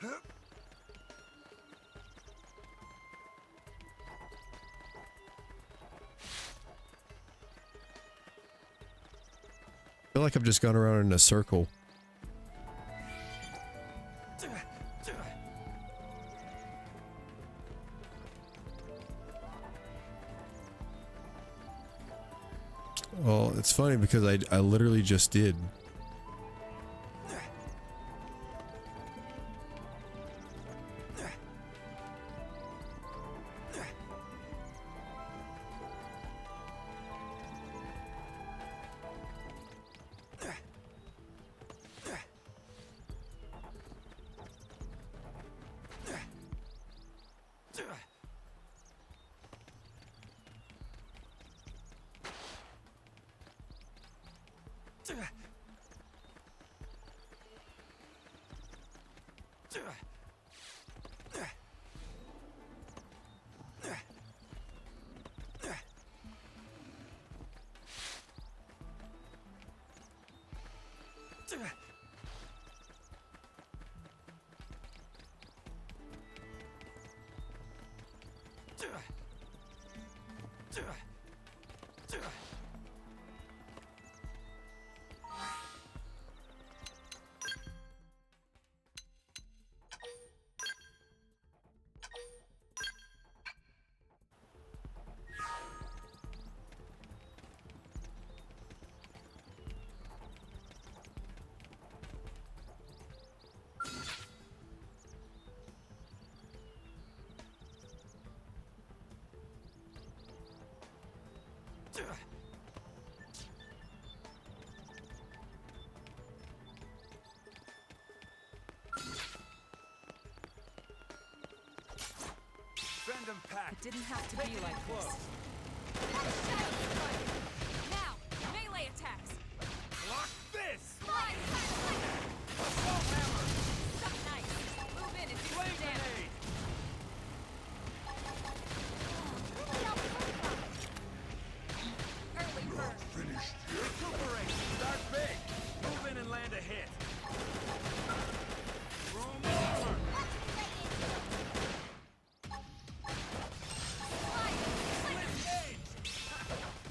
I feel like I've just gone around in a circle. Well, it's funny because I literally just did. Random pack. It didn't have to be like this. Now, melee attacks. Block this. Slide. Assault hammer. Stuff nice. Move in and do some Flame damage. grenade. Early burn. Recuperate. Start big. Move in and land a hit. Room armor.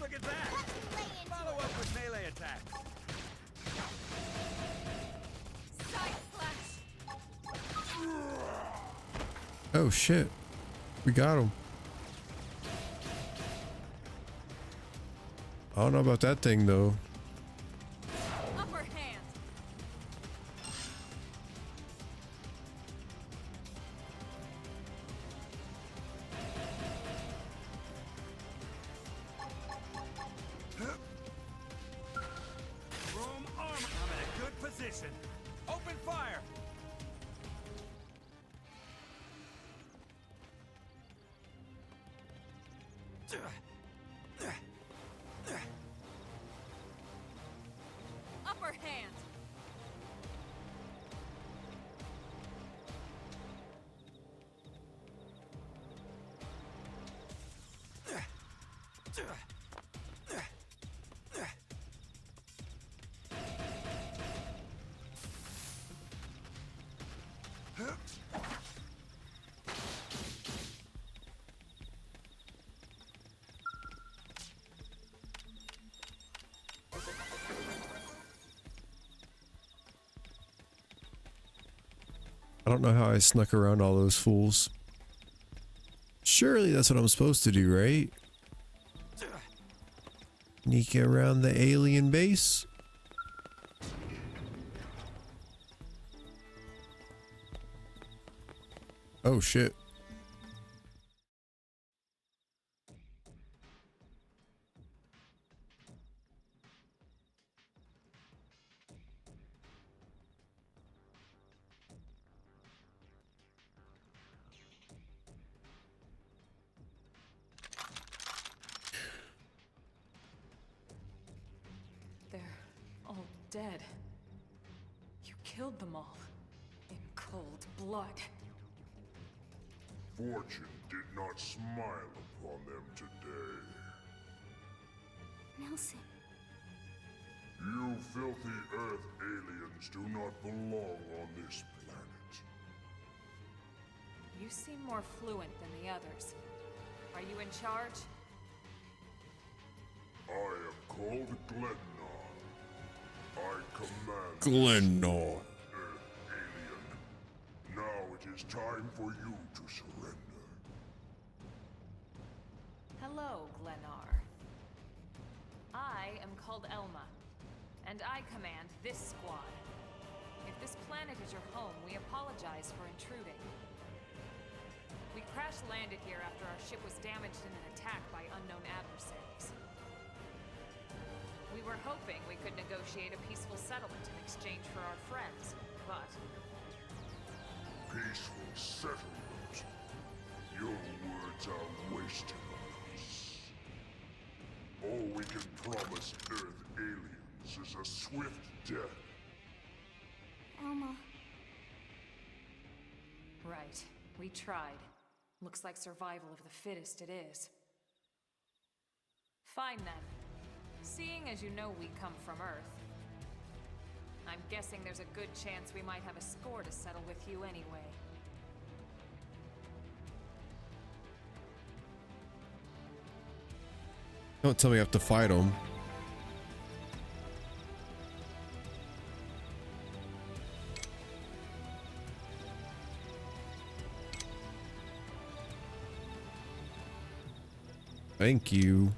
Look at that! Follow up with melee attacks. Side slash. Oh shit. We got him. I don't know about that thing though. Upper hand. Room armor. I'm in a good position. Open fire. Upper hand. I don't know how I snuck around all those fools. Surely that's what I'm supposed to do, right? Sneak around the alien base? Oh shit. They're all dead. You killed them all. In cold blood. Fortune did not smile upon them today. Nelson. You filthy Earth aliens do not belong on this planet. You seem more fluent than the others. Are you in charge? I am called Glennar. I command Glennar. Earth alien. Now it is time for you to surrender. Hello, Glennar. I am called Elma, and I command this squad. If this planet is your home, we apologize for intruding. We crash-landed here after our ship was damaged in an attack by unknown adversaries. We were hoping we could negotiate a peaceful settlement in exchange for our friends, but... Peaceful settlement? Your words are wasted on us. All we can promise Earth aliens is a swift death. Elma. Right. We tried. Looks like survival of the fittest it is. Fine then. Seeing as you know we come from Earth, I'm guessing there's a good chance we might have a score to settle with you anyway. Don't tell me I have to fight them. Thank you.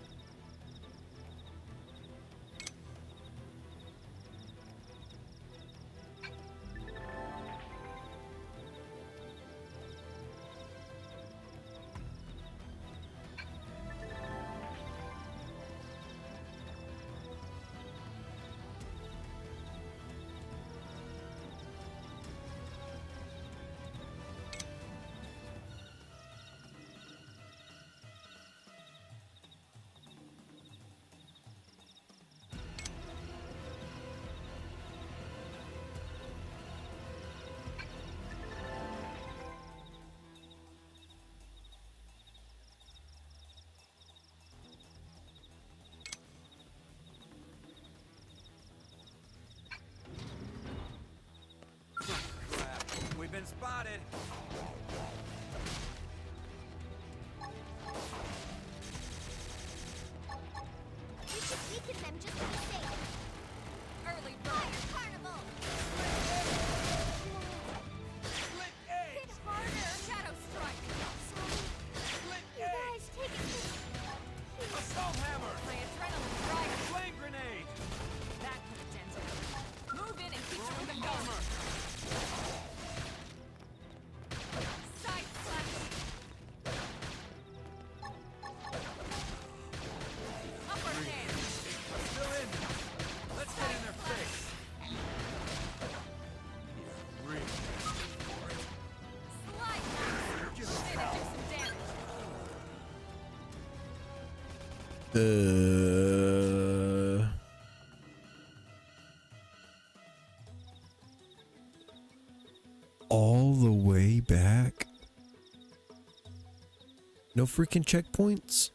We've been spotted. We should weaken them just to be safe. Early Fire carnival! Split edge! Hit harder! Shadow strike! Sorry. Split You edge! guys, take it easy. Assault hammer! My adrenaline rising! Flame grenade! That could have dented them. Move in and keep the rhythm going! Side slash! Upper hand! Still in! Let's get in their face! Yeah, really. Slide launch! Give Say us to hell! do some damage! All the way back? No freaking checkpoints?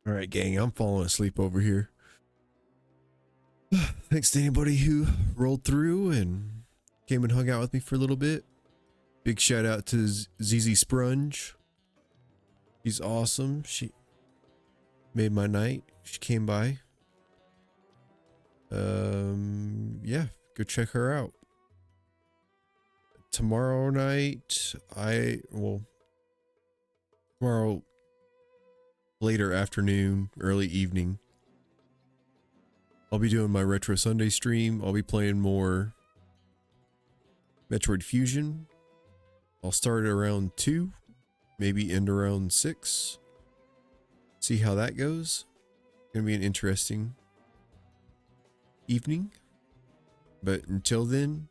All right, gang, I'm falling asleep over here. Thanks to anybody who rolled through and came and hung out with me for a little bit. Big shout out to ZZ Sprunge. She's awesome. She made my night. She came by. Yeah, go check her out. Tomorrow night, tomorrow later afternoon, early evening, I'll be doing my Retro Sunday stream. I'll be playing more Metroid Fusion. I'll start at around 2, maybe end around 6. See how that goes. Gonna be an interesting evening. But until then,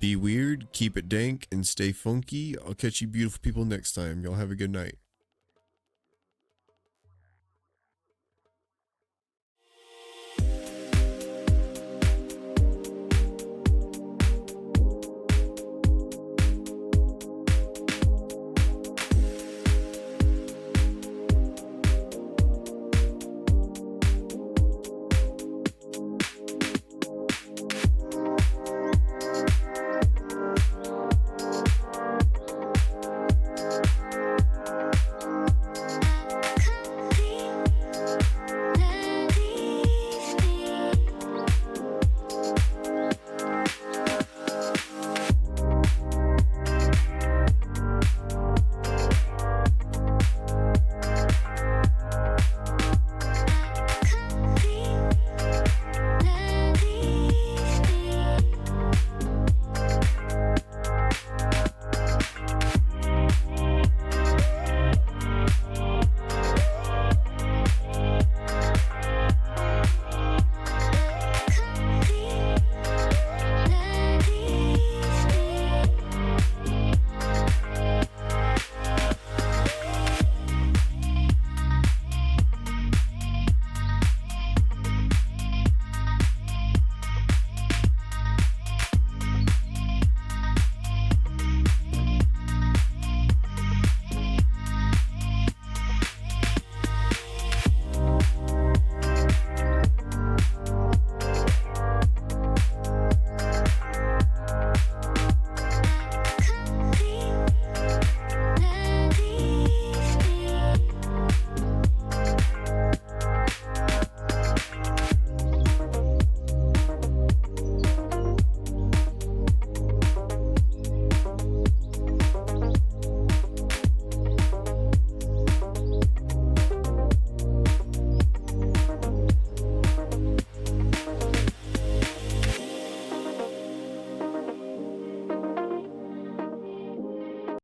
be weird, keep it dank, and stay funky. I'll catch you beautiful people next time. Y'all have a good night.